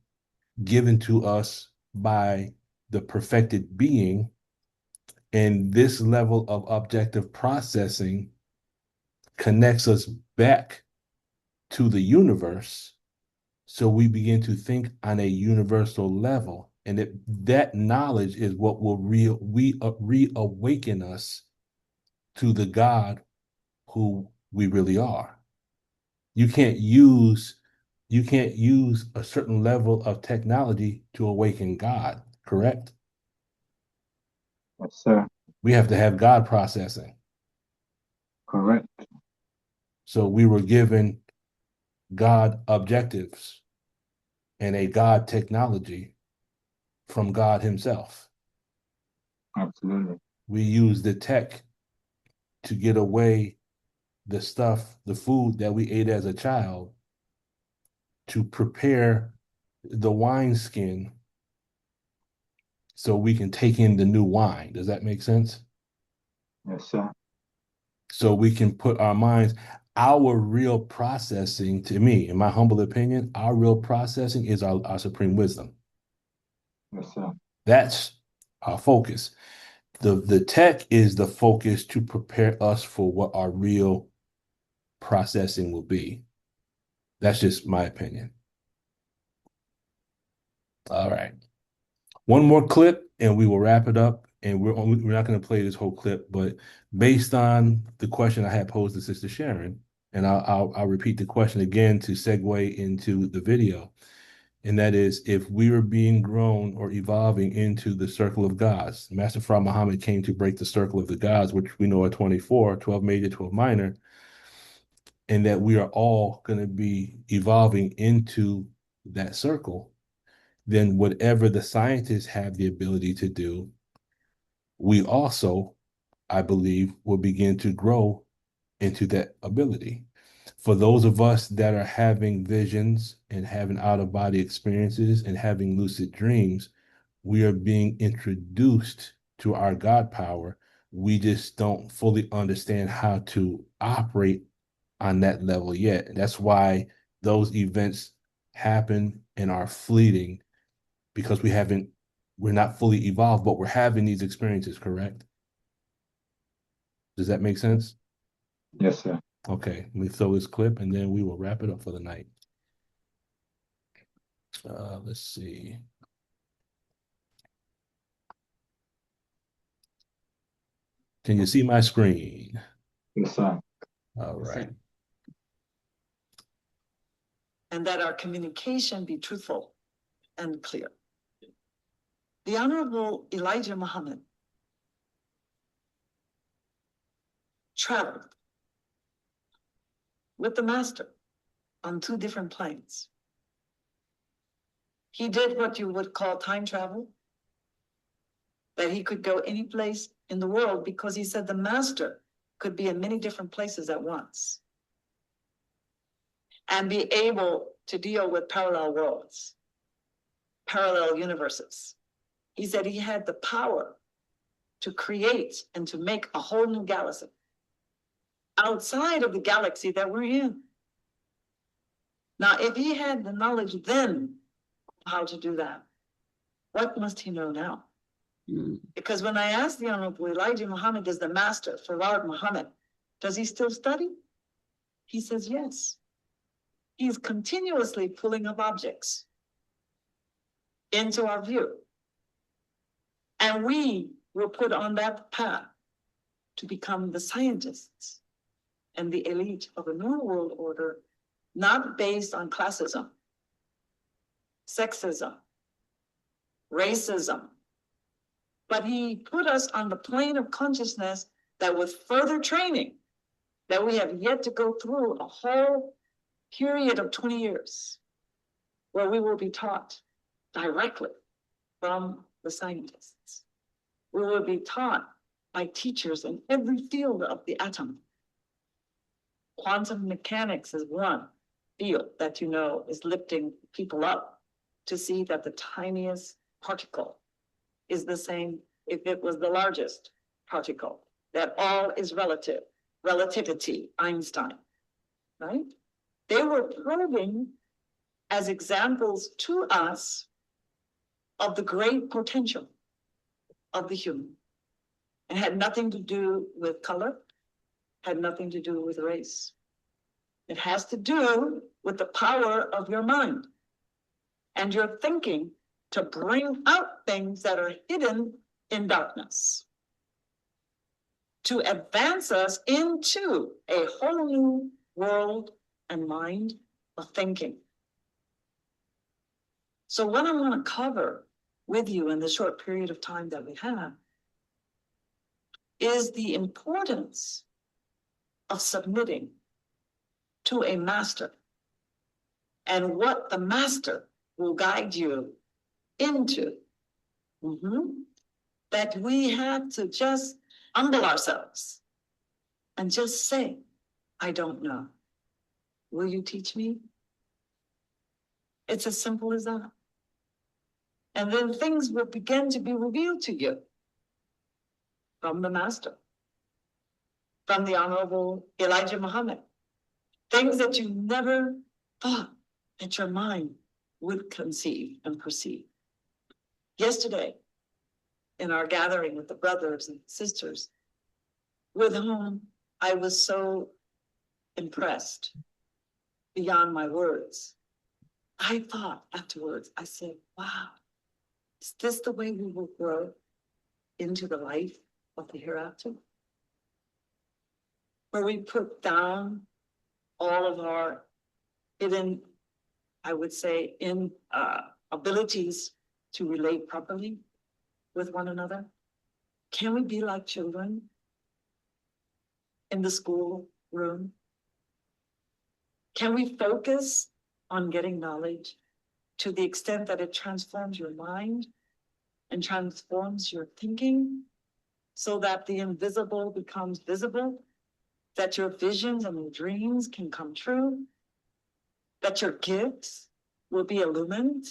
given to us by the perfected being. And this level of objective processing connects us back to the universe. So we begin to think on a universal level, and that knowledge is what will reawaken us to the God who we really are. You can't use a certain level of technology to awaken God, correct? Yes, sir. We have to have God processing. Correct. So we were given God objectives and a God technology from God himself. Absolutely. We use the tech to get away the food that we ate as a child, to prepare the wineskin so we can take in the new wine. Does that make sense? Yes, sir. So we can put our minds, our real processing, to me, in my humble opinion, our real processing is our supreme wisdom. Yes, sir. That's our focus. The tech is the focus to prepare us for what our real processing will be. That's just my opinion. All right. One more clip and we will wrap it up. And we're not going to play this whole clip, but based on the question I had posed to Sister Sharon, and I'll repeat the question again to segue into the video. And that is, if we were being grown or evolving into the circle of gods, Master Fard Muhammad came to break the circle of the gods, which we know are 24, 12 major, 12 minor, and that we are all going to be evolving into that circle, then whatever the scientists have the ability to do, we also, I believe, will begin to grow into that ability. For those of us that are having visions and having out-of-body experiences and having lucid dreams, we are being introduced to our God power. We just don't fully understand how to operate on that level yet. That's why those events happen and are fleeting, because we're not fully evolved, but we're having these experiences, correct? Does that make sense? Yes, sir. Okay, let me throw this clip and then we will wrap it up for the night. Let's see. Can you see my screen? Yes, sir. All right. And that our communication be truthful and clear. The Honorable Elijah Muhammad traveled with the Master on 2 different planes. He did what you would call time travel, that he could go any place in the world because he said the Master could be in many different places at once and be able to deal with parallel worlds, parallel universes. He said he had the power to create and to make a whole new galaxy outside of the galaxy that we're in. Now, if he had the knowledge then how to do that, what must he know now? Because when I asked the Honorable Elijah Muhammad, does the Master, Fard Muhammad, does he still study? He says yes. He's continuously pulling up objects into our view. And we were put on that path to become the scientists and the elite of a new world order, not based on classism, sexism, racism, but he put us on the plane of consciousness that with further training, that we have yet to go through a whole period of 20 years, where we will be taught directly from the scientists. We will be taught by teachers in every field of the atom. Quantum mechanics is one field that you know is lifting people up to see that the tiniest particle is the same if it was the largest particle, that all is relative, relativity, Einstein, right? They were probing as examples to us of the great potential of the human. It had nothing to do with color, had nothing to do with race. It has to do with the power of your mind and your thinking to bring out things that are hidden in darkness, to advance us into a whole new world and mind of thinking. So what I want to cover with you in the short period of time that we have is the importance of submitting to a master and what the master will guide you into. That we have to just humble ourselves and just say, I don't know. Will you teach me? It's as simple as that. And then things will begin to be revealed to you from the master, from the Honorable Elijah Muhammad. Things that you never thought that your mind would conceive and perceive. Yesterday, in our gathering with the brothers and sisters, with whom I was so impressed beyond my words. I thought afterwards, I said, wow, is this the way we will grow into the life of the hereafter? Where we put down all of our hidden, I would say, abilities to relate properly with one another? Can we be like children in the school room? Can we focus on getting knowledge to the extent that it transforms your mind and transforms your thinking so that the invisible becomes visible, that your visions and your dreams can come true, that your gifts will be illumined,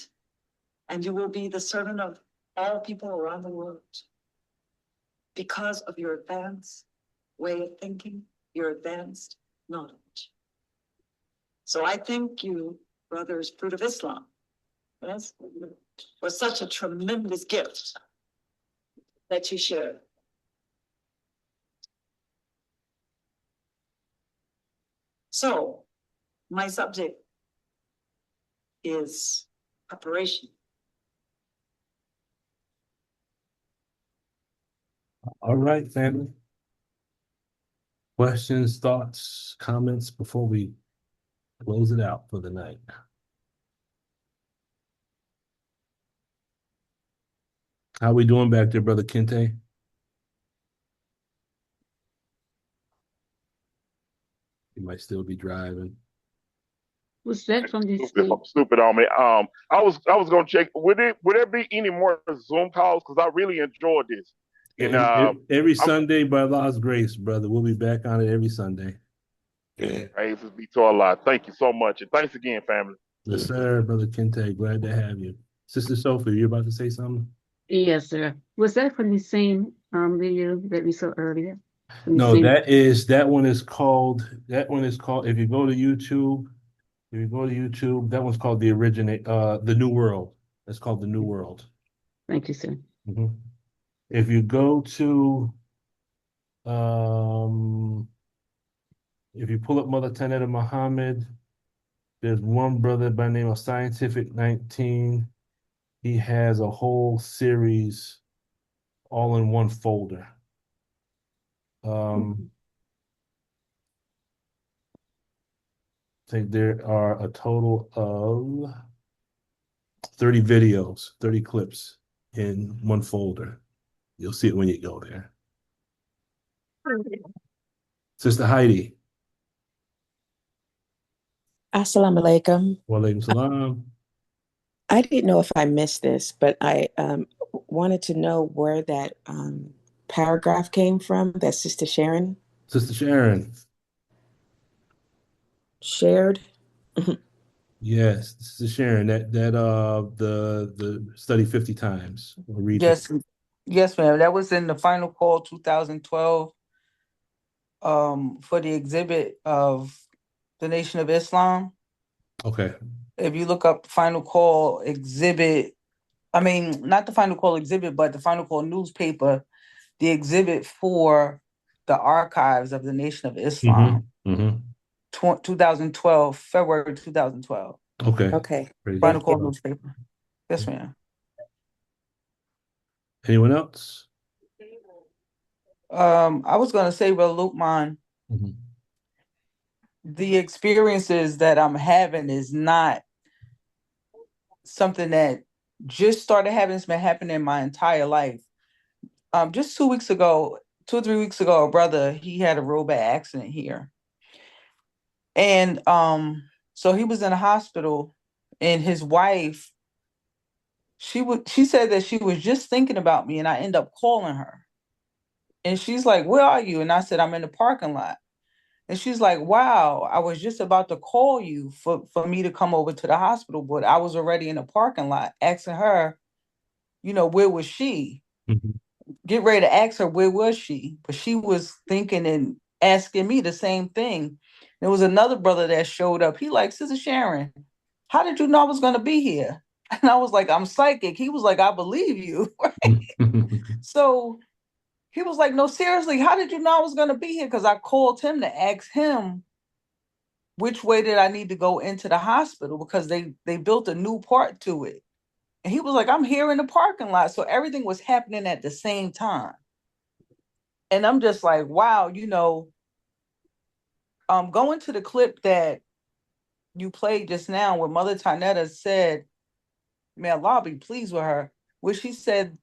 and you will be the servant of all people around the world because of your advanced way of thinking, your advanced knowledge. So I thank you, brothers, Fruit of Islam, yes, for such a tremendous gift that you shared. So my subject is preparation. All right, family. Questions, thoughts, comments before we close it out for the night? How we doing back there, Brother Kente? You might still be driving. Was that from the Stupid on me. I was gonna check. Would there be any more Zoom calls? Because I really enjoyed this. And every Sunday, by Allah's grace, brother, we'll be back on it every Sunday. Praises be to Allah. Thank you so much, and thanks again, family. Yes, sir, Brother Kente. Glad to have you. Sister Sophie, you about to say something? Yes, sir. Was that from the same video that we saw earlier? No, that one is called, if you go to YouTube, that one's called The New World. That's called The New World. Thank you, sir. Mm-hmm. If you go to, if you pull up Mother Tanetta Muhammad, there's one brother by the name of Scientific 19. He has a whole series all in one folder. I think there are a total of 30 videos, 30 clips in one folder. You'll see it when you go there. Sister Heidi. Assalamu alaikum. Wa alaikum salam. I didn't know if I missed this, but I wanted to know where that paragraph came from that Sister Sharon shared. Yes, Sister Sharon, the study 50 times. Read Yes, ma'am. That was in the Final Call 2012 for the exhibit of the Nation of Islam. Okay. If you look up Final Call exhibit, I mean, not the Final Call exhibit, but the Final Call newspaper, the exhibit for the archives of the Nation of Islam, 2012, February 2012. Okay. Final Call newspaper. Yes, ma'am. Anyone else? I was going to say, Brother Lukman, the experiences that I'm having is not something that just started happening. It's been happening my entire life. Just 2 or 3 weeks ago, a brother, he had a real bad accident here. And so he was in a hospital, and his wife, she said that she was just thinking about me, and I end up calling her. And she's like, "Where are you?" And I said, "I'm in the parking lot." And she's like, "Wow, I was just about to call you for me to come over to the hospital, but I was already in the parking lot," asking her, where was she? Get ready to ask her, where was she? But she was thinking and asking me the same thing. There was another brother that showed up. He like, "Sister Sharon, how did you know I was going to be here?" And I was like, "I'm psychic." He was like, "I believe you." So he was like, "No, seriously, how did you know I was going to be here?" Because I called him to ask him, which way did I need to go into the hospital because they built a new part to it. And he was like, I'm here in the parking lot. So everything was happening at the same time. And I'm just like, wow, going to the clip that you played just now where Mother Tanetta said, may Allah be pleased with her, where she said,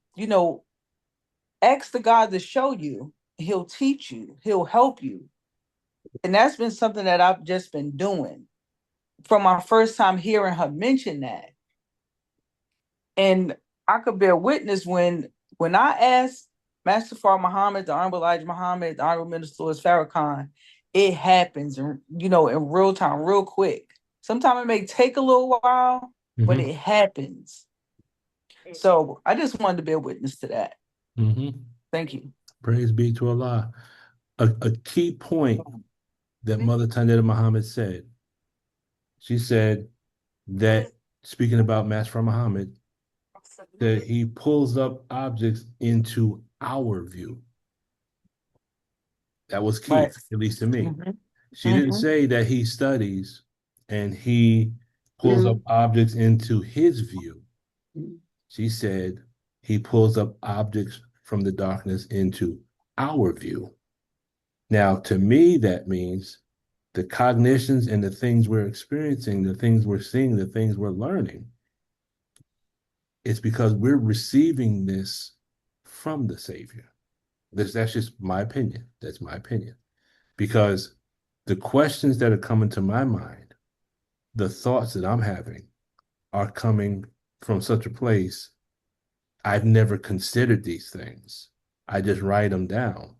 ask the God to show you, he'll teach you, he'll help you. And that's been something that I've just been doing from my first time hearing her mention that. And I could bear witness when I asked Master Fard Muhammad, the Honorable Elijah Muhammad, the Honorable Minister Louis Farrakhan, it happens, in real time, real quick. Sometimes it may take a little while, but it happens. So I just wanted to bear witness to that. Thank you. Praise be to Allah. A key point that Mother Tanetta Muhammad said, she said that, speaking about Master Fard Muhammad, that he pulls up objects into our view. That was key, at least to me. She didn't say that he studies and he pulls up objects into his view. She said he pulls up objects from the darkness into our view. Now, to me, that means the cognitions and the things we're experiencing, the things we're seeing, the things we're learning, it's because we're receiving this from the Savior. That's just my opinion. That's my opinion. Because the questions that are coming to my mind, the thoughts that I'm having are coming from such a place. I've never considered these things. I just write them down.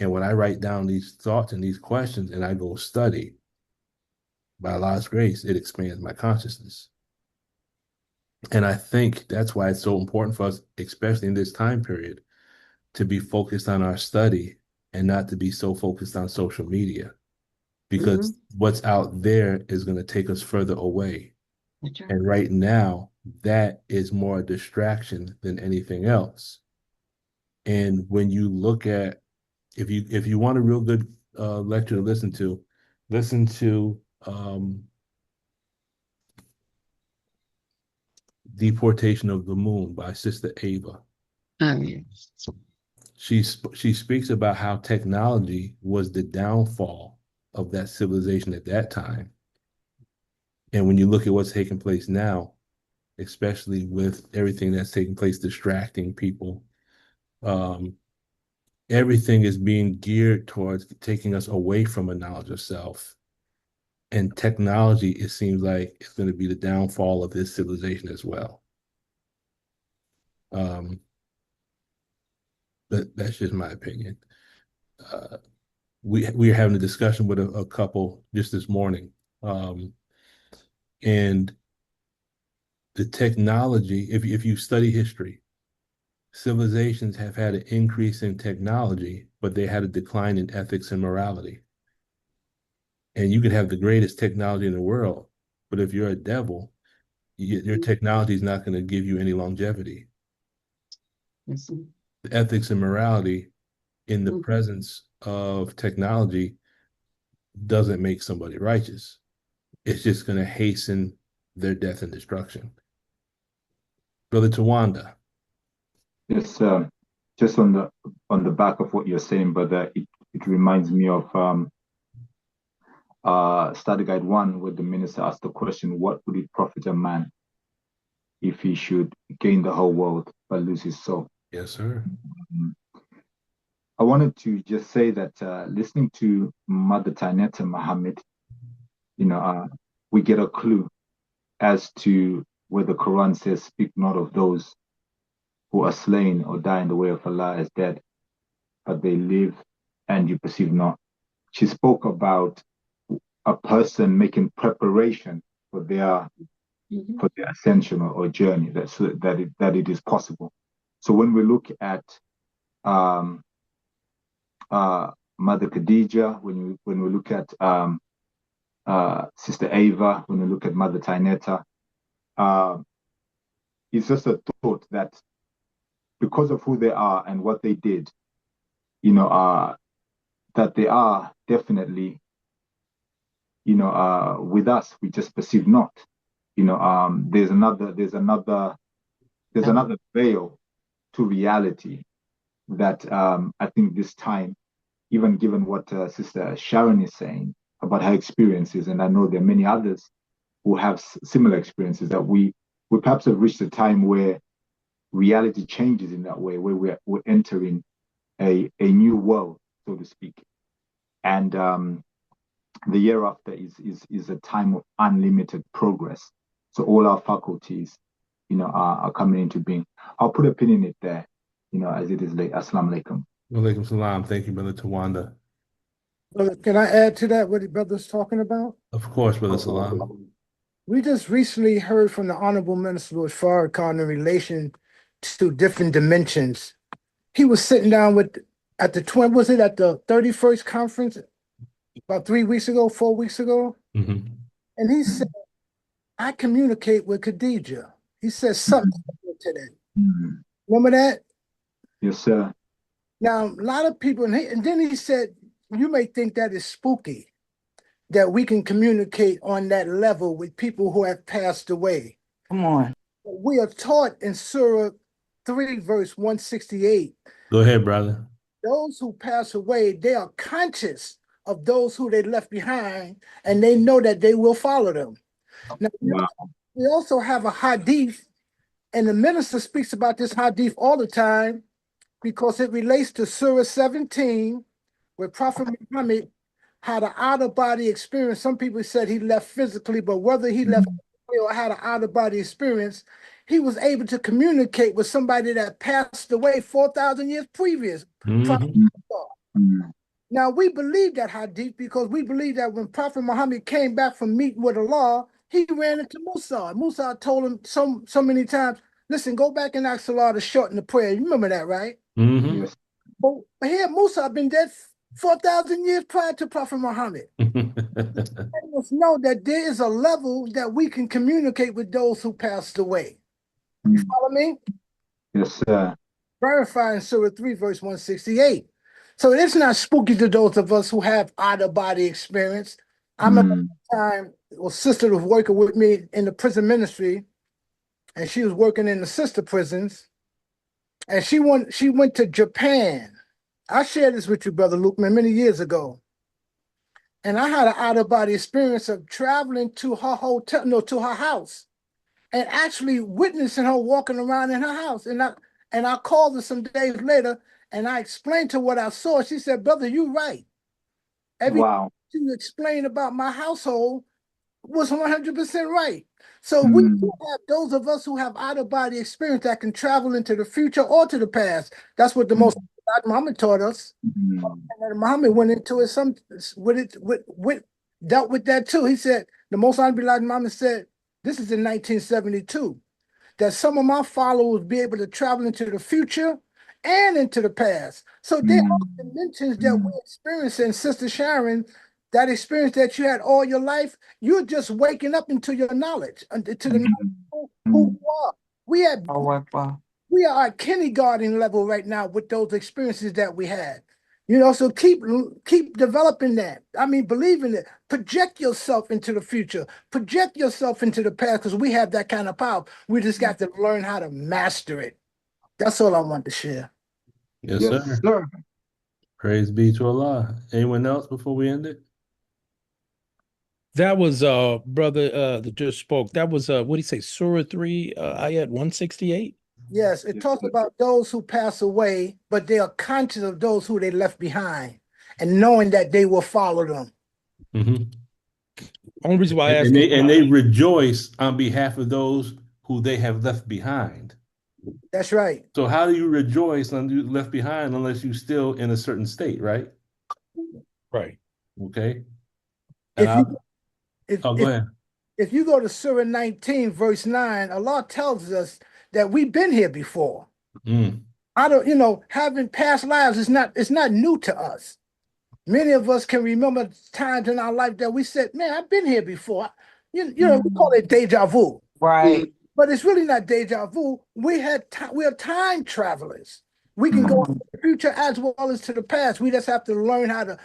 And when I write down these thoughts and these questions and I go study, by Allah's grace, it expands my consciousness. And I think that's why it's so important for us, especially in this time period, to be focused on our study and not to be so focused on social media, because what's out there is going to take us further away. And right now, that is more a distraction than anything else. And when you look at, if you want a real good lecture to listen to Deportation of the Moon by Sister Ava. She speaks about how technology was the downfall of that civilization at that time. And when you look at what's taking place now, especially with everything that's taking place, distracting people, everything is being geared towards taking us away from a knowledge of self. And technology, it seems like, it's going to be the downfall of this civilization as well. But that's just my opinion. We are having a discussion with a couple just this morning, and the technology. If you study history, civilizations have had an increase in technology, but they had a decline in ethics and morality. And you can have the greatest technology in the world, but if you're a devil, your technology is not going to give you any longevity. The ethics and morality in the presence of technology doesn't make somebody righteous. It's just going to hasten their death and destruction. Brother Tawanda. Yes, just on the back of what you're saying, but it reminds me of Study Guide 1, where the minister asked the question, what would it profit a man if he should gain the whole world but lose his soul? Yes, sir. I wanted to just say that listening to Mother Tanetta Muhammad, we get a clue as to where the Quran says, speak not of those who are slain or die in the way of Allah as dead, but they live and you perceive not. She spoke about a person making preparation for their ascension or journey, that it is possible. So when we look at Mother Khadija, when we look at Sister Ava, when we look at Mother Tanetta, it's just a thought that because of who they are and what they did, that they are definitely with us, we just perceive not. There's another veil to reality that I think this time, even given what Sister Sharon is saying about her experiences, and I know there are many others who have similar experiences, that we perhaps have reached a time where reality changes in that way, where we're entering a new world, so to speak. And the year after is a time of unlimited progress. So all our faculties, are coming into being. I'll put a pin in it there, as it is late. Assalamu alaikum. Walaikum salam. Thank you, Brother Tawanda. Brother, can I add to that what the brother's talking about? Of course, Brother Salam. We just recently heard from the Honorable Minister Louis Farrakhan in relation to different dimensions. He was sitting down at the 31st conference about 4 weeks ago? Mm-hmm. And he said, I communicate with Khadija. He said something to that. Mm-hmm. Remember that? Yes, sir. Now, a lot of people, and then he said, you may think that is spooky, that we can communicate on that level with people who have passed away. Come on. We are taught in Surah 3, verse 168. Go ahead, brother. Those who pass away, they are conscious of those who they left behind, and they know that they will follow them. Now, we also have a hadith, and the minister speaks about this hadith all the time because it relates to Surah 17, where Prophet Muhammad had an out-of-body experience. Some people said he left physically, but whether he left physically or had an out-of-body experience, he was able to communicate with somebody that passed away 4,000 years previous. Now, we believe that hadith because we believe that when Prophet Muhammad came back from meeting with Allah, he ran into Musa. Musa told him so many times, listen, go back and ask Allah to shorten the prayer. You remember that, right? Mm-hmm. But here, Musa had been dead 4,000 years prior to Prophet Muhammad. Let us know that there is a level that we can communicate with those who passed away. You follow me? Yes, sir. Verifying Surah 3, verse 168. So it's not spooky to those of us who have out-of-body experience. I remember the time, a sister was working with me in the prison ministry, and she was working in the sister prisons, and she went to Japan. I shared this with you, Brother Luke, many years ago. And I had an out-of-body experience of traveling to her hotel, to her house, and actually witnessing her walking around in her house. And I called her some days later, and I explained to her what I saw. She said, brother, you're right. Everything you explained about my household was 100% right. So we do have those of us who have out-of-body experience that can travel into the future or to the past. That's what the most Muhammad taught us. And Muhammad went into it dealt with that too. He said, the most Honorable Muhammad said, this is in 1972, that some of my followers will be able to travel into the future and into the past. So there are dimensions that we experience. And Sister Sharon, that experience that you had all your life, you're just waking up into your knowledge, to the knowledge of who you are. We are at kindergarten level right now with those experiences that we had. So keep developing that. I mean, believe in it. Project yourself into the future. Project yourself into the past, because we have that kind of power. We just got to learn how to master it. That's all I want to share. Yes, sir. Praise be to Allah. Anyone else before we end it? That was brother that just spoke. That was what did he say? Surah 3, ayat 168. Yes, it talks about those who pass away, but they are conscious of those who they left behind, and knowing that they will follow them. Only reason why I asked, and they rejoice on behalf of those who they have left behind. That's right. So how do you rejoice on you left behind unless you're still in a certain state, right? Right. Okay. Go ahead. If you go to Surah 19, verse 9, Allah tells us that we've been here before. Having past lives is not new to us. Many of us can remember times in our life that we said, man, I've been here before. We call it deja vu. Right. But it's really not deja vu. We are time travelers. We can go to the future as well as to the past. We just have to learn how to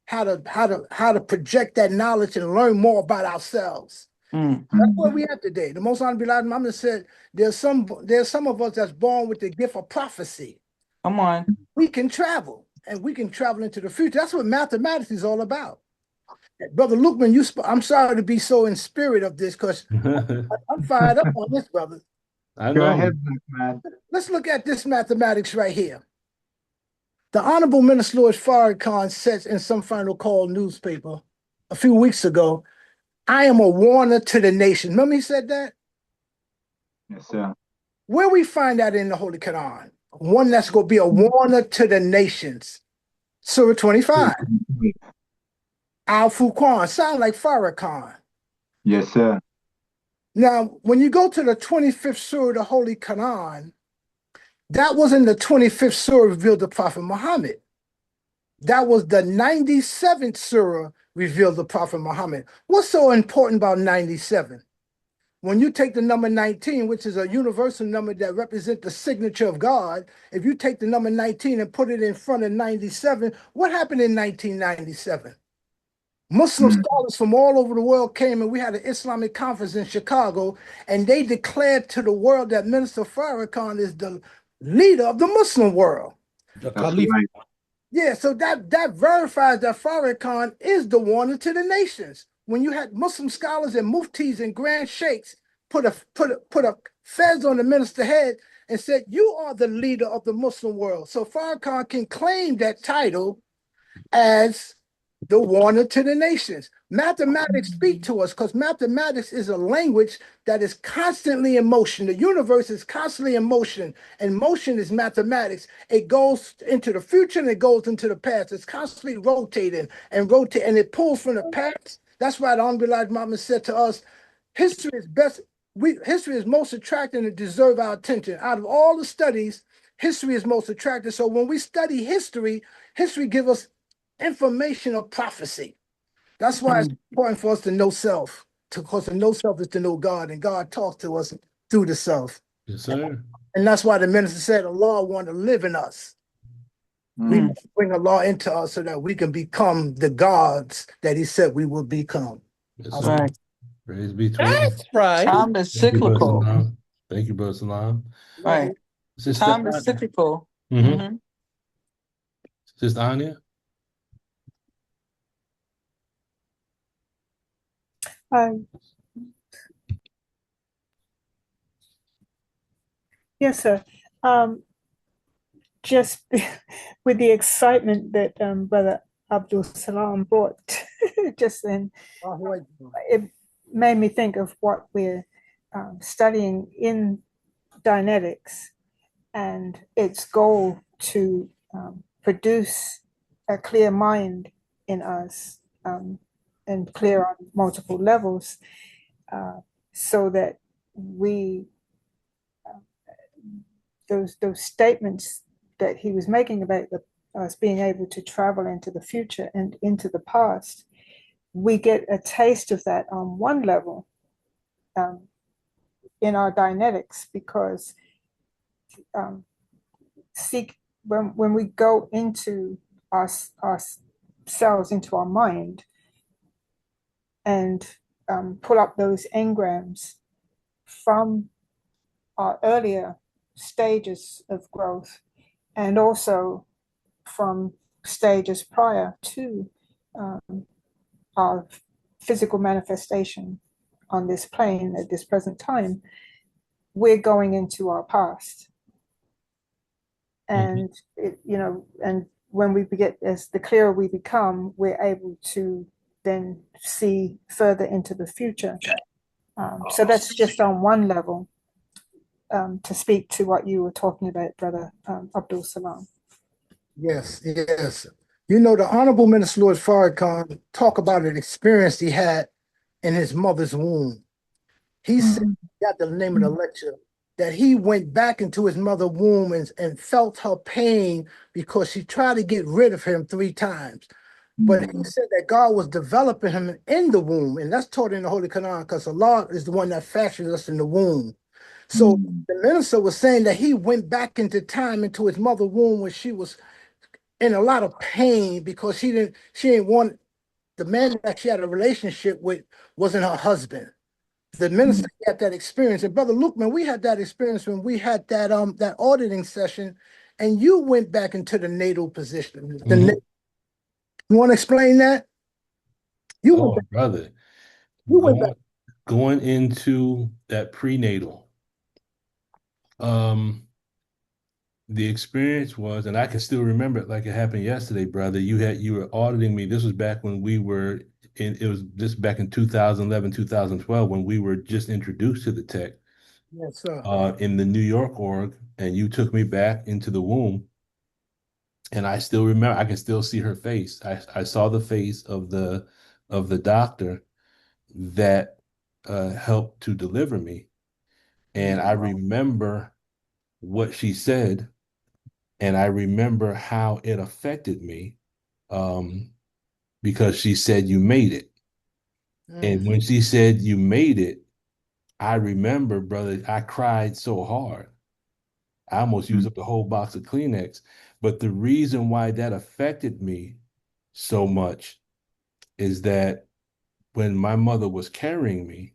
how to project that knowledge and learn more about ourselves. Mm. That's where we at today. The Most Honorable Elijah Muhammad said, there's some of us that's born with the gift of prophecy. Come on. We can travel, and we can travel into the future. That's what mathematics is all about. Brother Lukeman, I'm sorry to be so in spirit of this, because I'm fired up on this, brother. I Go know. ahead, man. Let's look at this mathematics right here. The Honorable Minister Louis Farrakhan said in some Final Call newspaper a few weeks ago, I am a warner to the nation. Remember he said that? Yes, sir. Where we find that in the Holy Quran? One that's going to be a warner to the nations. Surah 25. Al-Furqan, sound like Farrakhan. Yes, sir. Now, when you go to the 25th Surah of the Holy Quran, that wasn't the 25th Surah revealed to Prophet Muhammad. That was the 97th Surah revealed to Prophet Muhammad. What's so important about 97? When you take the number 19, which is a universal number that represents the signature of God, if you take the number 19 and put it in front of 97, what happened in 1997? Muslim scholars from all over the world came, and we had an Islamic conference in Chicago, and they declared to the world that Minister Farrakhan is the leader of the Muslim world. Yeah, so that verifies that Farrakhan is the warner to the nations. When you had Muslim scholars and muftis and grand sheikhs put a fez on the minister's head and said, you are the leader of the Muslim world. So Farrakhan can claim that title as the warner to the nations. Mathematics speak to us because mathematics is a language that is constantly in motion. The universe is constantly in motion, and motion is mathematics. It goes into the future and it goes into the past. It's constantly rotating, and it pulls from the past. That's why the Honorable Elijah Muhammad said to us, history is best. History is most attractive and deserve our attention. Out of all the studies, history is most attractive. So when we study history, history gives us information of prophecy. That's why it's important for us to know self, because to know self is to know God, and God talks to us through the self. Yes, sir. And that's why the minister said Allah wants to live in us. We must bring Allah into us so that we can become the gods that he said we will become. That's right. Praise be to Allah. That's right. Time is cyclical. Thank you, Brother Salam. Right. Time is cyclical. Mm-hmm. Sister Anya? Yes, sir. Just with the excitement that Brother Abdul Salam brought just then, it made me think of what we're studying in Dianetics and its goal to produce a clear mind in us and clear on multiple levels so that we, those statements that he was making about us being able to travel into the future and into the past, we get a taste of that on one level in our Dianetics, because when we go into ourselves, into our mind, and pull up those engrams from our earlier stages of growth, and also from stages prior to our physical manifestation on this plane at this present time, we're going into our past. And and when we get, as the clearer we become, we're able to then see further into the future. So that's just on one level, to speak to what you were talking about, Brother Abdul Salam. Yes. You know, the Honorable Minister Louis Farrakhan talk about an experience he had in his mother's womb. He said, got the name of the lecture, that he went back into his mother's womb and felt her pain because she tried to get rid of him 3 times. But he said that God was developing him in the womb, and that's taught in the Holy Quran, because Allah is the one that fashioned us in the womb. So the minister was saying that he went back into time, into his mother's womb when she was in a lot of pain because she didn't want the man that she had a relationship with wasn't her husband. The minister had that experience. And Brother Luke, man, we had that experience when we had that auditing session, and you went back into the natal position. You want to explain that? You went Oh, back. brother, You went back. going into that prenatal, the experience was, and I can still remember it like it happened yesterday, brother. You were auditing me. This was back when we were in, it was just back in 2011, 2012, when we were just introduced to the tech Yes, sir. in the New York org, and you took me back into the womb. And I still remember, I can still see her face. I saw the face of the doctor that helped to deliver me. And I remember what she said, and I remember how it affected me, because she said, "You made it." And when she said, "You made it," I remember, brother, I cried so hard. I almost used up the whole box of Kleenex. But the reason why that affected me so much is that when my mother was carrying me,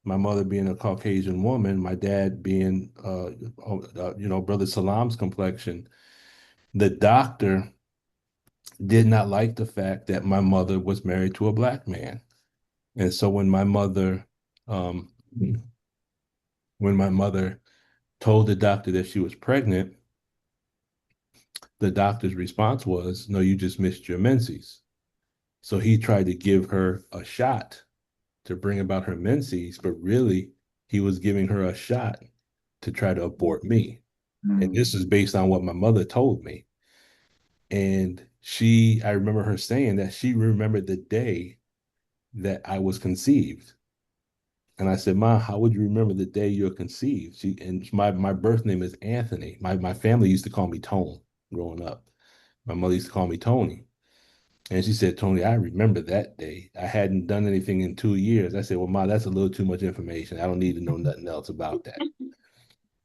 my mother being a Caucasian woman, my dad being, Brother Salam's complexion, the doctor did not like the fact that my mother was married to a black man. And so when my mother told the doctor that she was pregnant, the doctor's response was, "No, you just missed your menses." So he tried to give her a shot to bring about her menses, but really he was giving her a shot to try to abort me. And this is based on what my mother told me. And I remember her saying that she remembered the day that I was conceived. And I said, "Ma, how would you remember the day you're conceived?" My birth name is Anthony. My family used to call me Tone growing up. My mother used to call me Tony. And she said, "Tony, I remember that day. I hadn't done anything in 2 years." I said, "Well, Ma, that's a little too much information. I don't need to know nothing else about that."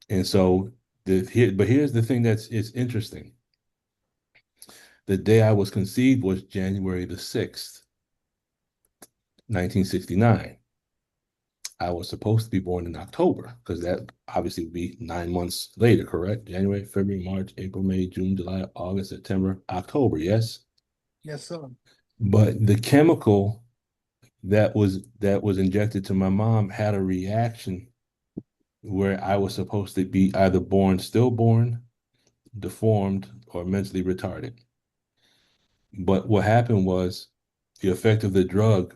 And so but here's the thing it's interesting. The day I was conceived was January the 6th, 1969. I was supposed to be born in October, because that obviously would be 9 months later, correct? January, February, March, April, May, June, July, August, September, October, yes? Yes, sir. But the chemical that was injected to my mom had a reaction where I was supposed to be either stillborn, deformed, or mentally retarded. But what happened was the effect of the drug,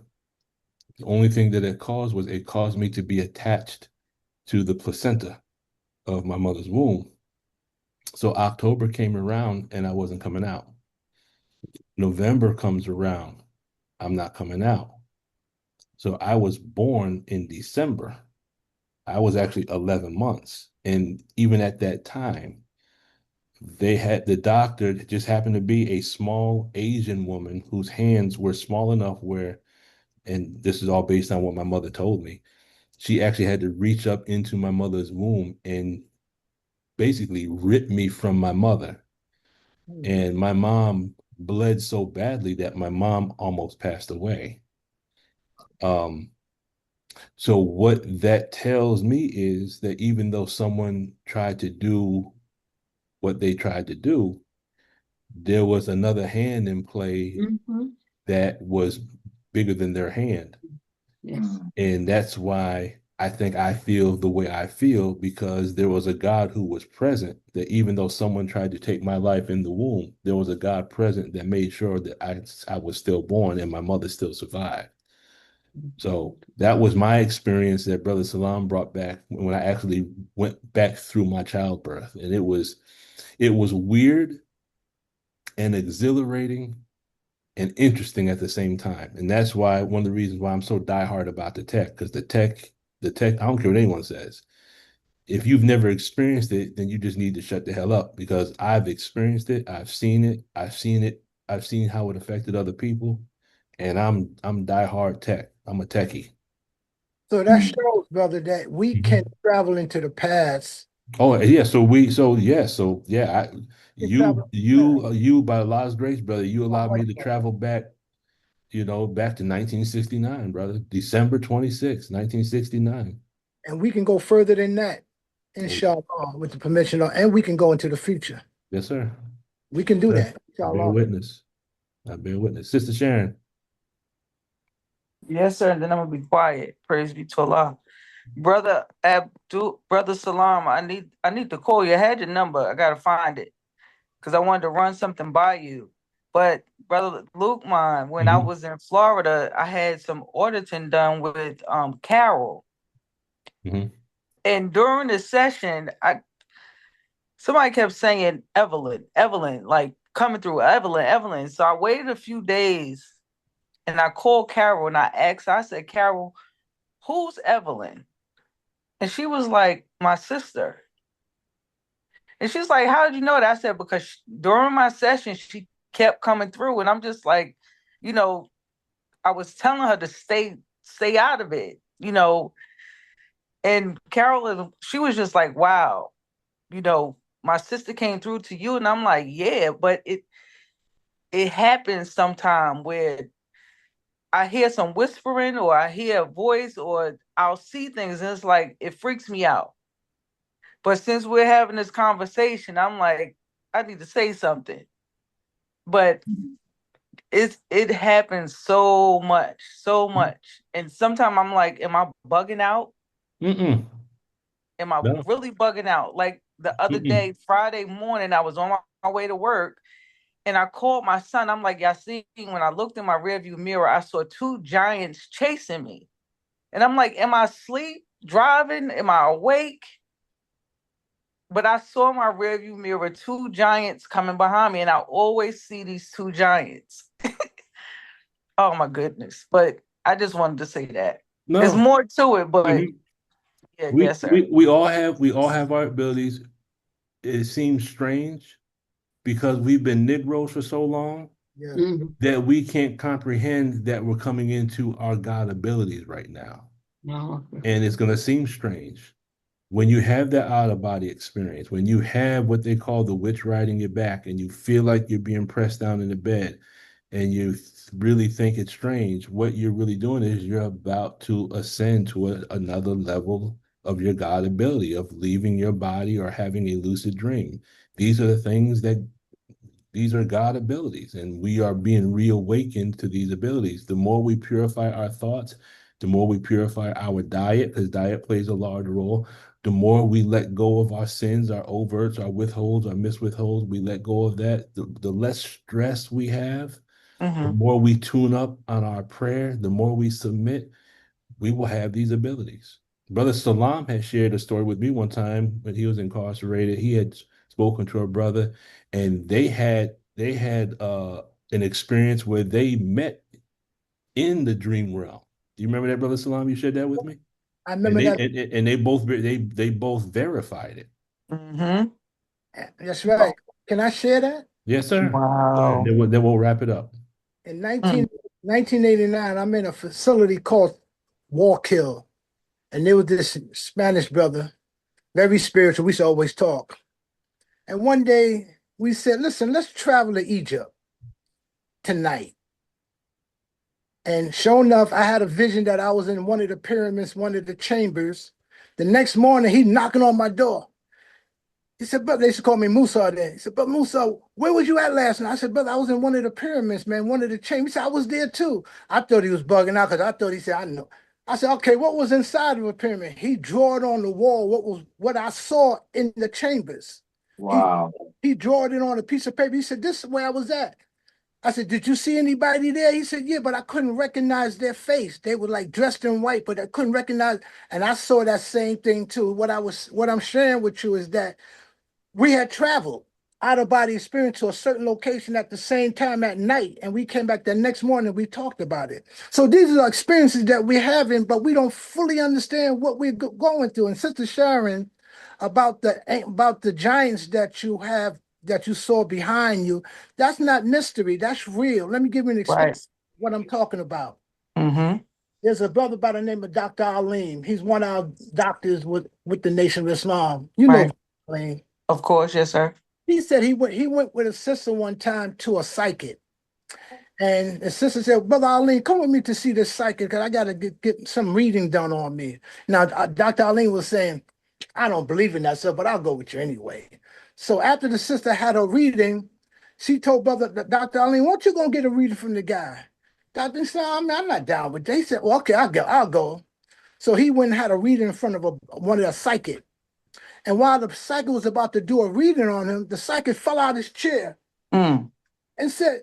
the only thing that it caused was it caused me to be attached to the placenta of my mother's womb. So October came around and I wasn't coming out. November comes around, I'm not coming out. So I was born in December. I was actually 11 months. And even at that time, the doctor just happened to be a small Asian woman whose hands were small enough where, and this is all based on what my mother told me, she actually had to reach up into my mother's womb and basically rip me from my mother. And my mom bled so badly that my mom almost passed away. So what that tells me is that even though someone tried to do what they tried to do, there was another hand in play that was bigger than their hand. Yes. And that's why I think I feel the way I feel, because there was a God who was present, that even though someone tried to take my life in the womb, there was a God present that made sure that I was still born and my mother still survived. So that was my experience that Brother Salam brought back when I actually went back through my childbirth. And it was weird and exhilarating and interesting at the same time. And that's why one of the reasons why I'm so diehard about the tech, because the tech, I don't care what anyone says. If you've never experienced it, then you just need to shut the hell up, because I've experienced it. I've seen it. I've seen how it affected other people. And I'm diehard tech. I'm a techie. So that shows, brother, that we can travel into the past Oh yeah, travel. you by Allah's grace, brother, you allowed me to travel back, back to 1969, brother. December 26, 1969. And we can go further than that, inshallah, with the permission of, and we can go into the future. Yes, sir. We can do that, I bear inshallah. witness. I bear witness. Sister Sharon. Yes, sir. And then I'm gonna be quiet. Praise be to Allah. Brother Brother Salam, I need to call you. I had your number. I gotta find it. Because I wanted to run something by you. But Brother Lukman, when I was in Florida, I had some auditing done with Carol. And during the session, somebody kept saying Evelyn, like coming through Evelyn. So I waited a few days and I called Carol and I asked her, I said, Carol, who's Evelyn? And she was like, my sister. And she's like, how did you know that? I said, because during my session, she kept coming through. And I'm just like, I was telling her to stay out of it, And Carolyn, she was just like, wow, my sister came through to you. And I'm like, yeah, but it happens sometime where I hear some whispering or I hear a voice or I'll see things and it's like, it freaks me out. But since we're having this conversation, I'm like, I need to say something. But it happens so much. And sometimes I'm like, am I bugging out? Am I really bugging out? Like the other day, Friday morning, I was on my way to work and I called my son. I'm like, y'all see, when I looked in my rearview mirror, I saw two giants chasing me. And I'm like, am I asleep, driving? Am I awake? But I saw in my rearview mirror two giants coming behind me, and I always see these two giants. Oh my goodness. But I just wanted to say that. No. There's more to it, but yeah, yes, sir. We all have our abilities. It seems strange because we've been Negroes for so long that we can't comprehend that we're coming into our God abilities right now. And it's gonna seem strange. When you have that out-of-body experience, when you have what they call the witch riding your back and you feel like you're being pressed down in the bed and you really think it's strange, what you're really doing is you're about to ascend to another level of your God ability, of leaving your body or having a lucid dream. These are the things these are God abilities, and we are being reawakened to these abilities. The more we purify our thoughts, the more we purify our diet, because diet plays a large role. The more we let go of our sins, our overts, our withholds, our miswithholds, we let go of that. The less stress we have, the more we tune up on our prayer, the more we submit, we will have these abilities. Brother Salam had shared a story with me one time when he was incarcerated. He had spoken to a brother, and they had an experience where they met in the dream realm. Do you remember that, Brother Salam? You shared that with me? I remember that. And they both verified it. That's right. Can I share that? Yes, sir. Wow. Then we'll wrap it up. In 1989, I'm in a facility called Wallkill. And there was this Spanish brother, very spiritual. We used to always talk. And one day we said, listen, let's travel to Egypt tonight. And sure enough, I had a vision that I was in one of the pyramids, one of the chambers. The next morning, he knocking on my door. He said, brother, they used to call me Musa then. He said, but Musa, where was you at last night? I said, brother, I was in one of the pyramids, man, one of the chambers. He said, I was there too. I thought he was bugging out because I thought he said, I know. I said, okay, what was inside of a pyramid? He drew it on the wall, what I saw in the chambers. Wow. He drew it on a piece of paper. He said, this is where I was at. I said, did you see anybody there? He said, yeah, but I couldn't recognize their face. They were like dressed in white, but I couldn't recognize. And I saw that same thing too. What I'm sharing with you is that we had traveled out of body experience to a certain location at the same time at night. And we came back the next morning, we talked about it. So these are experiences that we're having, but we don't fully understand what we're going through. And Sister Sharon, about the giants that you have, that you saw behind you, that's not mystery, that's real. Let me give you an experience what I'm talking about. There's a brother by the name of Dr. Aleem. He's one of our doctors with the Nation of Islam. You know Right. Aleem. Of course, yes, sir. He said he went with a sister one time to a psychic. And the sister said, Brother Aleem, come with me to see this psychic because I got to get some reading done on me. Now, Dr. Aleem was saying, I don't believe in that stuff, but I'll go with you anyway. So after the sister had her reading, she told Dr. Aleem, won't you go get a reading from the guy? Dr. said, I'm not down with that. He said, well, okay, I'll go. So he went and had a reading in front of one of the psychic. And while the psychic was about to do a reading on him, the psychic fell out of his chair and said,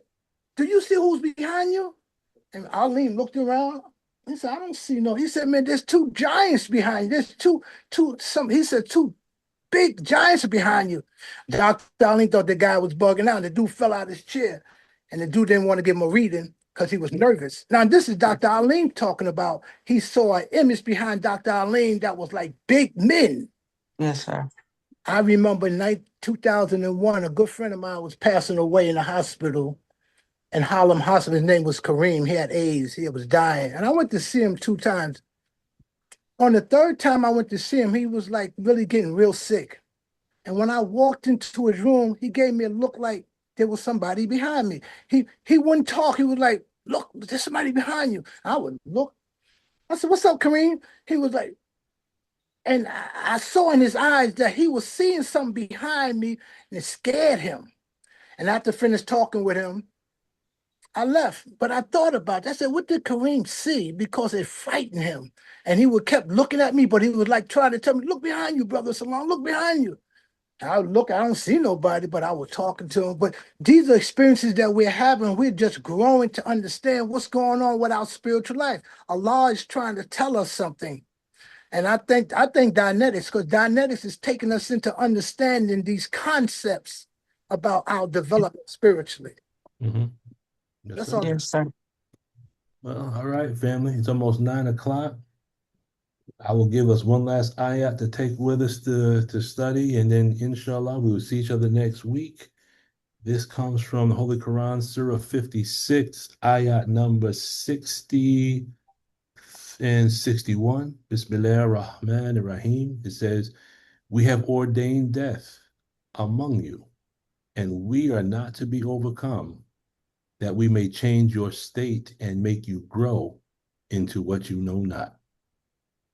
do you see who's behind you? And Aleem looked around. He said, I don't see no. He said, man, there's two giants behind you. There's two big giants behind you. Dr. Aleem thought the guy was bugging out. The dude fell out of his chair. And the dude didn't want to give him a reading because he was nervous. Now, this is Dr. Aleem talking about. He saw an image behind Dr. Aleem that was like big men. Yes, sir. I remember in 2001, a good friend of mine was passing away in the hospital. In Harlem Hospital, his name was Kareem. He had AIDS. He was dying. And I went to see him 2 times. On the 3rd time I went to see him, he was like really getting real sick. And when I walked into his room, he gave me a look like there was somebody behind me. He wouldn't talk. He was like, look, there's somebody behind you. I would look. I said, what's up, Kareem? He was like, and I saw in his eyes that he was seeing something behind me and it scared him. And after finished talking with him, I left, but I thought about it. I said, what did Kareem see? Because it frightened him. And he would kept looking at me, but he was like trying to tell me, look behind you, Brother Salon, look behind you. I would look, I don't see nobody, but I was talking to him. But these are experiences that we're having. We're just growing to understand what's going on with our spiritual life. Allah is trying to tell us something. And I think Dianetics, because Dianetics is taking us into understanding these concepts about our development spiritually. Mm-hmm. That's all. Yes, sir. Well, all right, family. It's almost 9 o'clock. I will give us one last ayat to take with us to study, and then inshallah we will see each other next week. This comes from the Holy Quran, Surah 56, ayat number 60 and 61. Bismillah ar-Rahman ar-Rahim. It says, we have ordained death among you, and we are not to be overcome, that we may change your state and make you grow into what you know not.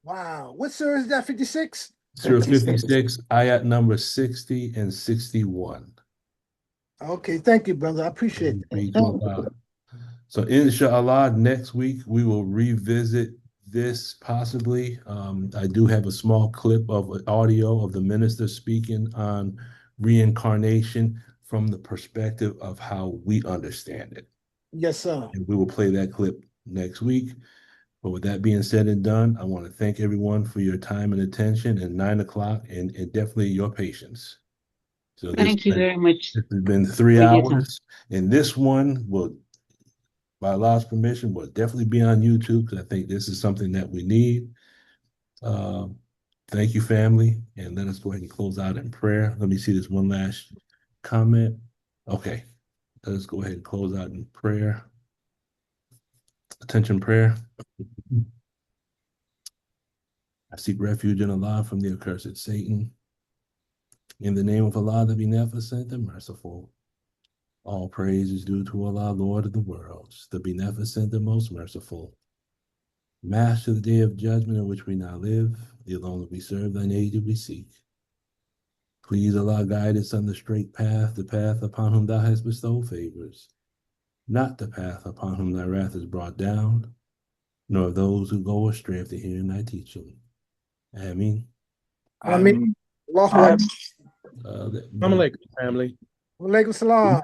Wow. What surah is that, 56? Surah 56, ayat number 60 and 61. Okay, thank you, brother. I appreciate it. So inshallah, next week we will revisit this possibly. I do have a small clip of audio of the minister speaking on reincarnation from the perspective of how we understand it. Yes, sir. And we will play that clip next week. But with that being said and done, I want to thank everyone for your time and attention at 9 o'clock and definitely your patience. So Thank you very much. This has been 3 hours. And this one will, by Allah's permission, will definitely be on YouTube because I think this is something that we need. Thank you, family. And let us go ahead and close out in prayer. Let me see this one last comment. Okay. Let us go ahead and close out in prayer. Attention prayer. I seek refuge in Allah from the accursed Satan. In the name of Allah, the Beneficent and Merciful. All praise is due to Allah, Lord of the worlds, the Beneficent and Most Merciful. Master of the day of judgment in which we now live, the alone that we serve, thine aid do we seek. Please, Allah, guide us on the straight path, the path upon whom thou hast bestowed favors, not the path upon whom thy wrath is brought down, nor of those who go astray after hearing thy teaching. Ameen. Ameen. Allahu Akbar. Assalamu alaikum, family. Wa alaikum salam.